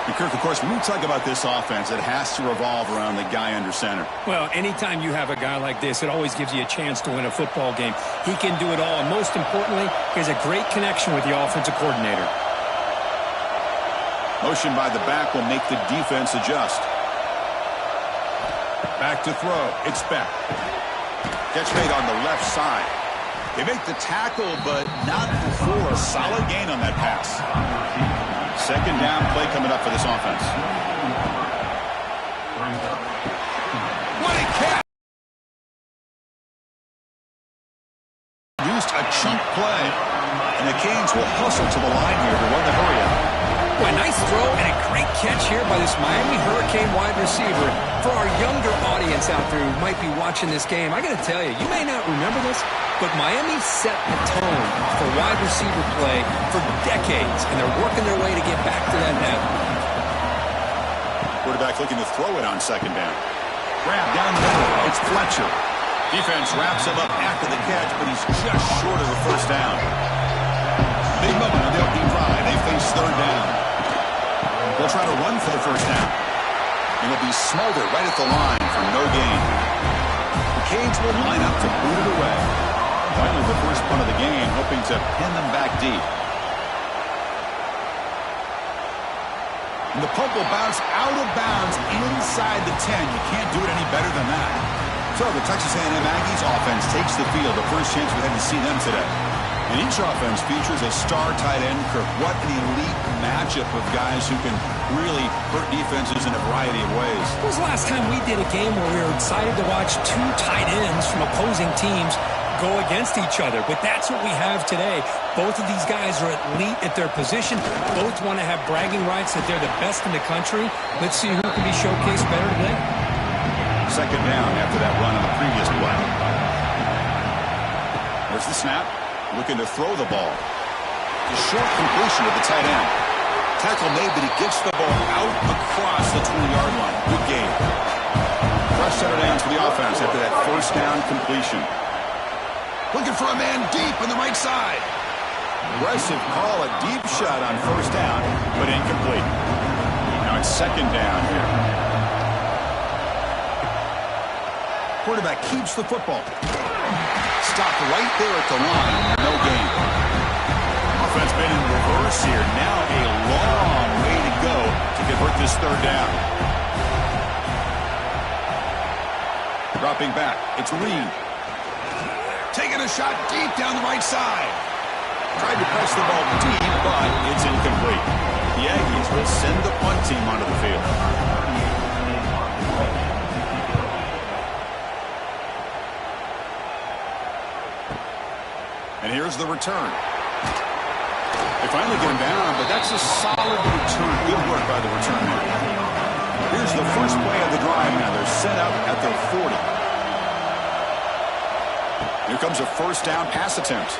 And Kirk, of course, when we talk about this offense, it has to revolve around the guy under center. Well, anytime you have a guy like this, it always gives you a chance to win a football game. He can do it all, and most importantly, he has a great connection with the offensive coordinator. Motion by the back will make the defense adjust. Back to throw. It's Beck. Catch made on the left side. They make the tackle, but not before a solid gain on that pass. Second down play coming up for this offense. What a catch! Used a chunk play, and the Canes will hustle to the line here to run the hurry up. Boy, nice throw and a great catch here by this Miami Hurricane wide receiver. For our younger audience out there who might be watching this game, I got to tell you, you may not remember this, but Miami set the tone for wide receiver play for decades, and they're working their way to get back to that net. Quarterback looking to throw it on second down. Grab down the middle. It's Fletcher. Defense wraps him up after the catch, but he's just short of the first down. Big moment on the opening drive. They face third down. They'll try to run for the first down. And it'll be smothered right at the line for no gain. The Canes will line up to boot it away. Finally, the first punt of the game, hoping to pin them back deep. And the punt will bounce out of bounds inside the 10. You can't do it any better than that. So the Texas A&M Aggies offense takes the field. The first chance we had to see them today. And each offense features a star tight end. Kirk, what an elite matchup of guys who can really hurt defenses in a variety of ways. When was the last time we did a game where we were excited to watch two tight ends from opposing teams go against each other? But that's what we have today. Both of these guys are elite at their position. Both want to have bragging rights that they're the best in the country. Let's see who can be showcased better today. Second down after that run on the previous play. There's the snap. Looking to throw the ball. A short completion to the tight end. Tackle made, but he gets the ball out across the 20-yard line. Good game. Fresh set of downs for the offense after that first down completion. Looking for a man deep on the right side. Aggressive call, a deep shot on first down, but incomplete. Now it's second down here. Quarterback keeps the football. Stopped right there at the line. No gain. Offense been in reverse here. Now a long way to go to convert this third down. Dropping back. It's Reed. Taking a shot deep down the right side. Tried to press the ball deep, but it's incomplete. The Aggies will send the punt team onto the field. And here's the return. They finally get him down, but that's a solid return. Good work by the returner. Here's the first play of the drive now. They're set up at their 40. Here comes a first down pass attempt.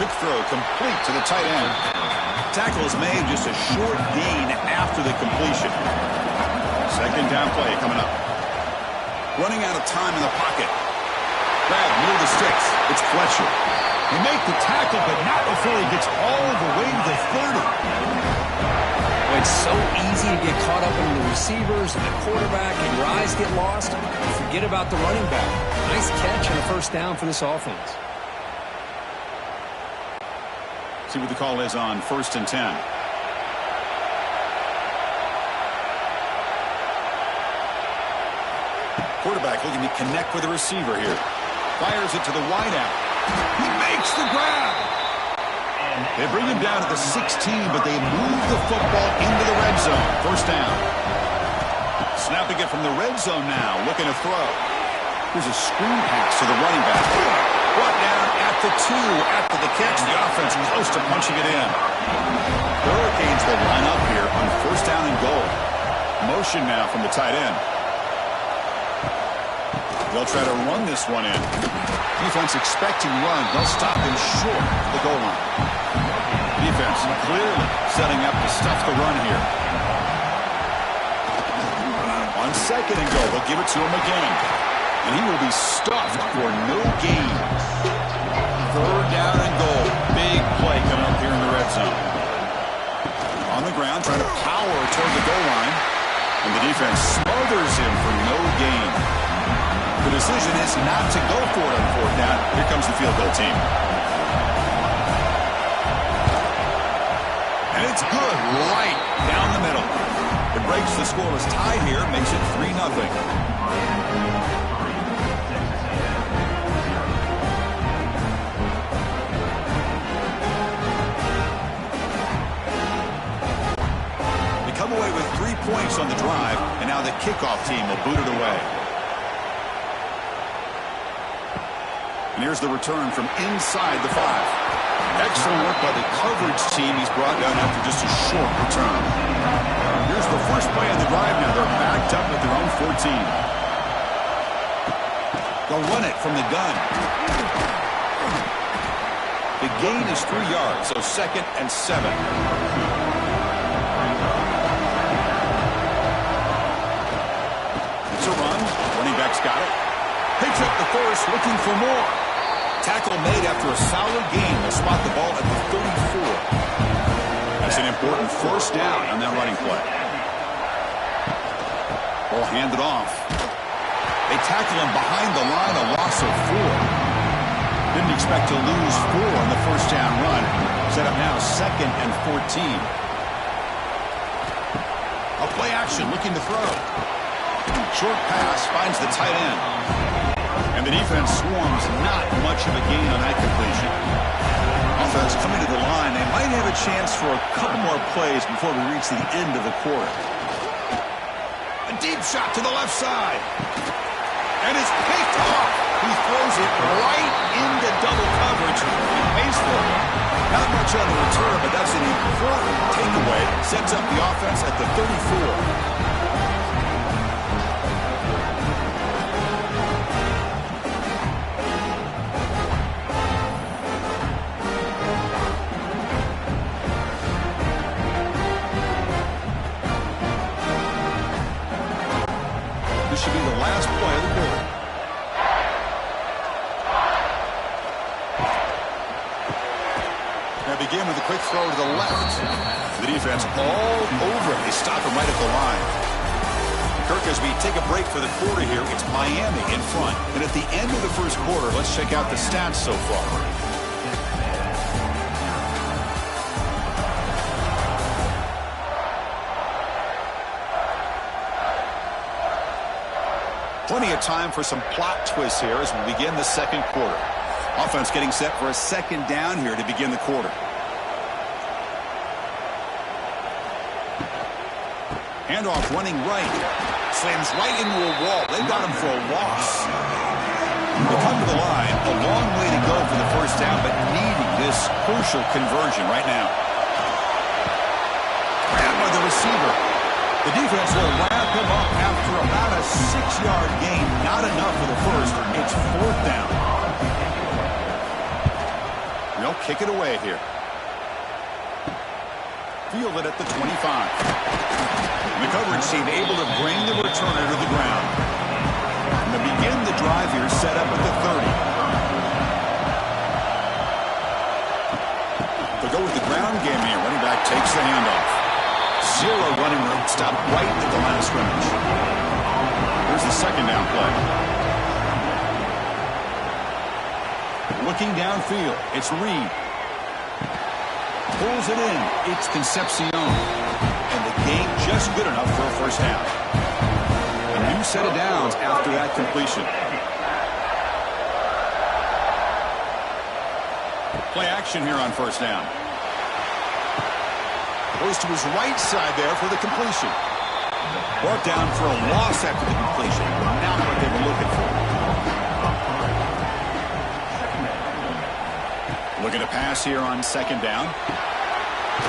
Quick throw complete to the tight end. Tackle is made, just a short gain after the completion. Second down play coming up. Running out of time in the pocket. Grab near the sticks. It's Fletcher. They make the tackle, but not before he gets all the way to the 30. It's so easy to get caught up in the receivers and the quarterback, and your eyes get lost. Forget about the running back. Nice catch and a first down for this offense. See what the call is on 1st and 10. Quarterback looking to connect with the receiver here. Fires it to the wideout. He makes the grab. They bring him down to the 16, but they move the football into the red zone. First down. Snapping it from the red zone now. Looking to throw. Here's a screen pass to the running back. Brought down at the 2 after the catch. The offense close to punching it in. The Hurricanes will line up here on first down and goal. Motion now from the tight end. They'll try to run this one in. Defense expecting run. They'll stop him short of the goal line. Defense clearly setting up to stuff the run here. On second and goal, they'll give it to him again. And he will be stuffed for no gain. Third down and goal. Big play coming up here in the red zone. On the ground, trying to power toward the goal line. And the defense smothers him for no gain. The decision is not to go for it on fourth down. Here comes the field goal team. And it's good right down the middle. It breaks the scoreless tie here, makes it 3-0. They come away with 3 points on the drive, and now the kickoff team will boot it away. And here's the return from inside the 5. Excellent work by the coverage team. He's brought down after just a short return. Here's the first play on the drive now. They're backed up at their own 14. They'll run it from the gun. The gain is 3 yards, so 2nd and 7. It's a run. Running back's got it. Picks up the first, looking for more. Tackle made after a solid gain. They'll spot the ball at the 34. That's an important first down on that running play. Ball handed off. They tackle him behind the line, a loss of 4. Didn't expect to lose 4 on the first down run. Set up now 2nd and 14. Play action, looking to throw. Short pass finds the tight end. And the defense swarms, not much of a gain on that completion. Offense coming to the line. They might have a chance for a couple more plays before we reach the end of the quarter. A deep shot to the left side. And it's picked off. He throws it right into double coverage and pays for it. Not much on the return, but that's an important takeaway. Sets up the offense at the 34. This should be the last play of the quarter. Now begin with a quick throw to the left. The defense all over him. They stop him right at the line. Kirk, as we take a break for the quarter here, it's Miami in front. And at the end of the first quarter, let's check out the stats so far. Plenty of time for some plot twists here as we begin the second quarter. Offense getting set for a second down here to begin the quarter. Handoff running right. Slams right into a wall. They've got him for a loss. They come to the line. A long way to go for the first down, but needing this crucial conversion right now. Grabbed by the receiver. The defense will wrap him up after about a 6-yard gain. Not enough for the first. It's fourth down. They'll kick it away here. Fielded at the 25. The coverage team able to bring the returner to the ground. And to begin the drive here, set up at the 30. They'll go with the ground game here. Running back takes the handoff. Zero running room, stop right at the line of scrimmage. Here's the second down play. Looking downfield, it's Reed. Pulls it in, it's Concepcion. And the gain just good enough for a first down. A new set of downs after that completion. Play action here on first down. Goes to his right side there for the completion. Brought down for a loss after the completion. Not what they were looking for. Looking to pass here on second down.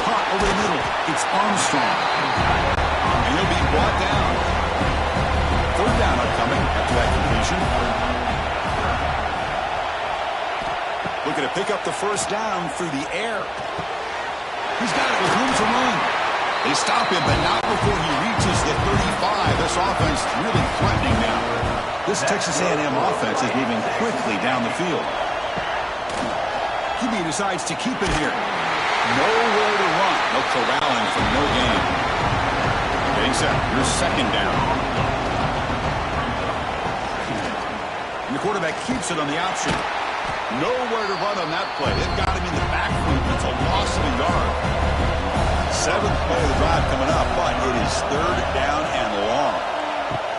Caught over the middle. It's Armstrong. And he'll be brought down. Third down upcoming after that completion. Looking to pick up the first down through the air. He's got it with room to run. They stop him, but not before he reaches the 35. This offense is really threatening now. This Texas A&M offense is moving quickly down the field. QB decides to keep it here. Nowhere to run. No corralling for no gain. Getting set. Here's second down. And the quarterback keeps it on the option. Nowhere to run on that play. They've got him in the backfield. It's a loss of a yard. Seventh play of the drive coming up, but it is third down and long.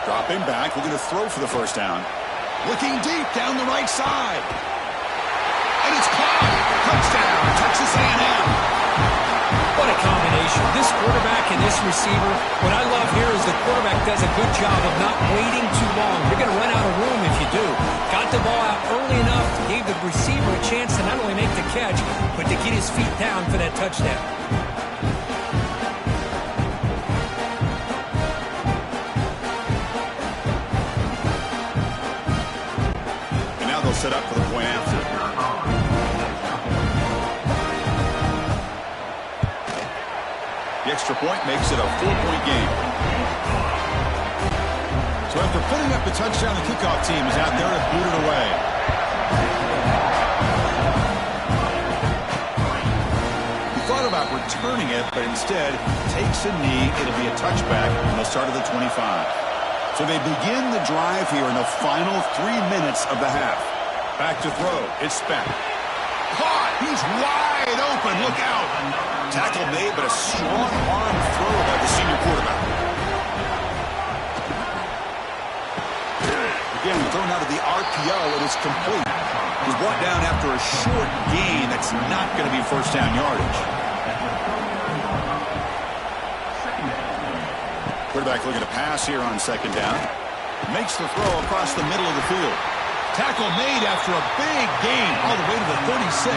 Dropping back, looking to throw for the first down. Looking deep down the right side. And it's caught. Touchdown, Texas A&M. What a combination. This quarterback and this receiver, what I love here is the quarterback does a good job of not waiting too long. You're going to run out of room if you do. Got the ball out early enough, gave the receiver a chance to not only make the catch, but to get his feet down for that touchdown. And now they'll set up for the point after. The extra point makes it a 4-point game. So after putting up the touchdown, the kickoff team is out there to boot it away. He thought about returning it, but instead takes a knee. It'll be a touchback, and they'll start at the 25. So they begin the drive here in the final 3 minutes of the half. Back to throw. It's Speck. Caught. He's wide open. Look out. Tackle made, but a strong arm throw by the senior quarterback. RPO, and it's complete. He's brought down after a short gain. That's not going to be first down yardage. Quarterback looking to pass here on second down. Makes the throw across the middle of the field. Tackle made after a big gain all the way to the 36.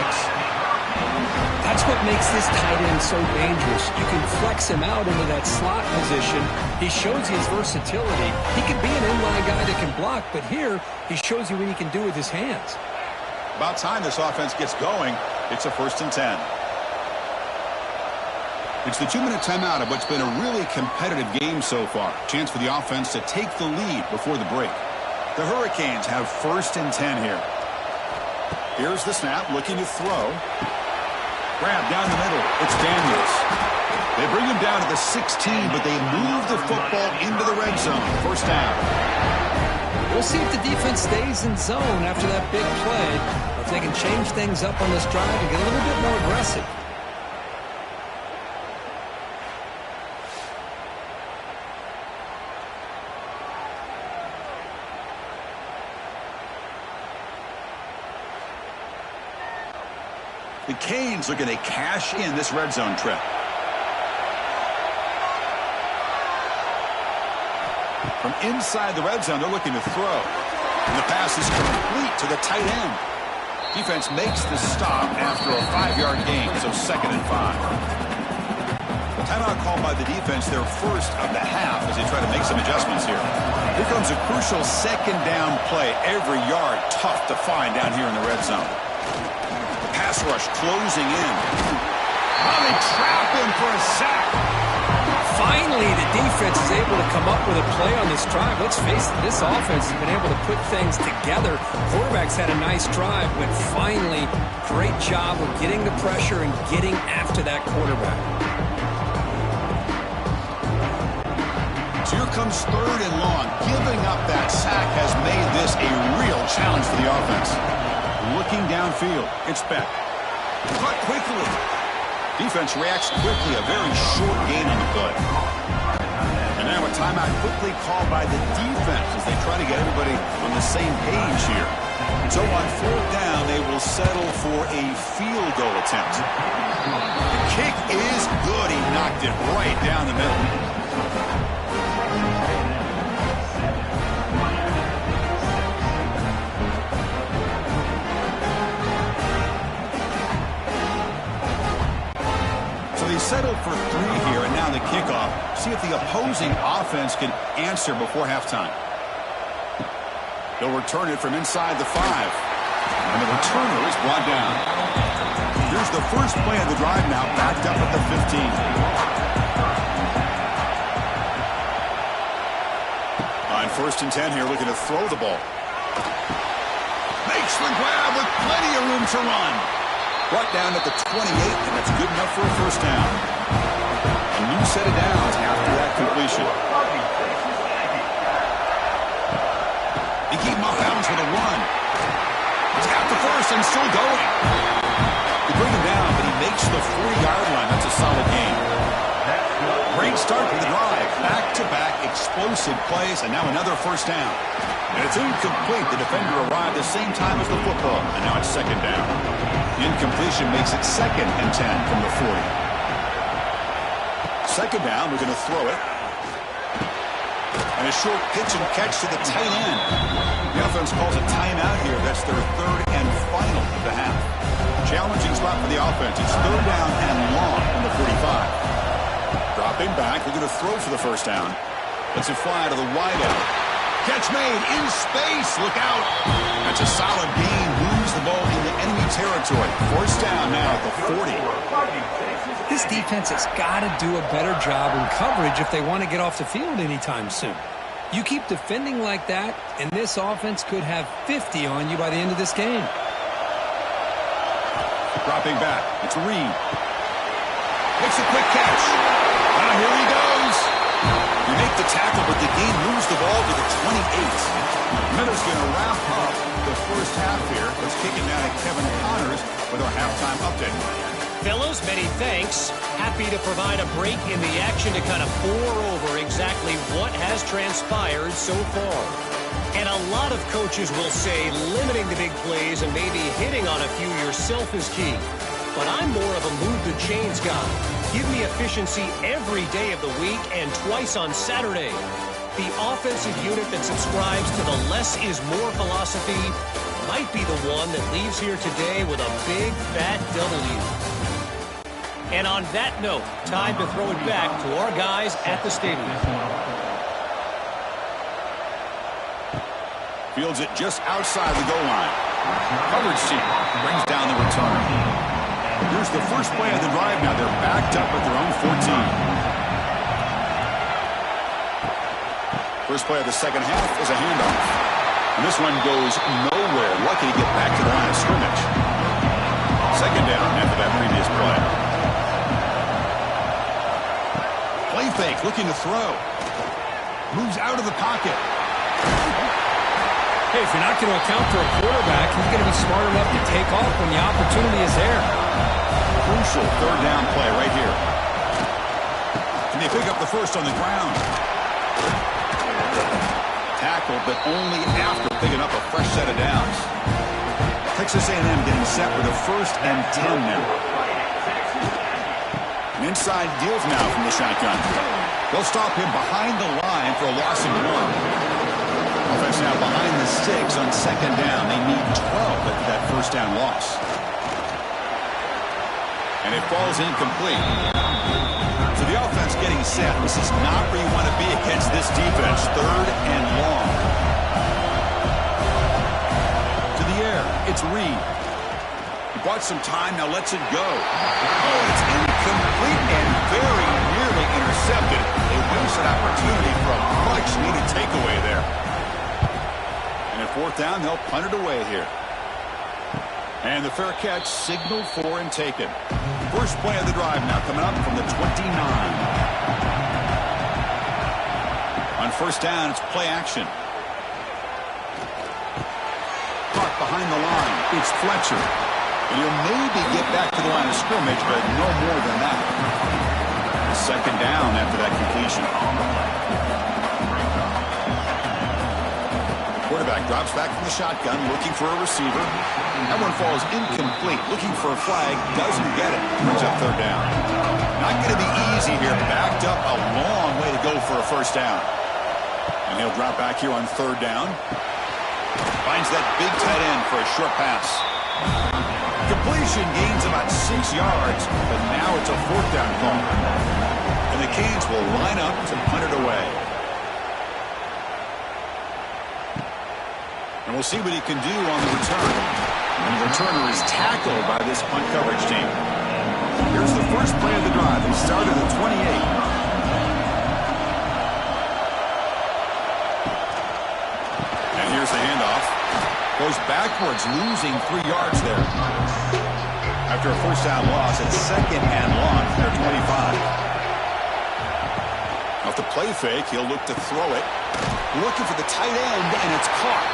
That's what makes this tight end so dangerous. You can flex him out into that slot position. He shows you his versatility. He can be an inline guy that can block, but here he shows you what he can do with his hands. About time this offense gets going. It's a 1st and 10. It's the 2-minute timeout of what's been a really competitive game so far. Chance for the offense to take the lead before the break. The Hurricanes have 1st and 10 here. Here's the snap, looking to throw. Grab down the middle. It's Daniels. They bring him down at the 16, but they move the football into the red zone. First down. We'll see if the defense stays in zone after that big play. If they can change things up on this drive and get a little bit more aggressive. The Canes looking to cash in this red zone trip. From inside the red zone, they're looking to throw. And the pass is complete to the tight end. Defense makes the stop after a 5-yard gain, so 2nd and 5. The timeout called by the defense, their first of the half as they try to make some adjustments here. Here comes a crucial 2nd down play. Every yard tough to find down here in the red zone. Pass rush closing in. Oh, they trap him for a sack. Finally, the defense is able to come up with a play on this drive. Let's face it, this offense has been able to put things together. Quarterback's had a nice drive, but finally, great job of getting the pressure and getting after that quarterback. So here comes 3rd and long. Giving up that sack has made this a real challenge for the offense. Looking downfield, it's Beck. Caught quickly. Defense reacts quickly, a very short gain on the play. And now a timeout quickly called by the defense as they try to get everybody on the same page here. So on 4th down, they will settle for a field goal attempt. The kick is good. He knocked it right down the middle. They settled for 3 here, and now the kickoff. See if the opposing offense can answer before halftime. They'll return it from inside the 5. And the returner is brought down. Here's the first play of the drive now, backed up at the 15. On 1st and 10 here, looking to throw the ball. Makes the grab with plenty of room to run. Brought down at the 28, and that's good enough for a first down. A new set of downs after that completion. They keep him off bounds with a run. He's got the first and still going. They bring him down, but he makes the 40-yard line. That's a solid gain. Great start to the drive. Back-to-back explosive plays, and now another first down. And it's incomplete. The defender arrived the same time as the football, and now it's 2nd down. The incompletion makes it 2nd and 10 from the 40. 2nd down, we're going to throw it. And a short pitch and catch to the tight end. The offense calls a timeout here. That's their 3rd and final of the half. Challenging spot for the offense. It's 3rd down and long from the 45. Dropping back, we're going to throw for the first down. Let's it fly to the wideout. Catch made in space. Look out. That's a solid gain. Moves the ball into enemy territory. First down now at the 40. This defense has got to do a better job in coverage if they want to get off the field anytime soon. You keep defending like that, and this offense could have 50 on you by the end of this game. Dropping back. It's Reed. Makes a quick catch. Now here he goes. You make the tackle, but the game moves the ball to the 28. Miller's going to wrap up the first half here. Let's kick it down to Kevin Connors with our halftime update. Fellows, many thanks. Happy to provide a break in the action to kind of pour over exactly what has transpired so far. And a lot of coaches will say limiting the big plays and maybe hitting on a few yourself is key. But I'm more of a move the chains guy. Give me efficiency every day of the week and twice on Saturday. The offensive unit that subscribes to the less is more philosophy might be the one that leaves here today with a big fat W. And on that note, time to throw it back to our guys at the stadium. Fields it just outside the goal line. Coverage team brings down the return. Here's the first play of the drive now. They're backed up at their own 14. First play of the second half is a handoff. And this one goes nowhere. Lucky to get back to the line of scrimmage. Second down after that previous play. Play fake, looking to throw. Moves out of the pocket. Hey, if you're not going to account for a quarterback, you're going to be smart enough to take off when the opportunity is there. Crucial third down play right here. And they pick up the first on the ground. Tackled, but only after picking up a fresh set of downs. Texas A&M getting set with a 1st and 10 now. An inside give now from the shotgun. They'll stop him behind the line for a loss of 1. Offense now behind the 6 on second down. They need 12 after that first down loss. And it falls incomplete. So the offense getting set. This is not where you want to be against this defense. 3rd and long. To the air. It's Reed. He bought some time. Now lets it go. Oh, it's incomplete and very nearly intercepted. They waste an opportunity for a much-needed takeaway there. And at 4th down, they'll punt it away here. And the fair catch signaled for and taken. First play of the drive now coming up from the 29. On 1st down, it's play action. Caught behind the line. It's Fletcher. And he'll maybe get back to the line of scrimmage, but no more than that. Second down after that completion. Quarterback drops back from the shotgun, looking for a receiver. That one falls incomplete. Looking for a flag, doesn't get it. Brings up 3rd down. Not going to be easy here. Backed up a long way to go for a 1st down. And he'll drop back here on 3rd down. Finds that big tight end for a short pass. Completion gains about 6 yards, but now it's a 4th down call. And the Canes will line up to punt it away. And we'll see what he can do on the return. And the returner is tackled by this punt coverage team. Here's the first play of the drive. They started at 28. And here's the handoff. Goes backwards, losing 3 yards there. After a 1st down loss, it's 2nd and long from their 25. Off the play fake, he'll look to throw it. Looking for the tight end, and it's caught.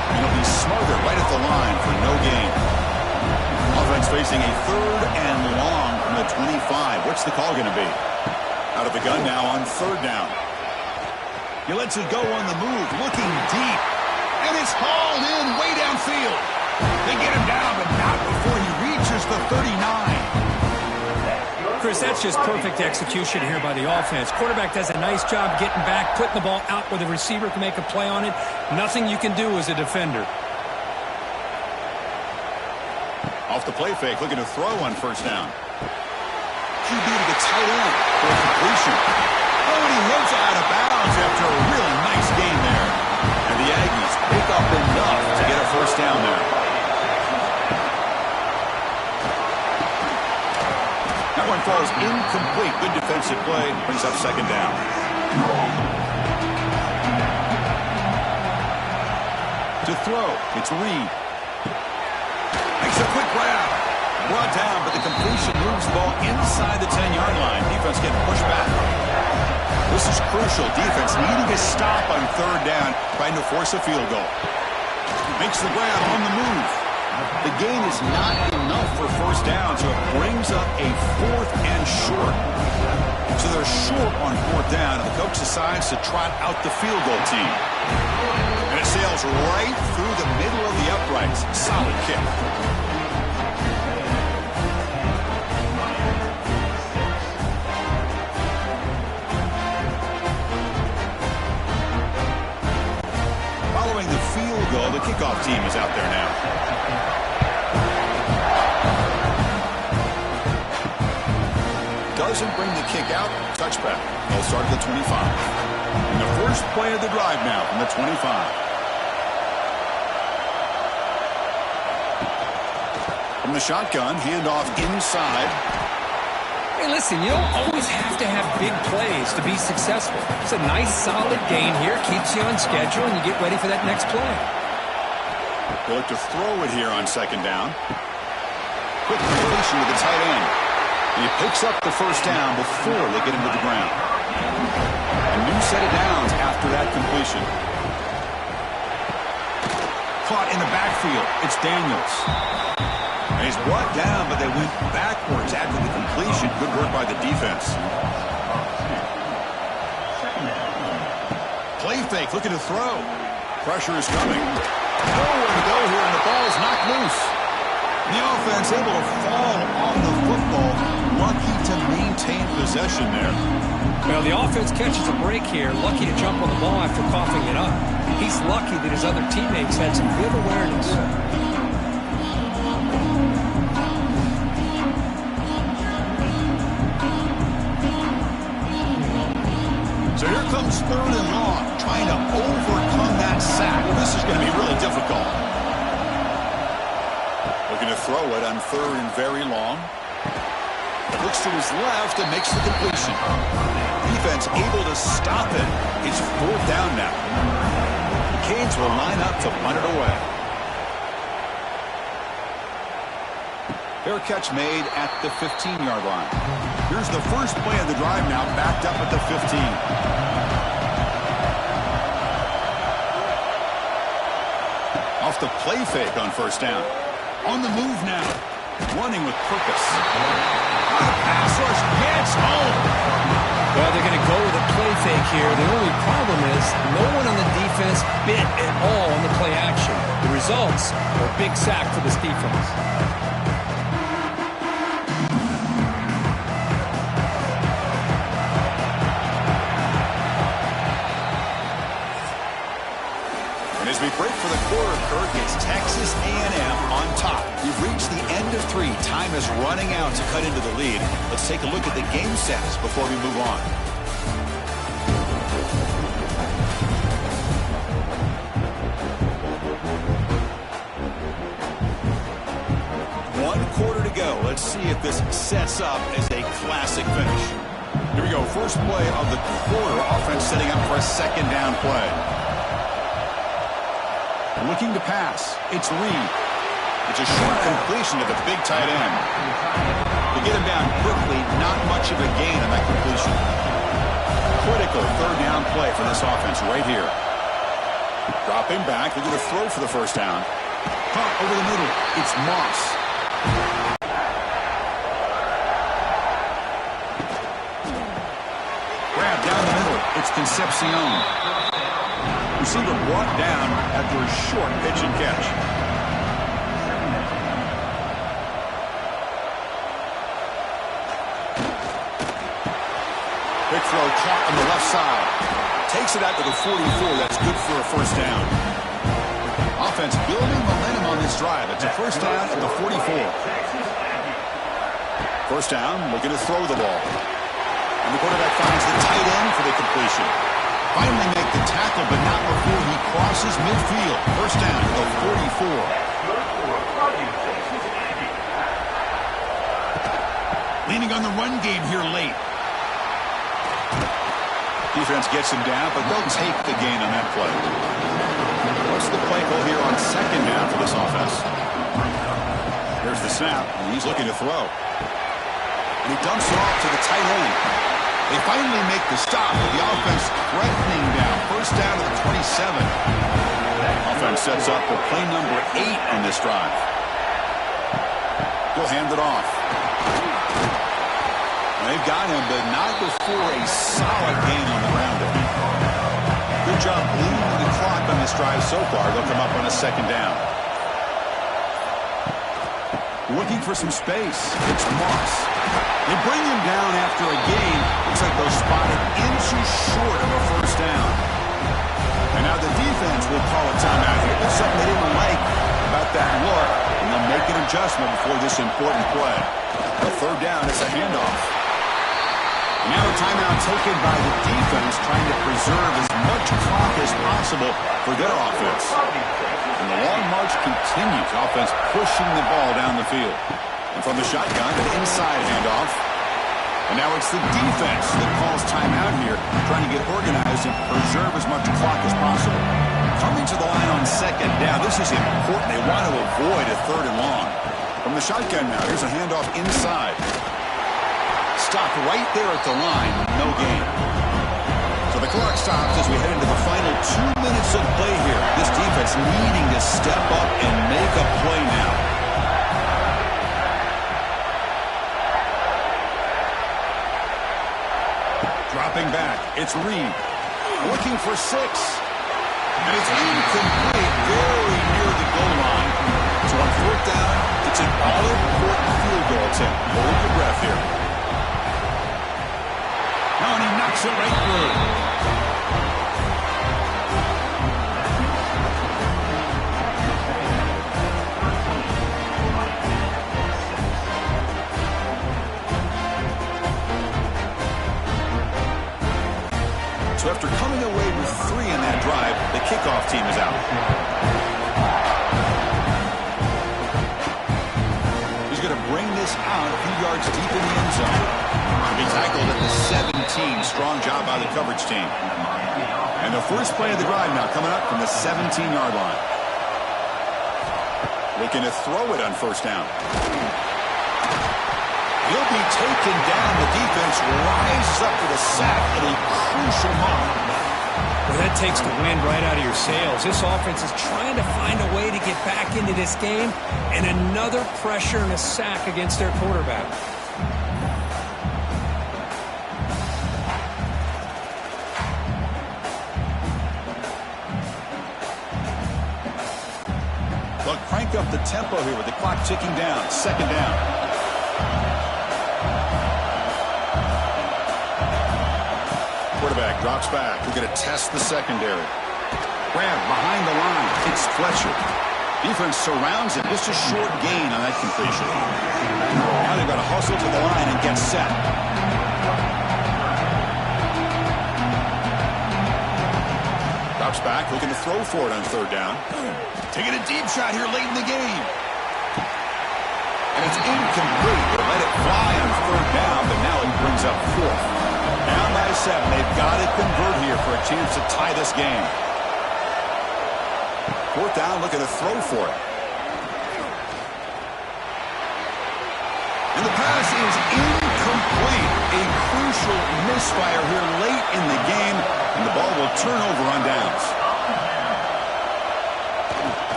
And he'll be smothered right at the line for no gain. Offense facing a 3rd and long from the 25. What's the call going to be? Out of the gun now on 3rd down. He lets it go on the move, looking deep. And it's hauled in way downfield. They get him down, but not before he reaches the 39. Chris, that's just perfect execution here by the offense. Quarterback does a nice job getting back, putting the ball out where the receiver can make a play on it. Nothing you can do as a defender. Off the play fake, looking to throw on 1st down. QB to the tight end for a completion. Oh, and he heads out of bounds after a really nice gain there. And the Aggies pick up enough to get a 1st down there. That one falls incomplete. Good defensive play. Brings up 2nd down. To throw, it's Reed. Makes a quick grab. Brought down, but the completion moves the ball inside the 10-yard line. Defense getting pushed back. This is crucial. Defense needing a stop on 3rd down, trying to force a field goal. Makes the grab on the move. The gain is not enough for 1st down, so it brings up a 4th and short. So they're short short on 4th down, and the coach decides to trot out the field goal team. And it sails right through the middle of the uprights. Solid kick. Following the field goal, the kickoff team is out there now. Doesn't bring the kick out. Touchback. They'll start at the 25. And the first play of the drive now from the 25. From the shotgun, handoff inside. Hey, listen, you don't always have to have big plays to be successful. It's a nice, solid gain here. Keeps you on schedule, and you get ready for that next play. They look to throw it here on 2nd down. Quick completion to the tight end. And he picks up the first down before they get him to the ground. A new set of downs after that completion. Caught in the backfield. It's Daniels. And he's brought down, but they went backwards after the completion. Good work by the defense. Play fake, looking to throw. Pressure is coming. Nowhere to go here, and the ball is knocked loose. The offense able to fall on the football. Lucky to maintain possession there. Well, the offense catches a break here. Lucky to jump on the ball after coughing it up. He's lucky that his other teammates had some good awareness. So here comes 3rd and long, trying to overcome that sack. Well, this is going to be really difficult. Looking to throw it on 3rd and very long. Looks to his left and makes the completion. Defense able to stop it. It's 4th down now. The Canes will line up to punt it away. Fair catch made at the 15-yard line. Here's the first play of the drive now, backed up at the 15. Off the play fake on 1st down. On the move now. Running with purpose. Pass rush gets home. Well, they're going to go with a play fake here. The only problem is no one on the defense bit at all on the play action. The results are a big sack for this defense. As we break for the quarter, Kirk, it's Texas A&M on top. We've reached the end of 3. Time is running out to cut into the lead. Let's take a look at the game stats before we move on. One quarter to go. Let's see if this sets up as a classic finish. Here we go. First play of the quarter. Offense setting up for a 2nd down play. Looking to pass. It's Reed. It's a short completion to the big tight end. To get him down quickly, not much of a gain on that completion. Critical 3rd down play for this offense right here. Dropping back. They're going to throw for the first down. Caught over the middle. It's Moss. Grab down the middle. It's Concepcion. Receiver brought down after a short pitch and catch. Quick throw caught on the left side. Takes it out to the 44. That's good for a first down. Offense building momentum on this drive. It's a first down at the 44. First down, looking to throw the ball. And the quarterback finds the tight end for the completion. Finally make the tackle, but not before he crosses midfield. First down at the 44. Leaning on the run game here late. Defense gets him down, but they'll take the gain on that play. What's the play call here on 2nd down for this offense? Here's the snap, and he's looking to throw. And he dumps it off to the tight end. They finally make the stop, with the offense threatening down. First down to the 27. Offense sets up for play number 8 on this drive. He'll hand it off. They've got him, but not before a solid gain on the ground. Good job bleeding the clock on this drive so far. They'll come up on a second down. Looking for some space. It's Moss. They bring him down after a gain. Looks like they'll spot it inches short of a first down. And now the defense will call a timeout here. There's something they didn't like about that look, and they'll make an adjustment before this important play. A third down, it's a handoff. And now a timeout taken by the defense, trying to preserve as much clock as possible for their offense. And the long march continues. Offense pushing the ball down the field. And from the shotgun, an inside handoff. And now it's the defense that calls timeout here, trying to get organized and preserve as much clock as possible. Coming to the line on second down. This is important. They want to avoid a third and long. From the shotgun now, here's a handoff inside. Stopped right there at the line. No gain. So the clock stops as we head into the final 2 minutes of play here. This defense needing to step up and make a play now. Dropping back, it's Reed. Looking for 6. And it's incomplete, very near the goal line. So on fourth down, it's an all-important field goal attempt. Hold your breath here. Oh, and he knocks it right through. So after coming away with 3 in that drive, the kickoff team is out. He's going to bring this out a few yards deep in the end zone. He tackled at the 17. Strong job by the coverage team. And the first play of the drive now coming up from the 17-yard line. Looking to throw it on first down. He'll be taken down. The defense rises up for the sack at a crucial moment. Well, that takes the wind right out of your sails. This offense is trying to find a way to get back into this game, and another pressure and a sack against their quarterback. They'll crank up the tempo here with the clock ticking down. Second down. Quarterback drops back. We're going to test the secondary. Grab behind the line. It's Fletcher. Defense surrounds it. Just a short gain on that completion. Now they've got to hustle to the line and get set. Drops back. Looking to throw for it on third down. Taking a deep shot here late in the game. And it's incomplete. They let it fly on third down, but now it brings up fourth. Down by 7. They've got to convert here for a chance to tie this game. Fourth down, looking to throw for it. And the pass is incomplete. A crucial misfire here late in the game, and the ball will turn over on downs.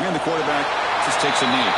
And the quarterback just takes a knee.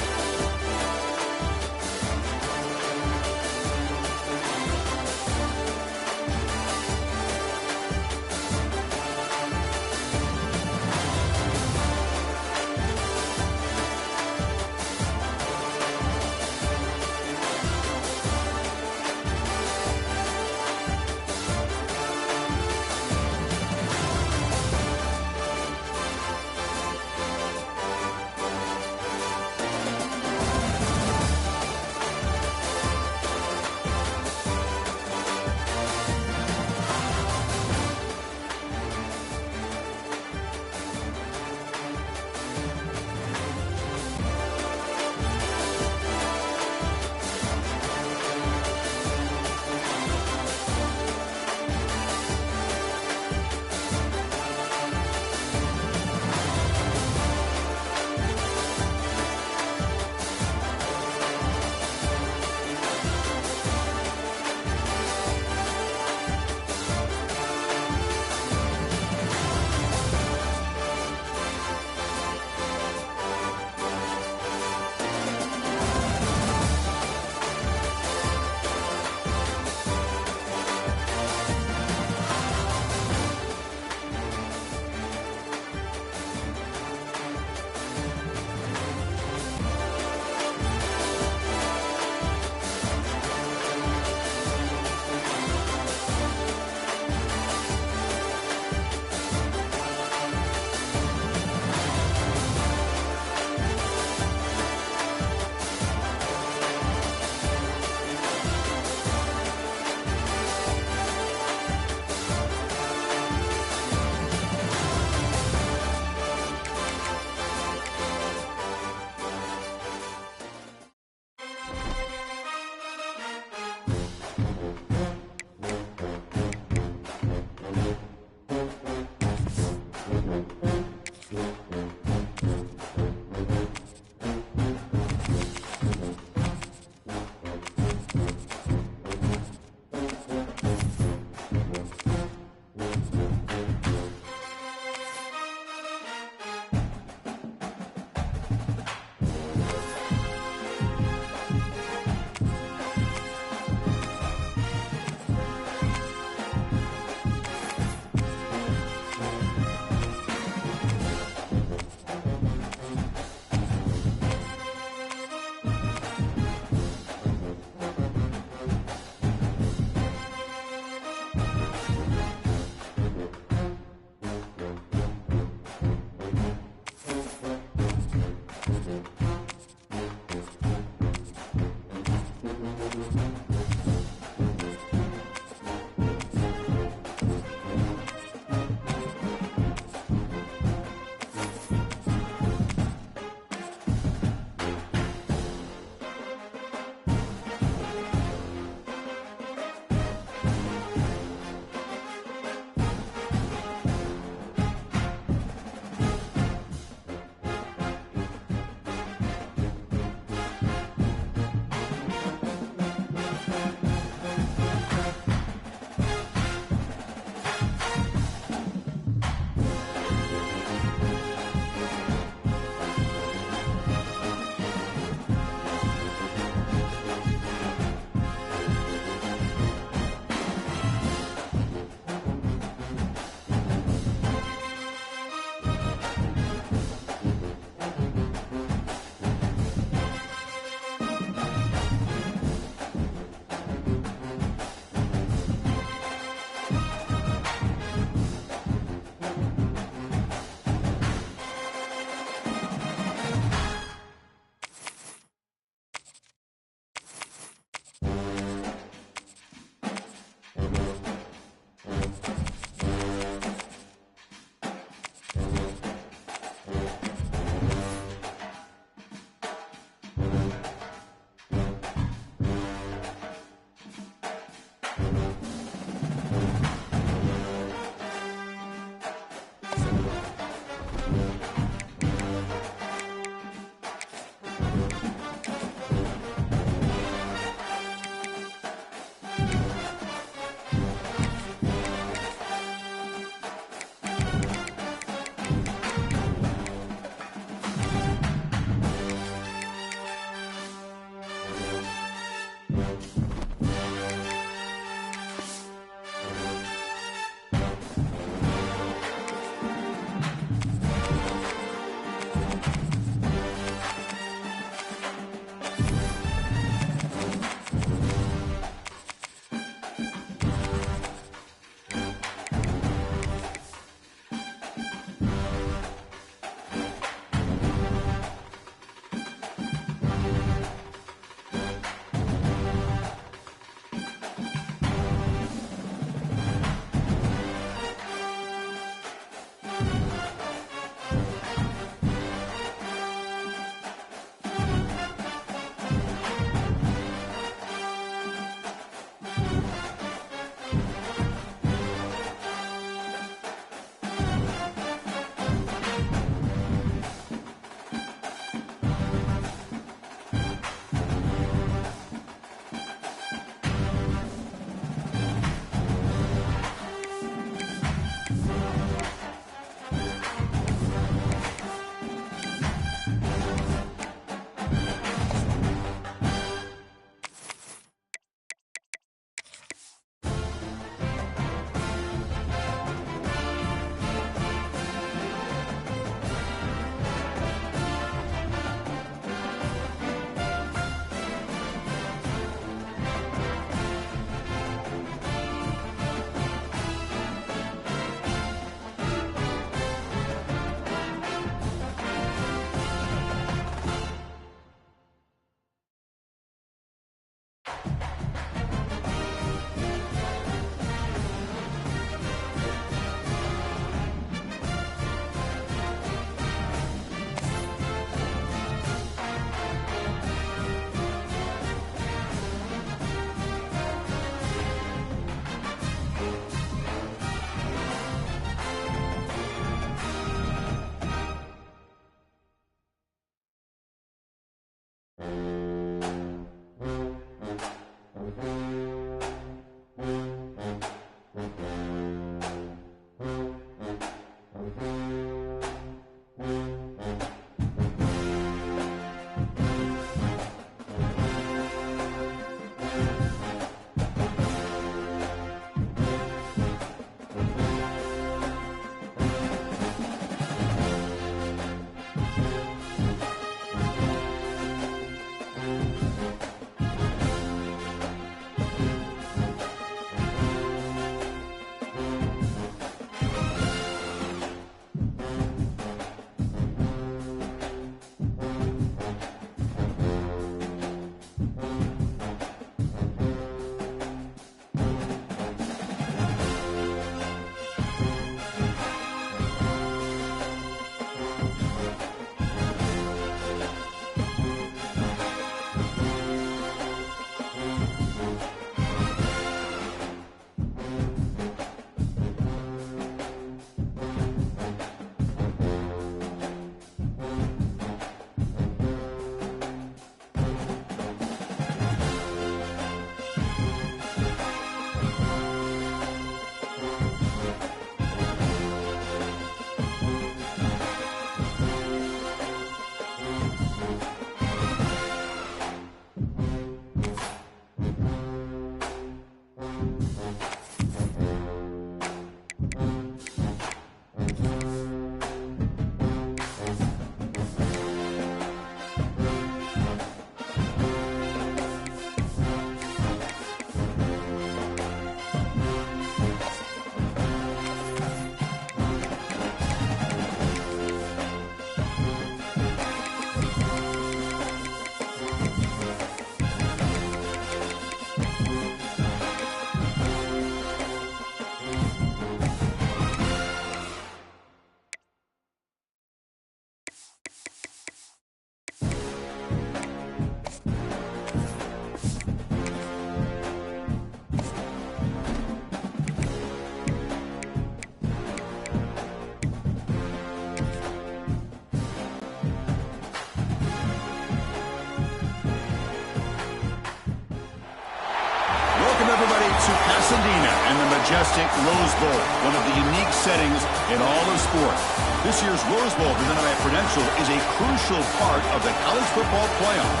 To Pasadena and the majestic Rose Bowl, one of the unique settings in all of sport. This year's Rose Bowl, presented by Prudential, is a crucial part of the college football playoff.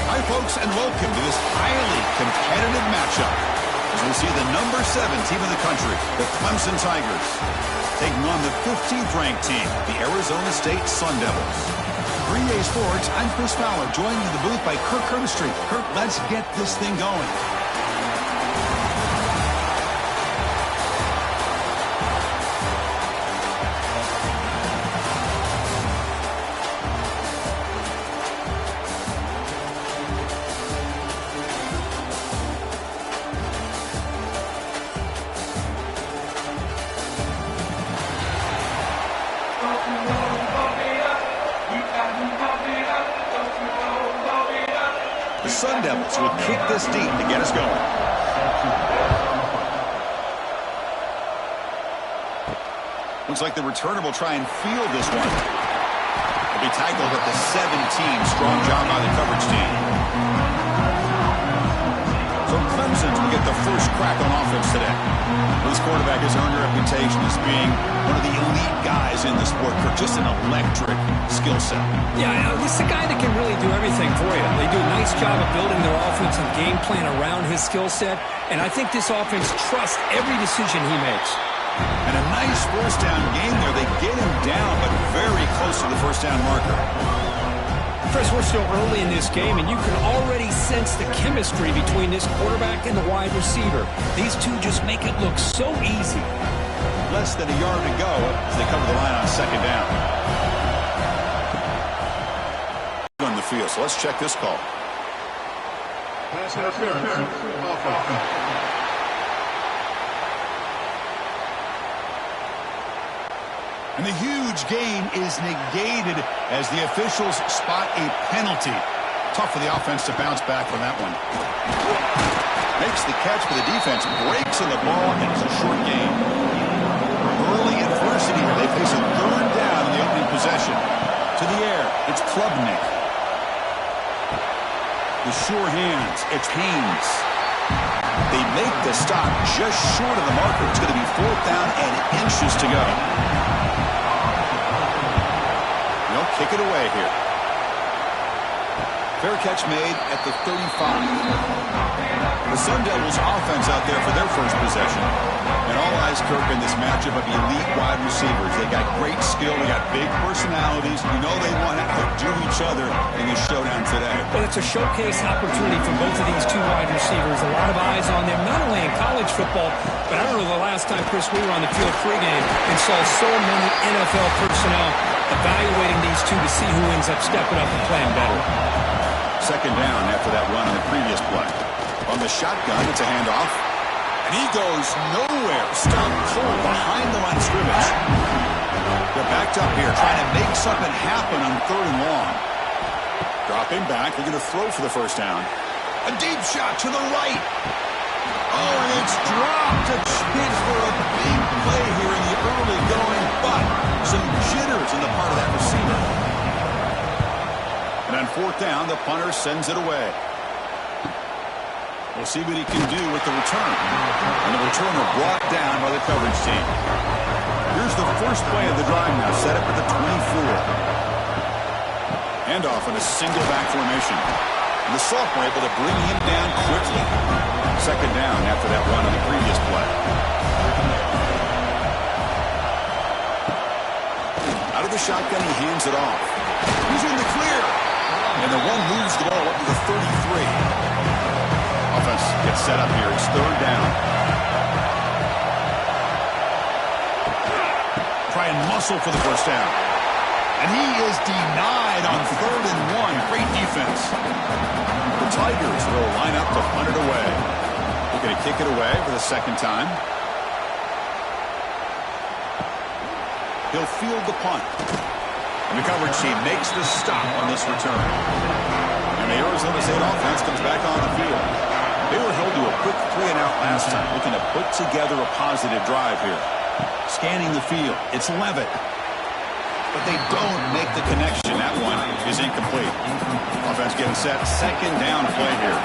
Hi, folks, and welcome to this highly competitive matchup as we see the number 7 team in the country, the Clemson Tigers, taking on the 15th-ranked team, the Arizona State Sun Devils. 3A Sports, I'm Chris Fowler, joined in the booth by Kirk Herbstreit. Kirk, let's get this thing going. The Sun Devils will kick this deep to get us going. Looks like the returner will try and field this one. He'll be tackled at the 17. Strong job by the coverage team. So Clemson will get the first crack on offense today. This quarterback has earned a reputation as being one of the elite guys in the sport. Just an electric skill set. Yeah, he's the guy that can really do everything for you. They do a nice job of building their offensive game plan around his skill set, and I think this offense trusts every decision he makes. And a nice first down game there. They get him down, but very close to the first down marker. Chris, we're still early in this game, and you can already sense the chemistry between this quarterback and the wide receiver. These two just make it look so easy. Less than a yard to go as they cover the line on second down. On the field, so let's check this call. Pass interference. Offense. And the huge gain is negated as the officials spot a penalty. Tough for the offense to bounce back from that one. Makes the catch for the defense, breaks in the ball, and it's a short gain. Early adversity here. They face a third down in the opening possession. To the air, it's Klubnik. The sure hands, it's Haynes. They make the stop just short of the marker. It's going to be 4th down and inches to go. They'll kick it away here. Fair catch made at the 35. The Sun Devils offense out there for their first possession. And all eyes, Kirk, in this matchup of elite wide receivers. They got great skill. They got big personalities. You know they want to outdo each other in this showdown today. Well, it's a showcase opportunity for both of these two wide receivers. A lot of eyes on them, not only in college football, but I don't know the last time, Chris, we were on the field pregame and saw so many NFL personnel evaluating these two to see who ends up stepping up and playing better. Second down after that run on the previous play. On the shotgun, it's a handoff. And he goes nowhere. Stop cold behind the line of scrimmage. They're backed up here, trying to make something happen on 3rd and long. Dropping back, they're going to throw for the first down. A deep shot to the right. Oh, and it's dropped. A chance for a big play here in the early going, but some jitters on the part of that receiver. And on 4th down, the punter sends it away. We'll see what he can do with the return. And the returner brought down by the coverage team. Here's the first play of the drive now, set up at the 24. Handoff in a single back formation. The sophomore able to bring him down quickly. Second down after that run on the previous play. Out of the shotgun, he hands it off. He's in the clear. And the one moves the ball up to the 33. Offense gets set up here. It's third down. Try and muscle for the first down. And he is denied on 3rd and 1. Great defense. The Tigers will line up to punt it away. They're going to kick it away for the second time. He'll field the punt. And the coverage team makes the stop on this return. And the Arizona State offense comes back on the field. They were held to a quick 3-and-out last time, looking to put together a positive drive here. Scanning the field, it's Levitt. But they don't make the connection. That one is incomplete. Offense getting set. Second down play here.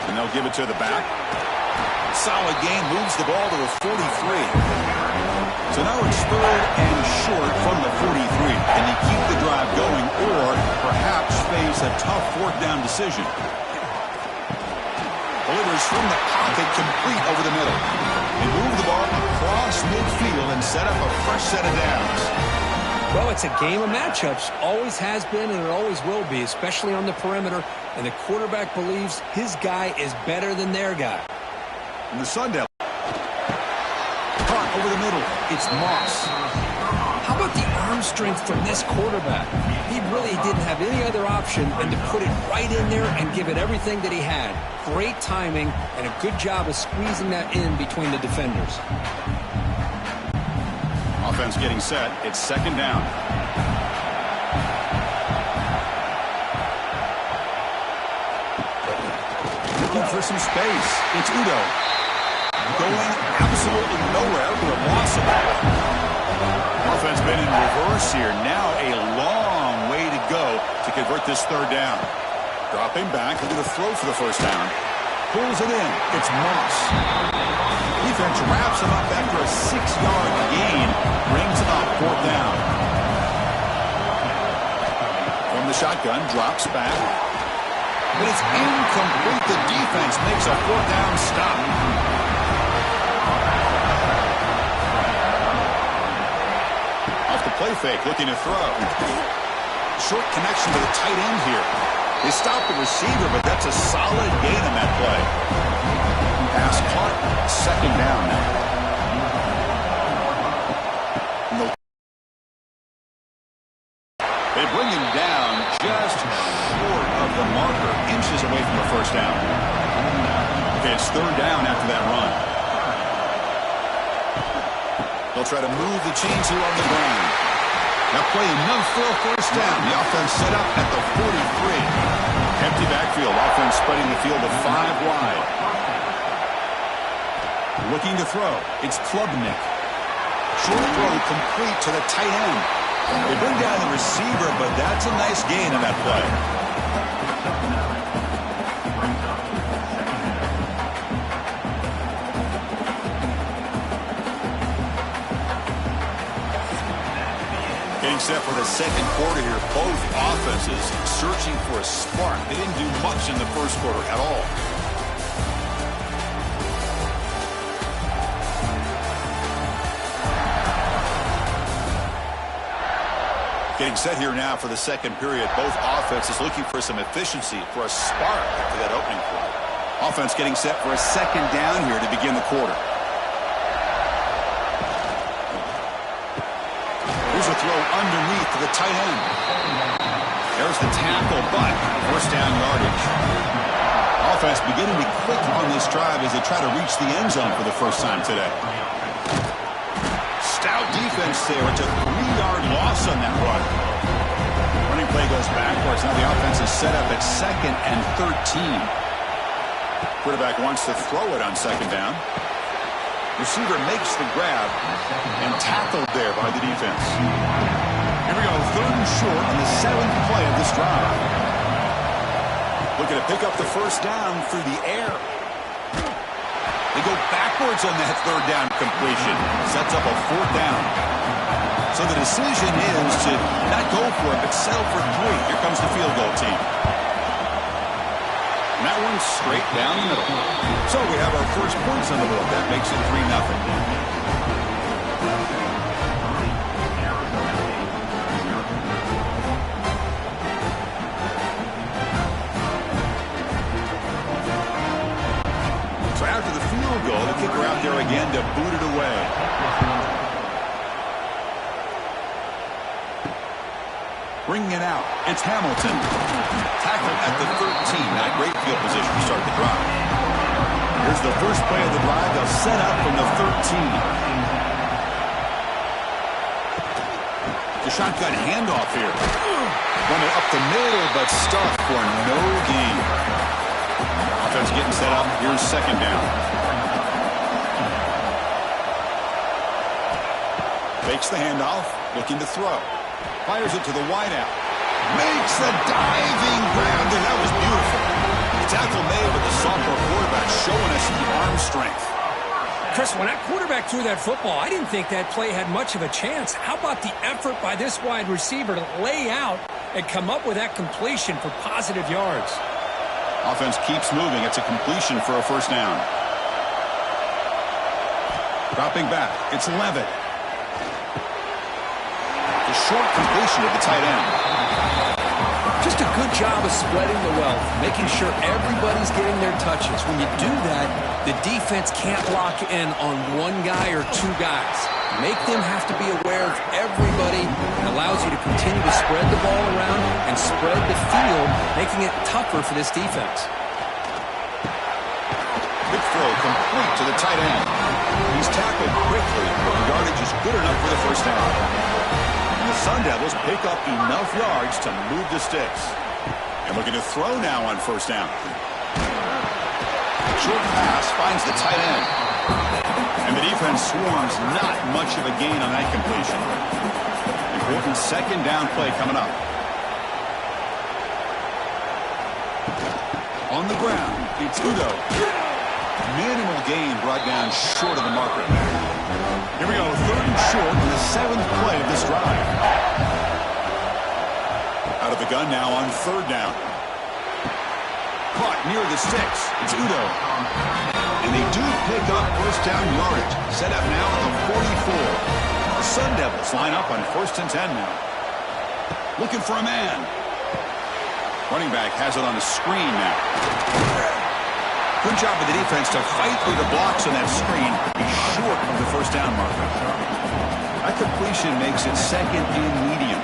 And they'll give it to the back. Solid gain. Moves the ball to the 43. So now it's 3rd and short from the 43. Can they keep the drive going or perhaps face a tough 4th down decision? Delivers from the pocket, complete over the middle. They move the ball across midfield and set up a fresh set of downs. Well, it's a game of matchups. Always has been and it always will be, especially on the perimeter. And the quarterback believes his guy is better than their guy. And the Sundell. Caught over the middle. It's Moss. How about the arm strength from this quarterback? He really didn't have any other option than to put it right in there and give it everything that he had. Great timing and a good job of squeezing that in between the defenders. Offense getting set. It's second down. Looking for some space. It's Udo. Going absolutely nowhere to a loss of it. Offense been in reverse here. Now a long way to go to convert this third down. Dropping back, looking to throw for the first down. Pulls it in. It's Moss. Defense wraps him up after a 6-yard gain. Brings him up 4th down. From the shotgun, drops back. But it's incomplete. The defense makes a 4th down stop. Off the play fake, looking to throw. Short connection to the tight end here. They stop the receiver, but that's a solid gain on that play. Pass caught. Second down now. They bring him down just short of the marker, inches away from the first down. Okay, it's third down after that run. They'll try to move the chains here on the ground. Now play enough for a first down. The offense set up at the 43. Empty backfield. Offense spreading the field to 5 wide. Looking to throw. It's Klubnik. Short throw complete to the tight end. They bring down the receiver, but that's a nice gain on that play. Getting set for the second quarter here. Both offenses searching for a spark. They didn't do much in the first quarter at all. Getting set here now for the second period. Both offenses looking for some efficiency, for a spark after that opening play. Offense getting set for a second down here to begin the quarter. Here's a throw underneath to the tight end. There's the tackle, but first down yardage. Offense beginning to click on this drive as they try to reach the end zone for the first time today. Stout defense there. It's a 3-yard loss on that run. Running play goes backwards. Now the offense is set up at 2nd and 13. Quarterback wants to throw it on second down. Receiver makes the grab and tackled there by the defense. Here we go, 3rd and short on the 7th play of this drive. Looking to pick up the first down through the air. They go backwards on that third down completion. Sets up a 4th down. So the decision is to not go for it, but settle for 3. Here comes comes the field goal team. And that one's straight down the middle. So we have our first points on the board. That makes it 3-0. So after the field goal, the kicker out there again to boot it away. Bringing it out, it's Hamilton. Tackled at the 13. Not great field position to start the drive. Here's the first play of the drive. They'll set up from the 13. The shotgun handoff here. Run it up the middle, but stuffed for no gain. Offense getting set up. Here's second down. Fakes the handoff, looking to throw. Fires it to the wideout. Makes the diving grab, and that was beautiful. The tackle made with the sophomore quarterback showing us the arm strength. Chris, when that quarterback threw that football, I didn't think that play had much of a chance. How about the effort by this wide receiver to lay out and come up with that completion for positive yards? Offense keeps moving. It's a completion for a first down. Dropping back, it's Levitt. The short completion of the tight end. Just a good job of spreading the wealth, making sure everybody's getting their touches. When you do that, the defense can't lock in on one guy or two guys. Make them have to be aware of everybody. It allows you to continue to spread the ball around and spread the field, making it tougher for this defense. Big throw complete to the tight end. He's tackled quickly, but the yardage is good enough for the first down. The Sun Devils pick up enough yards to move the sticks. And looking to throw now on first down. Short pass finds the tight end. And the defense swarms not much of a gain on that completion. Important second down play coming up. On the ground, it's Udo. Minimal gain brought down short of the marker. Here we go, third and short in the seventh play of this drive. Out of the gun now on third down. Caught near the sticks. It's Udo. And they do pick up first down yardage. Set up now at the 44. The Sun Devils line up on 1st and 10 now. Looking for a man. Running back has it on the screen now. Good job of the defense to fight through the blocks on that screen. He's short of the first down marker. That completion makes it second and medium.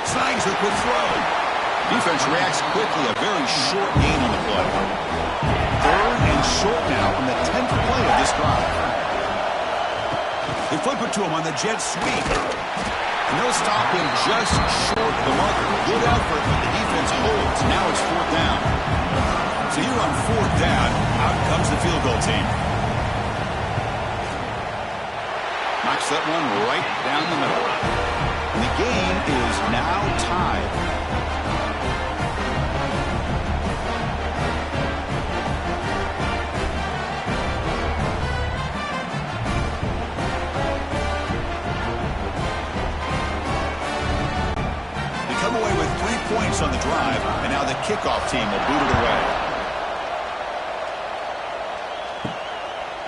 Snags the quick throw. Defense reacts quickly. A very short gain on the play. Third and short now from the 10th play of this drive. They flip it to him on the jet sweep. And they'll stop him just short of the marker. Good effort, but the defense holds. Now it's fourth down. So here on fourth down, out comes the field goal team. Knocks that one right down the middle. And the game is now tied. Come away with 3 points on the drive, and now the kickoff team will boot it away.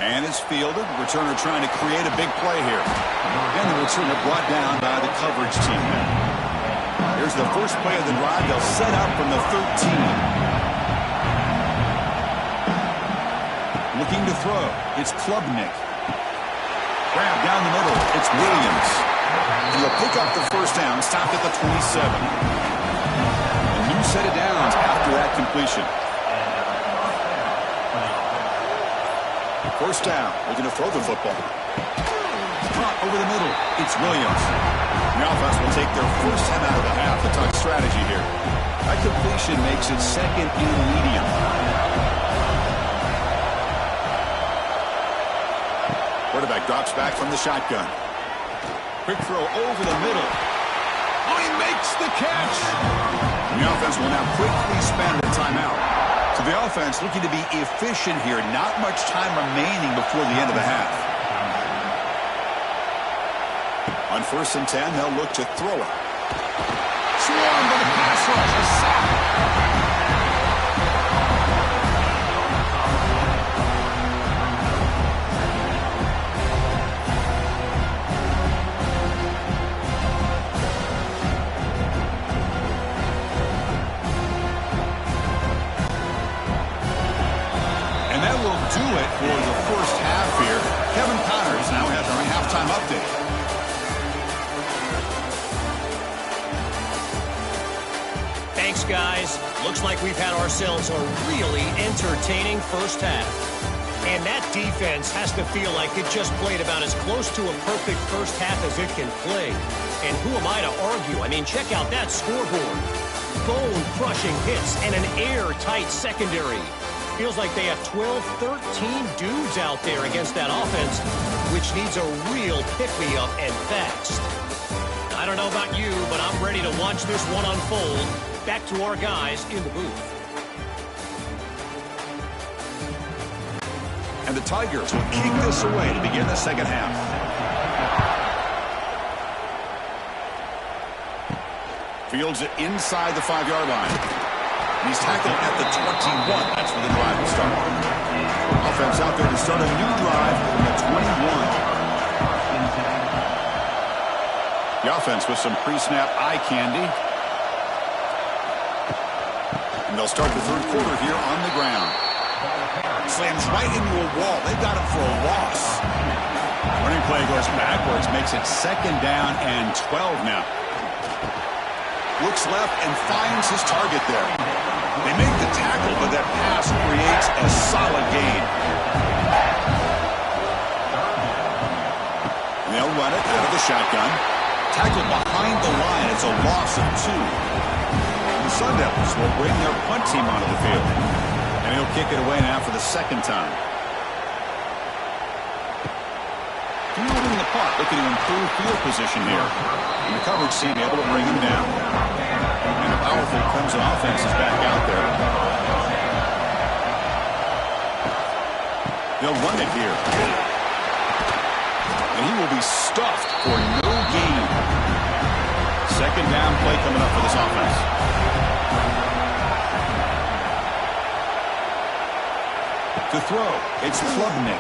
And it's fielded. Returner trying to create a big play here. And the returner brought down by the coverage team. Here's the first play of the drive. They'll set up from the 13. Looking to throw. It's Klubnik. Grab down the middle. It's Williams. And they'll pick up the first down, stopped at the 27. A new set of downs after that completion. First down, looking to throw the football. Caught over the middle, it's Williams. The offense will take their first time out of the half to talk strategy here. That completion makes it second and medium. Quarterback drops back from the shotgun. Quick throw over the middle. Oh, he makes the catch. And the offense will now quickly spend a timeout. So the offense looking to be efficient here. Not much time remaining before the end of the half. On 1st and 10, they'll look to throw it. Swarmed by the pass rush. A sack. And that will do it for the first half here. Kevin Connors now has our halftime update. Thanks, guys. Looks like we've had ourselves a really entertaining first half. And that defense has to feel like it just played about as close to a perfect first half as it can play. And who am I to argue? I mean, check out that scoreboard. Bone-crushing hits and an airtight secondary. Feels like they have 12, 13 dudes out there against that offense, which needs a real pick-me-up and fast. I don't know about you, but I'm ready to watch this one unfold. Back to our guys in the booth. And the Tigers will kick this away to begin the second half. Fields it inside the 5-yard line. He's tackled at the 21. That's where the drive will start. Offense out there to start a new drive from the 21. The offense with some pre-snap eye candy. And they'll start the third quarter here on the ground. Slams right into a wall. They've got him for a loss. Running play goes backwards, makes it 2nd down and 12 now. Looks left and finds his target there. They make the tackle, but that pass creates a solid gain. They'll run it out of the shotgun. Tackled behind the line. It's a loss of 2. The Sun Devils will bring their punt team onto the field. And he'll kick it away now for the 2nd time. Fielding the punt, looking to improve field position here. And the coverage team able to bring him down. And a powerful Clemson offense is back out there. They'll run it here. And he will be stuffed for no gain. 2nd down play coming up for this offense. To throw, it's Klubnik.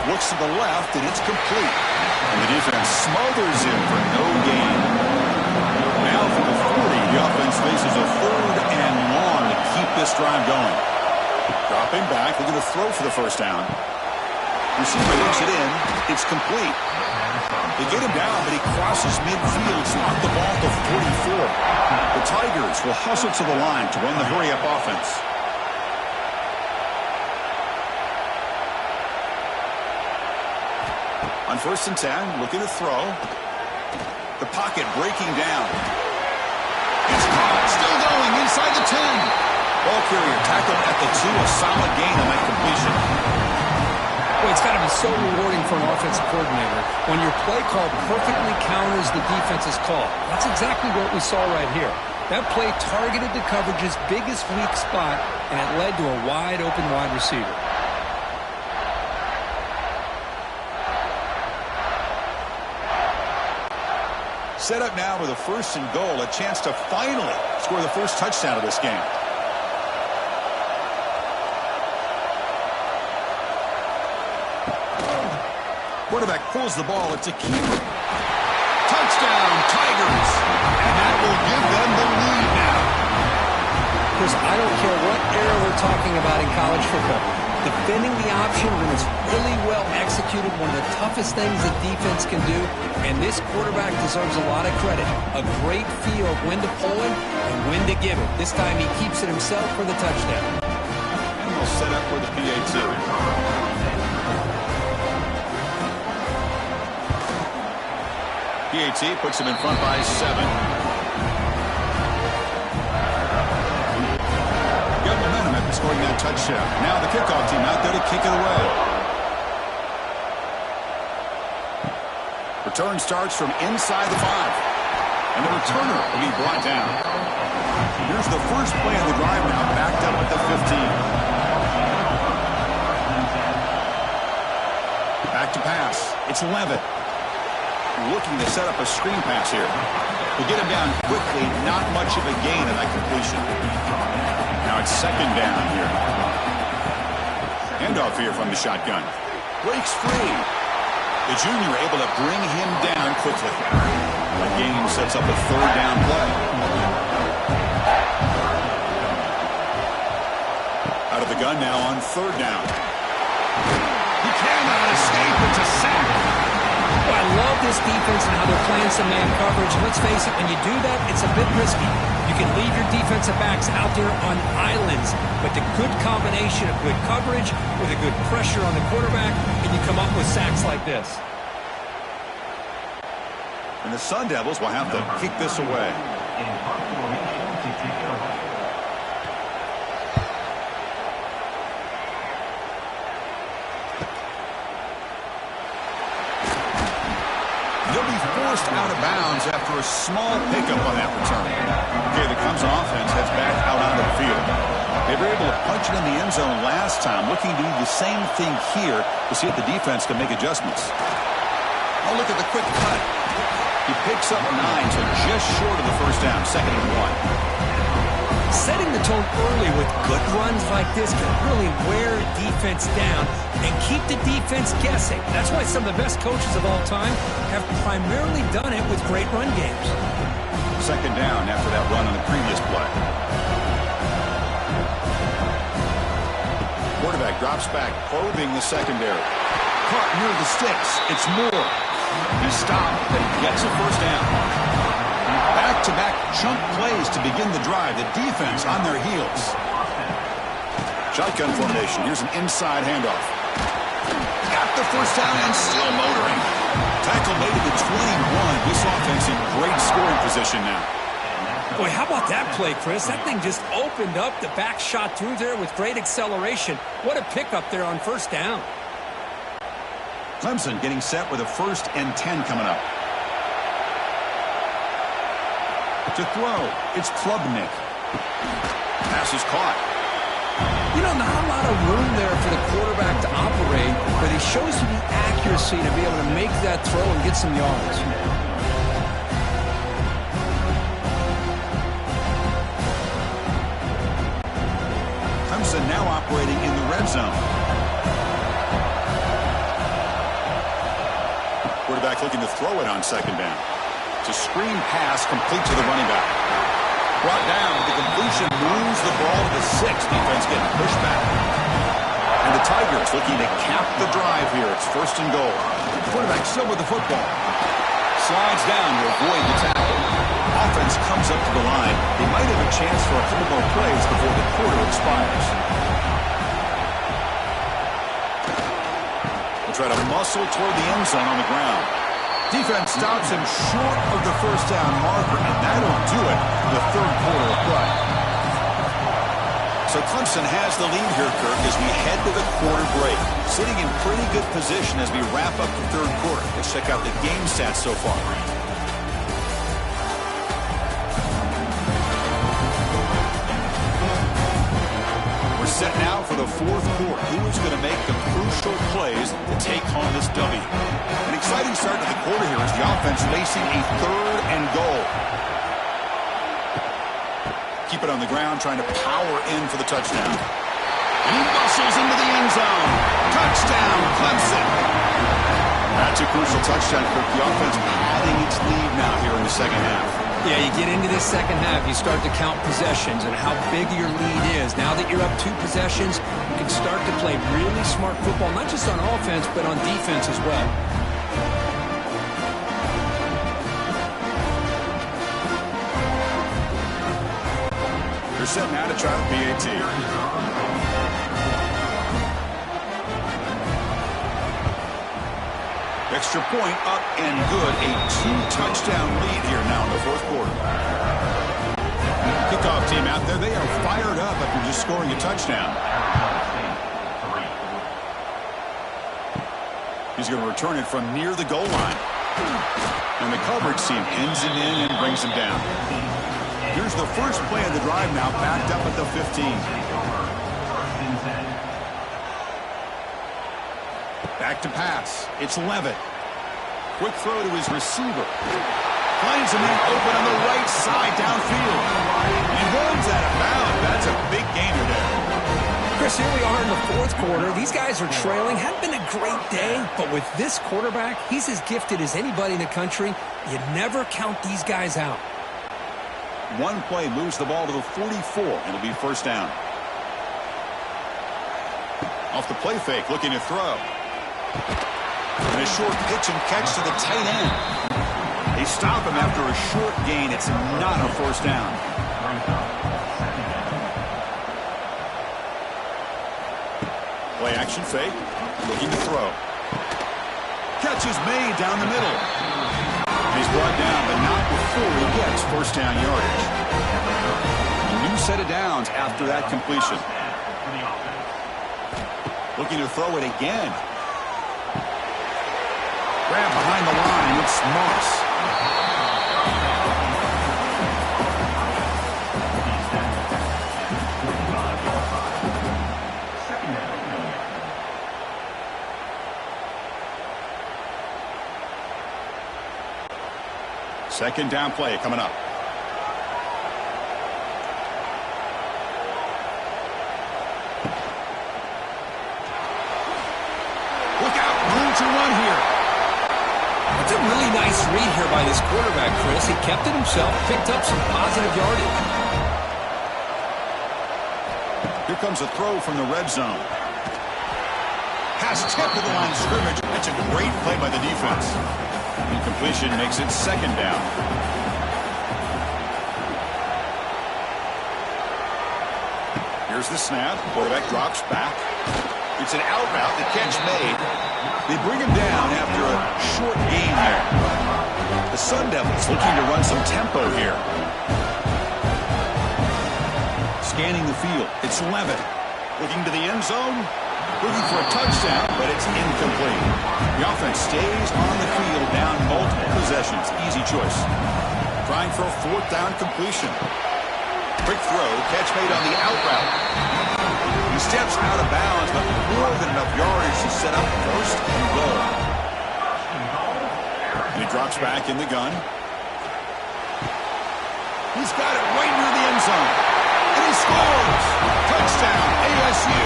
Looks to the left, and it's complete. And the defense smothers him for no gain. Now from the 40, the offense faces a 3rd and long to keep this drive going. Dropping back, looking to throw for the 1st down. Receiver looks it in. It's complete. They get him down, but he crosses midfield, knocked the ball to 44. The Tigers will hustle to the line to run the hurry-up offense. On 1st and 10, looking to throw. The pocket breaking down. It's caught. Still going inside the 10. Ball carrier tackled at the 2. A solid gain on that completion. Well, it's got to be so rewarding for an offensive coordinator when your play call perfectly counters the defense's call. That's exactly what we saw right here. That play targeted the coverage's biggest weak spot, and it led to a wide-open wide receiver. Set up now with a 1st and goal, a chance to finally score the first touchdown of this game. Quarterback pulls the ball. It's a keeper. Touchdown, Tigers. And that will give them the lead now. Chris, I don't care what era we're talking about in college football. Defending the option when it's really well executed, one of the toughest things that defense can do, and this quarterback deserves a lot of credit. A great feel of when to pull it and when to give it. This time he keeps it himself for the touchdown. And we'll set up for the PAT. PAT puts him in front by 7. Got momentum after scoring that touchdown. Now the kickoff team out there to kick it away. Return starts from inside the 5. And the returner will be brought down. Here's the first play of the drive now, backed up at the 15. Back to pass. It's Levitt. looking to set up a screen pass here. We get him down quickly, not much of a gain in that completion. Now it's second down here. Handoff here from the shotgun. Breaks free. The junior able to bring him down quickly. That gain sets up a third down play. Out of the gun now on third down. He cannot escape. It's a sack. Well, I love this defense and how they're playing some man coverage. Let's face it, when you do that, it's a bit risky. You can leave your defensive backs out there on islands, but the good combination of good coverage with a good pressure on the quarterback, and you come up with sacks like this. And the Sun Devils will have to kick this away. In punt formation to kick it away. They'll be forced out of bounds after a small pickup on that return. Okay, the Clemson offense heads back out onto the field. They were able to punch it in the end zone last time, looking to do the same thing here to see if the defense can make adjustments. Oh, look at the quick cut. He picks up 9, so just short of the first down, 2nd and 1. Setting the tone early with good runs like this can really wear defense down and keep the defense guessing. That's why some of the best coaches of all time have primarily done it with great run games. 2nd down after that run on the previous play. Quarterback drops back, probing the secondary. Caught near the sticks. It's Moore. He stopped, but he gets a first down. Back-to-back chunk plays to begin the drive. The defense on their heels. Shotgun formation. Here's an inside handoff. Got the first down and still motoring. Tackle made it to 21. This offense in great scoring position now. Boy, how about that play, Chris? That thing just opened up. The back shot through there with great acceleration. What a pickup there on first down. Clemson getting set with a 1st and 10 coming up. To throw, it's Klubnik. Pass is caught. You know, not a lot of room there for the quarterback to operate, but he shows you the accuracy to be able to make that throw and get some yards. Clemson now operating in the red zone. Quarterback looking to throw it on 2nd down. It's a screen pass complete to the running back. Brought down. The completion moves the ball to the 6. Defense getting pushed back. And the Tigers looking to cap the drive here. It's 1st and goal. Quarterback still with the football. Slides down to avoid the tackle. Offense comes up to the line. They might have a chance for a couple more plays before the quarter expires. They'll try to muscle toward the end zone on the ground. Defense stops him short of the first down marker, and that'll do it for the 3rd quarter of play. So Clemson has the lead here, Kirk, as we head to the quarter break. Sitting in pretty good position as we wrap up the 3rd quarter. Let's check out the game stats so far. We're set now for the 4th quarter. Who is going to make the crucial plays to take home this W? An exciting start to the quarter here as the offense facing a 3rd and goal. Keep it on the ground, trying to power in for the touchdown. And he muscles into the end zone. Touchdown, Clemson. That's a crucial touchdown, Kirk. The offense padding its lead now here in the 2nd half. Yeah, you get into this 2nd half, you start to count possessions and how big your lead is. Now that you're up 2 possessions, you can start to play really smart football, not just on offense, but on defense as well. They're set now to try the PAT. Extra point up and good. A 2-touchdown lead here now in the 4th quarter. Kickoff team out there. They are fired up after just scoring a touchdown. He's going to return it from near the goal line. And the coverage team pins him in and brings him down. Here's the first play of the drive now, backed up at the 15. Back to pass. It's Levitt. Quick throw to his receiver. Finds a man open on the right side downfield. He runs out of bounds. That's a big gainer there. Chris, here we are in the fourth quarter. These guys are trailing. Hadn't been a great day, but with this quarterback, he's as gifted as anybody in the country. You never count these guys out. One play moves the ball to the 44. It'll be first down. Off the play fake, looking to throw. And a short pitch and catch to the tight end. They stop him after a short gain. It's not a first down. Play action fake. Looking to throw. Catch is made down the middle. He's brought down, but not before he gets first down yardage. A new set of downs after that completion. Looking to throw it again. Grab behind the line. It's Moss. Second down play coming up. Look out, room to run here. It's a really nice read here by this quarterback, Chris. He kept it himself, picked up some positive yardage. Here comes a throw from the red zone. Pass tip to the line of scrimmage. That's a great play by the defense. Incompletion makes it second down. Here's the snap. Quarterback drops back. It's an out route. The catch made. They bring him down after a short gain there. The Sun Devils looking to run some tempo here. Scanning the field. It's Levitt. Looking to the end zone. Looking for a touchdown, but it's incomplete. The offense stays on the field down multiple possessions. Easy choice. Trying for a fourth down completion. Quick throw. Catch made on the out route. He steps out of bounds, but more than enough yardage to set up first and goal. And he drops back in the gun. He's got it right near the end zone. And he scores! Touchdown, ASU!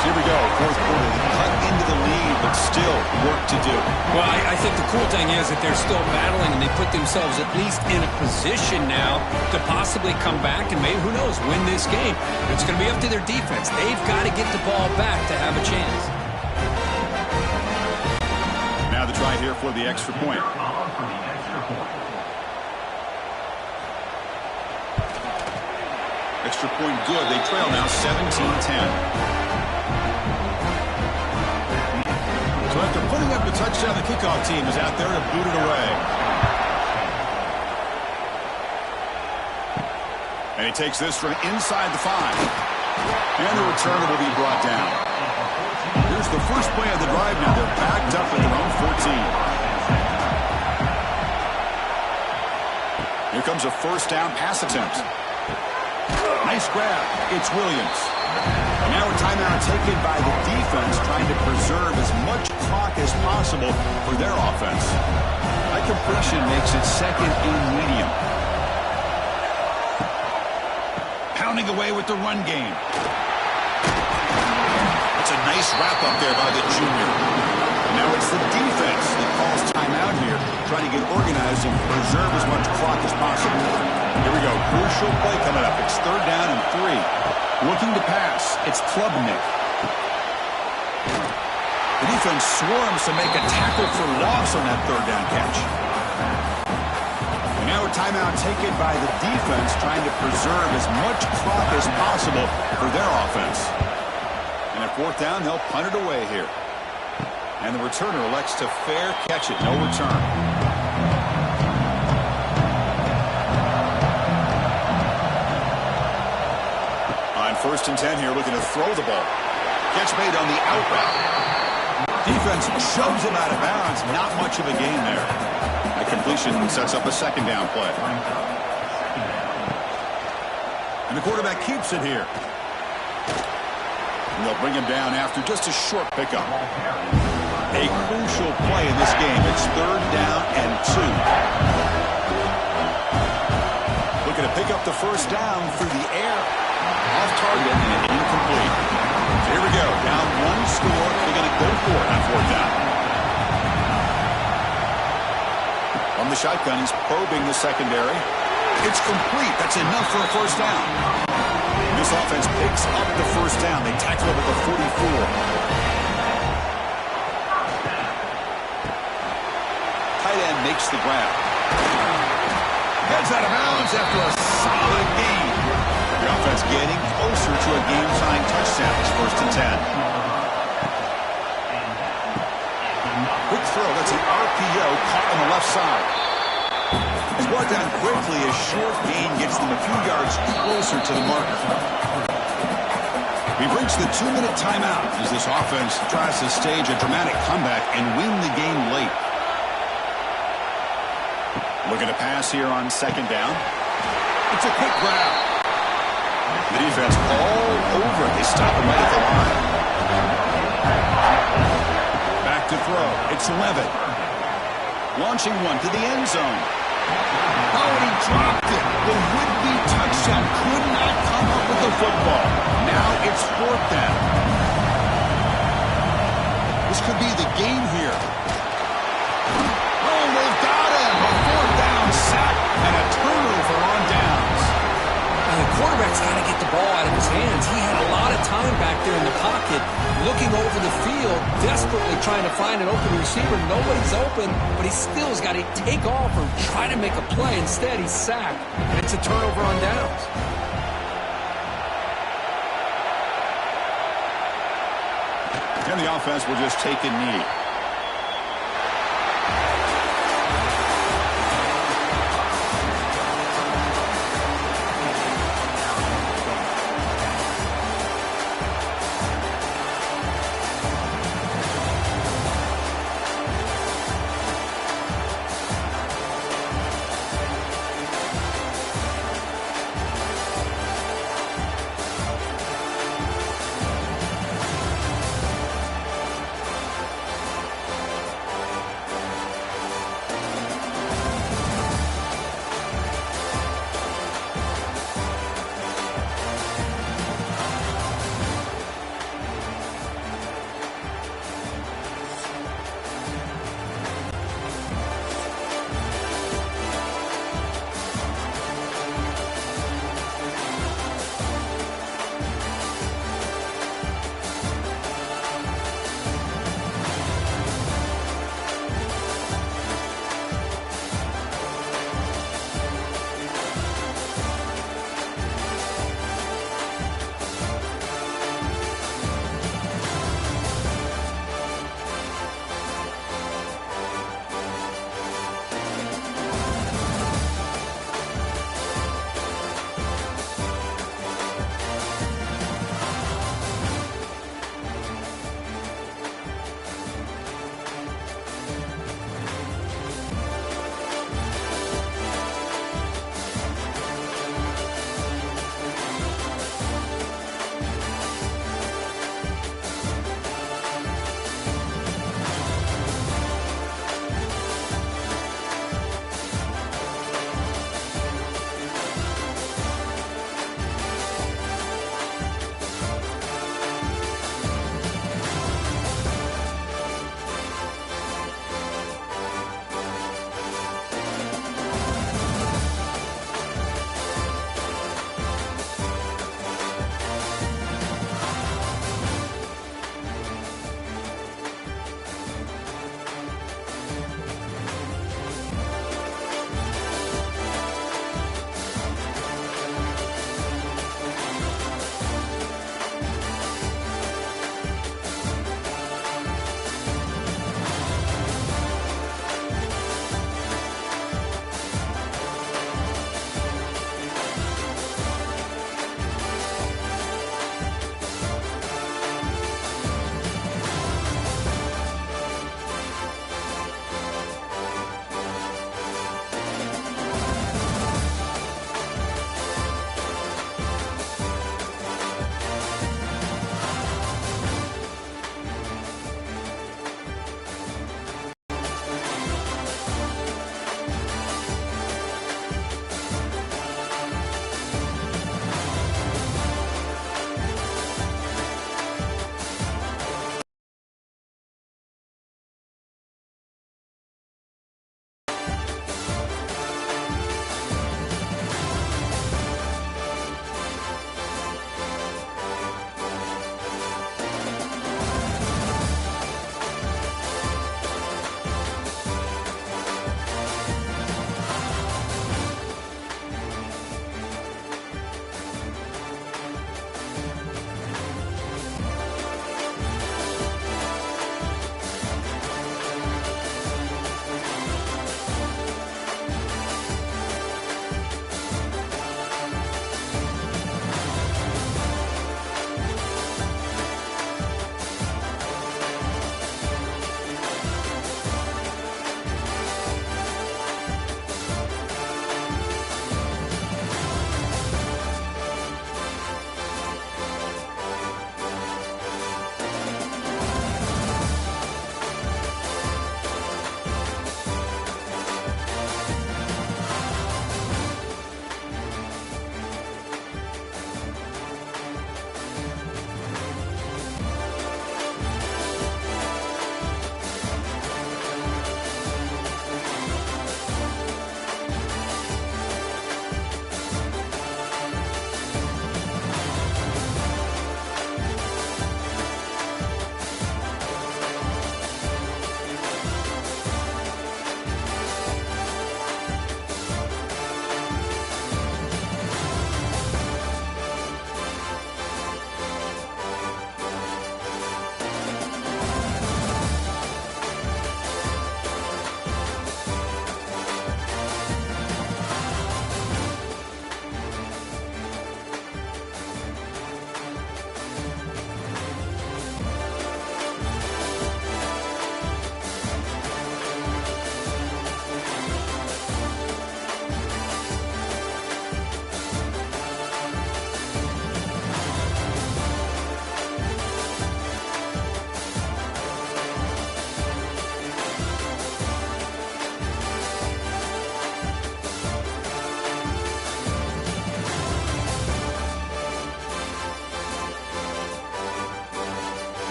Here we go, fourth quarter. Cut into the lead, but still work to do. Well, I think the cool thing is that they're still battling, and they put themselves at least in a position now to possibly come back and maybe, who knows, win this game. It's going to be up to their defense. They've got to get the ball back to have a chance. Now the try here for the extra point. Extra point good. They trail now 17-10. So after putting up the touchdown, the kickoff team is out there to boot it away. And he takes this from inside the 5. And the returner will be brought down. Here's the first play of the drive now. They're backed up at their own 14. Here comes a first down pass attempt. Nice grab. It's Williams. And now a timeout taken by the defense, trying to preserve as much clock as possible for their offense. That completion makes it second and medium. Pounding away with the run game. That's a nice wrap-up there by the junior. Now it's the defense that calls timeout here, trying to get organized and preserve as much clock as possible. Here we go. Crucial play coming up. It's third down and 3. Looking to pass. It's Klubnik. The defense swarms to make a tackle for loss on that third down catch. And now a timeout taken by the defense, trying to preserve as much clock as possible for their offense. And at fourth down, they'll punt it away here. And the returner elects to fair catch it. No return. On first and 10 here, looking to throw the ball. Catch made on the out route. Defense shoves him out of bounds. Not much of a gain there. A completion sets up a second down play. And the quarterback keeps it here. And they'll bring him down after just a short pickup. A crucial play in this game. It's 3rd down and 2. Looking to pick up the first down through the air. Off target and incomplete. So here we go. Down 1 score. They're going to go for it on 4th down. On the shotgun, he's probing the secondary. It's complete. That's enough for a first down. This offense picks up the first down. They tackle it at the 44. Tight end makes the grab. Heads out of bounds after a solid gain. The offense getting closer to a game-tying touchdown. It's 1st and 10. Quick throw. That's an RPO caught on the left side. He's brought down quickly. A short gain gets them a few yards closer to the marker. We've reached the 2-minute timeout as this offense tries to stage a dramatic comeback and win the game late. Looking to pass here on 2nd down. It's a quick grab. The defense all over it. They stop him right at the line. Back to throw. It's Levitt. Launching one to the end zone. Oh, and he dropped it. The would-be touchdown could not come up with the football. Now it's 4th down. This could be the game here. Oh, they've got him. A 4th down sack and a turnover on downs. And the quarterback's got to get the ball out of his hands. He had a lot of time back there in the pocket, looking over the field, desperately trying to find an open receiver. Nobody's open, but he still has got to take off or try to make a play. Instead, he's sacked, and it's a turnover on downs. And the offense will just take a knee.